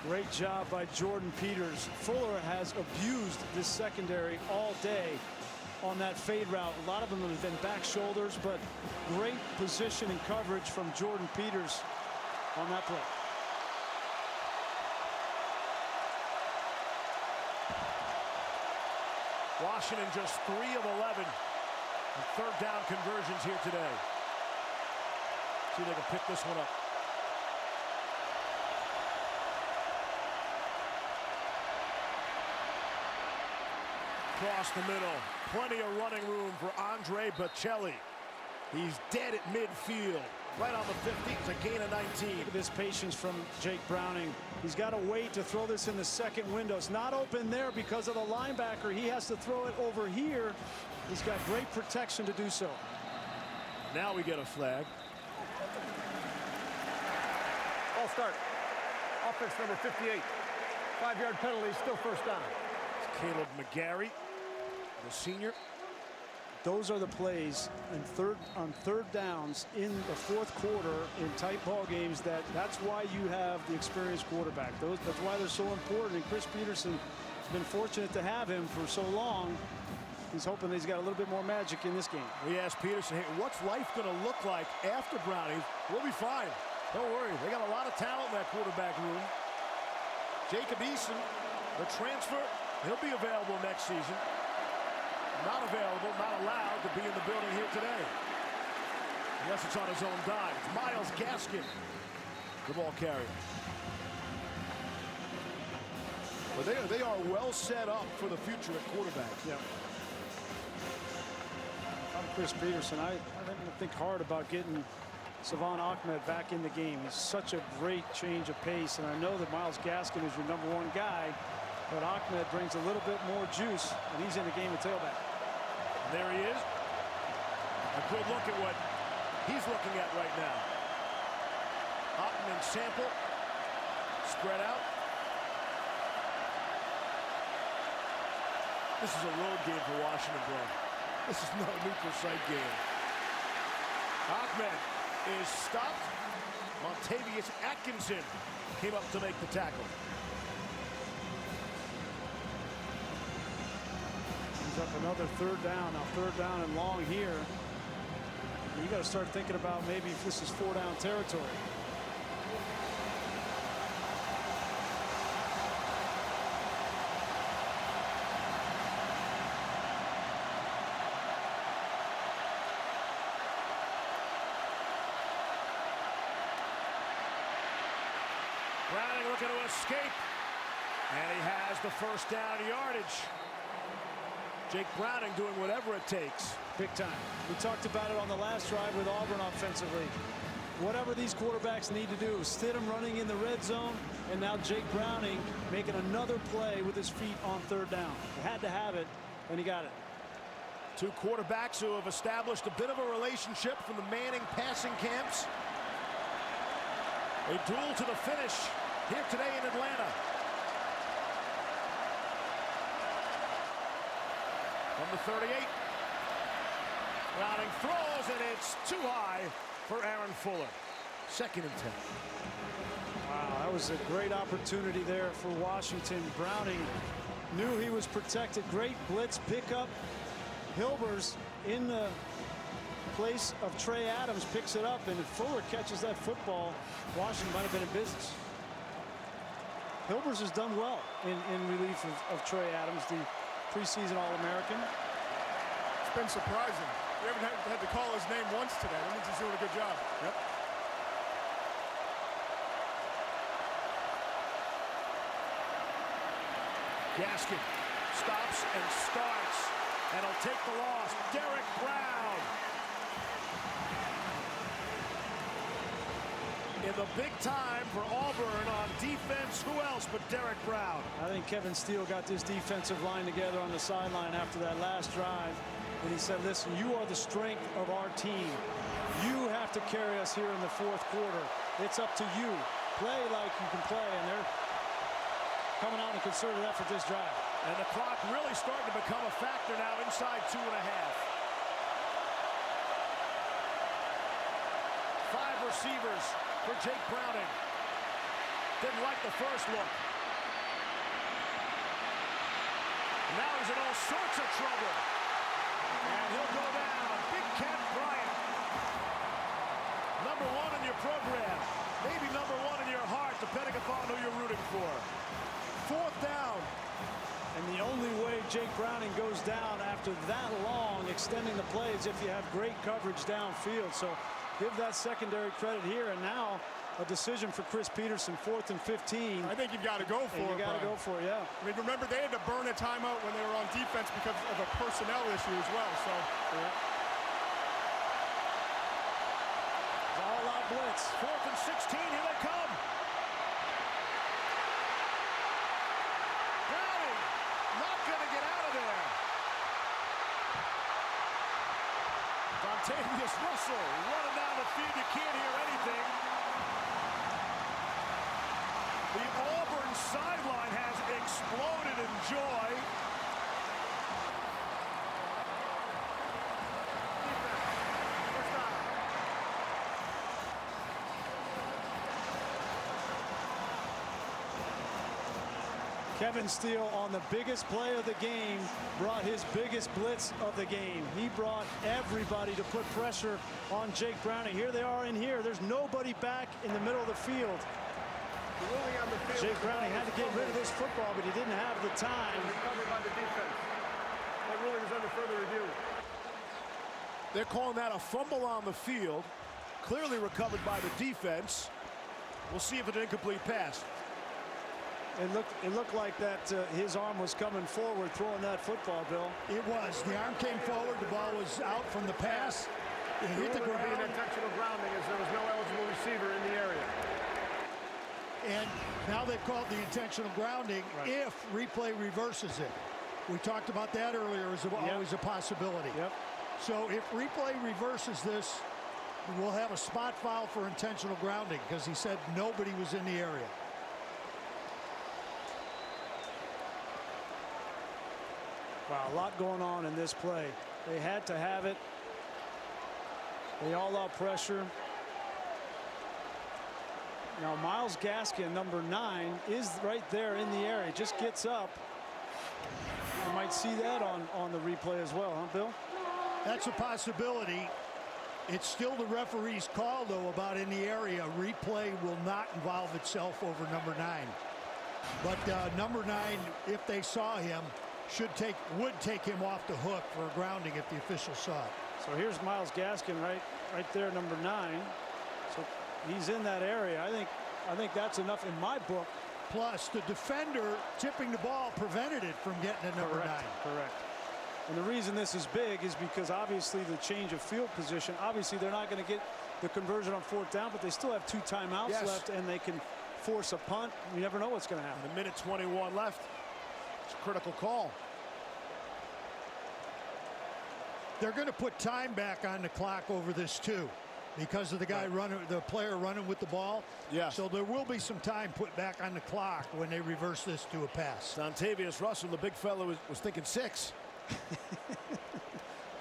Great job by Jordan Peters. Fuller has abused this secondary all day on that fade route. A lot of them have been back shoulders, but great position and coverage from Jordan Peters on that play. Washington just 3 of 11 in third down conversions here today. See if they can pick this one up. Across the middle, plenty of running room for Andre Bocelli. He's dead at midfield. Right on the 50, it's a gain of 19. Look at this patience from Jake Browning. He's got to wait to throw this in the second window. It's not open there because of the linebacker. He has to throw it over here. He's got great protection to do so. Now we get a flag. Ball start. Offense number 58. 5-yard penalty, still first down. It's Caleb McGarry, the senior. Those are the plays on third downs in the fourth quarter in tight ball games. That's why you have the experienced quarterback. That's why they're so important. And Chris Peterson has been fortunate to have him for so long. He's hoping that he's got a little bit more magic in this game. We asked Peterson, hey, what's life going to look like after Browning? We'll be fine. Don't worry. They got a lot of talent in that quarterback room. Jacob Eason, the transfer, he'll be available next season. Not available, not allowed to be in the building here today. Unless it's on his own dime. It's Myles Gaskin, the ball carrier. Well, they are well set up for the future at quarterback. Yeah. I'm Chris Peterson. I didn't think hard about getting Savon Ahmed back in the game. He's such a great change of pace, and I know that Myles Gaskin is your #1 guy, but Ahmed brings a little bit more juice, and he's in the game at tailback. And there he is. A good look at what he's looking at right now. Ahmed sample, spread out. This is a road game for Washington, bro. This is not a neutral site game. Ahmed is stopped. Montavious Atkinson came up to make the tackle. He's up another 3rd down. Now 3rd down and long here. You got to start thinking about maybe if this is 4-down territory. Browning looking to escape, and he has the 1st down yardage. Jake Browning doing whatever it takes. Big time. We talked about it on the last drive with Auburn offensively. Whatever these quarterbacks need to do, Stidham running in the red zone, and now Jake Browning making another play with his feet on 3rd down. He had to have it, and he got it. Two quarterbacks who have established a bit of a relationship from the Manning passing camps. A duel to the finish here today in Atlanta. Number 38. Browning throws, and it's too high for Aaron Fuller. 2nd and 10. Wow, that was a great opportunity there for Washington. Browning knew he was protected. Great blitz pickup. Hilbers in the place of Trey Adams picks it up, and if Fuller catches that football, Washington might have been in business. Hilbers has done well in relief of Trey Adams, the preseason All-American. It's been surprising. We haven't had to call his name once today. That means he's doing a good job. Yep. Gaskin stops and starts, and he'll take the loss. Derek Brown. In the big time for Auburn on defense. Who else but Derek Brown? I think Kevin Steele got this defensive line together on the sideline after that last drive, and he said, listen, you are the strength of our team. You have to carry us here in the 4th quarter. It's up to you. Play like you can play, and they're coming out in a concerted effort this drive. And the clock really starting to become a factor now inside 2.5. 5 receivers for Jake Browning. Didn't like the first look. Now he's in all sorts of trouble. And he'll go down. Big Cat Bryant. Number 1 in your program. Maybe number 1 in your heart, depending upon who you're rooting for. 4th down. And the only way Jake Browning goes down after that long extending the play is if you have great coverage downfield. So give that secondary credit here. And now a decision for Chris Peterson, 4th and 15. I think you've got to go for it. You got to go for it, yeah. I mean, remember, they had to burn a timeout when they were on defense because of a personnel issue as well. So, yeah. All-out blitz. 4th and 16. Here they come. Browning not going to get out of there. Montavious Russell running down the field. You can't hear anything. The Auburn sideline has exploded in joy. Kevin Steele on the biggest play of the game brought his biggest blitz of the game. He brought everybody to put pressure on Jake Browning. Here they are in here. There's nobody back in the middle of the field. Jake Browning had to get rid of this football, but he didn't have the time. Recovered by the defense. That ruling is under further review. They're calling that a fumble on the field. Clearly recovered by the defense. We'll see if it's an incomplete pass. It looked like that his arm was coming forward throwing that football, Bill. It was. The arm came forward. The ball was out from the pass. It hit the ground. An intentional grounding as there was no eligible receiver in the area. And now they've called the intentional grounding if replay reverses it. We talked about that earlier as always a possibility. Yep. So if replay reverses this, we'll have a spot foul for intentional grounding because he said nobody was in the area. Wow, a lot going on in this play. They had to have it. They all out pressure. Now Myles Gaskin, number 9, is right there in the area. Just gets up. You might see that on the replay as well, huh, Bill? That's a possibility. It's still the referee's call, though, about in the area. Replay will not involve itself over number 9. But number 9, if they saw him, would take him off the hook for a grounding if the official saw it. So here's Myles Gaskin right there, number 9. So he's in that area. I think that's enough in my book. Plus, the defender tipping the ball prevented it from getting to number 9. Correct. And the reason this is big is because obviously the change of field position, obviously they're not going to get the conversion on 4th down, but they still have 2 timeouts left and they can force a punt. You never know what's going to happen. A minute 21 left. It's a critical call. They're going to put time back on the clock over this too, because of the guy the player running with the ball. Yeah. So there will be some time put back on the clock when they reverse this to a pass. Dontavius Russell, the big fella, was thinking 6.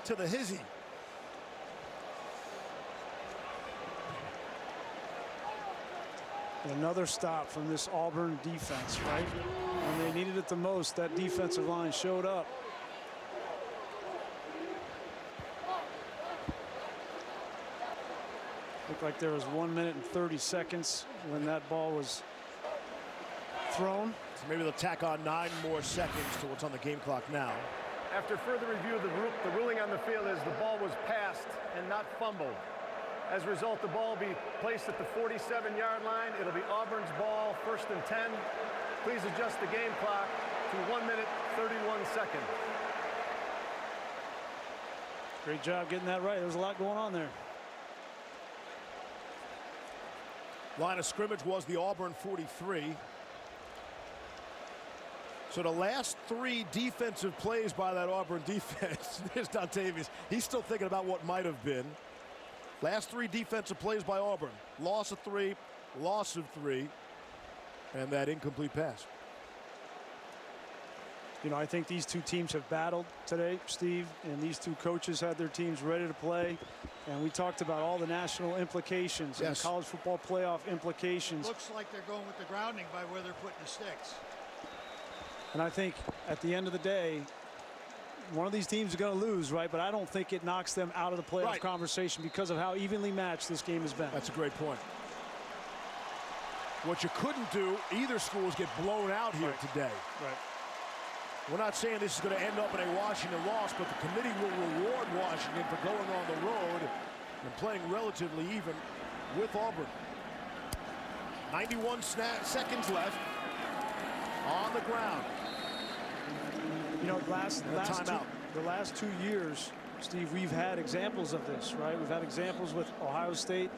To the hizzy. Another stop from this Auburn defense, right? When they needed it the most, that defensive line showed up. Looked like there was 1 minute and 30 seconds when that ball was thrown. So maybe they'll tack on 9 more seconds to what's on the game clock now. After further review, the ruling on the field is the ball was passed and not fumbled. As a result, the ball will be placed at the 47-yard line. It'll be Auburn's ball, 1st and 10. Please adjust the game clock to 1 minute, 31 seconds. Great job getting that right. There was a lot going on there. Line of scrimmage was the Auburn 43. So the last 3 defensive plays by that Auburn defense, there's Dontavius. He's still thinking about what might have been. Last 3 defensive plays by Auburn. Loss of 3, loss of 3, and that incomplete pass. You know, I think these 2 teams have battled today, Steve, and these 2 coaches had their teams ready to play. And we talked about all the national implications and college football playoff implications. Looks like they're going with the grounding by where they're putting the sticks. And I think at the end of the day, one of these teams is going to lose, right? But I don't think it knocks them out of the playoff conversation because of how evenly matched this game has been. That's a great point. What you couldn't do, either school, is get blown out here today. Right. We're not saying this is going to end up in a Washington loss, but the committee will reward Washington for going on the road and playing relatively even with Auburn. 91 seconds left on the ground. You know, the last 2 years, Steve, we've had examples of this, right? We've had examples with Ohio State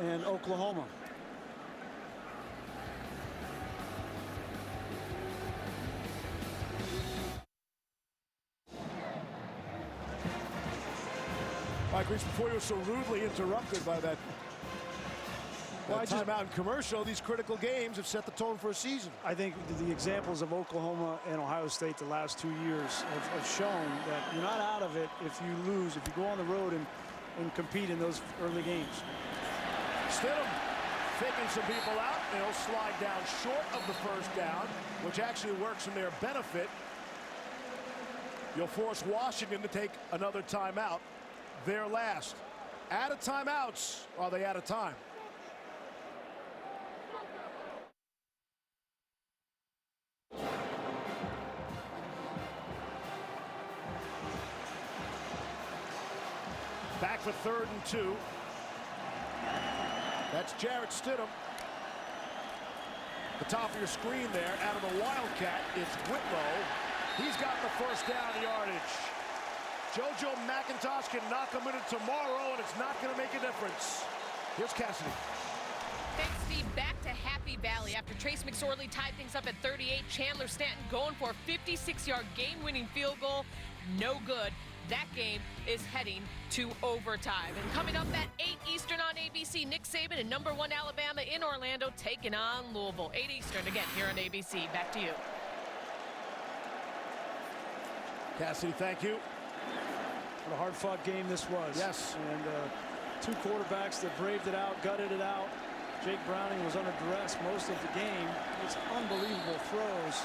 and Oklahoma. Mike Reese, before you were so rudely interrupted by that timeout and commercial, these critical games have set the tone for a season. I think the examples of Oklahoma and Ohio State the last 2 years have shown that you're not out of it if you lose, if you go on the road and compete in those early games. Stidham taking some people out. They'll slide down short of the 1st down, which actually works in their benefit. You'll force Washington to take another timeout. Their last. Out of timeouts. Are they out of time? Back for 3rd and 2. That's Jarrett Stidham. The top of your screen there, out of the Wildcat, it's Whitlow. He's got the first down yardage. JoJo McIntosh can knock him in it tomorrow, and it's not going to make a difference. Here's Cassidy. Thanks, Steve. Back to Happy Valley after Trace McSorley tied things up at 38. Chandler Stanton going for a 56-yard game-winning field goal. No good. That game is heading to overtime. And coming up at 8 Eastern on ABC, Nick Saban and number 1 Alabama in Orlando taking on Louisville. 8 Eastern again here on ABC. Back to you. Cassidy, thank you. What a hard-fought game this was. Yes. And two quarterbacks that braved it out, gutted it out. Jake Browning was under duress most of the game. It's unbelievable throws.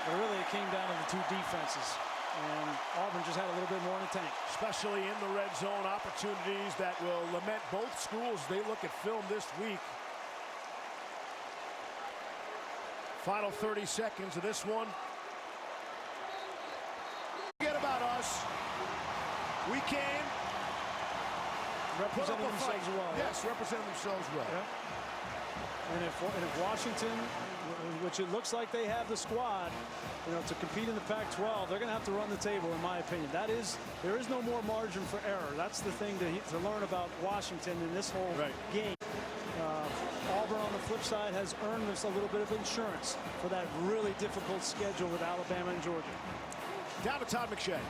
But really, it came down to the two defenses. And Auburn just had a little bit more in the tank. Especially in the red zone, opportunities that will lament both schools. They look at film this week. Final 30 seconds of this one. Forget about us. We came. Representing themselves well. Yes, representing themselves well. Yeah. And if Washington, which it looks like they have the squad, to compete in the Pac-12, they're going to have to run the table, in my opinion. There is no more margin for error. That's the thing to learn about Washington in this whole game. Auburn, on the flip side, has earned us a little bit of insurance for that really difficult schedule with Alabama and Georgia. Down to Todd McShay.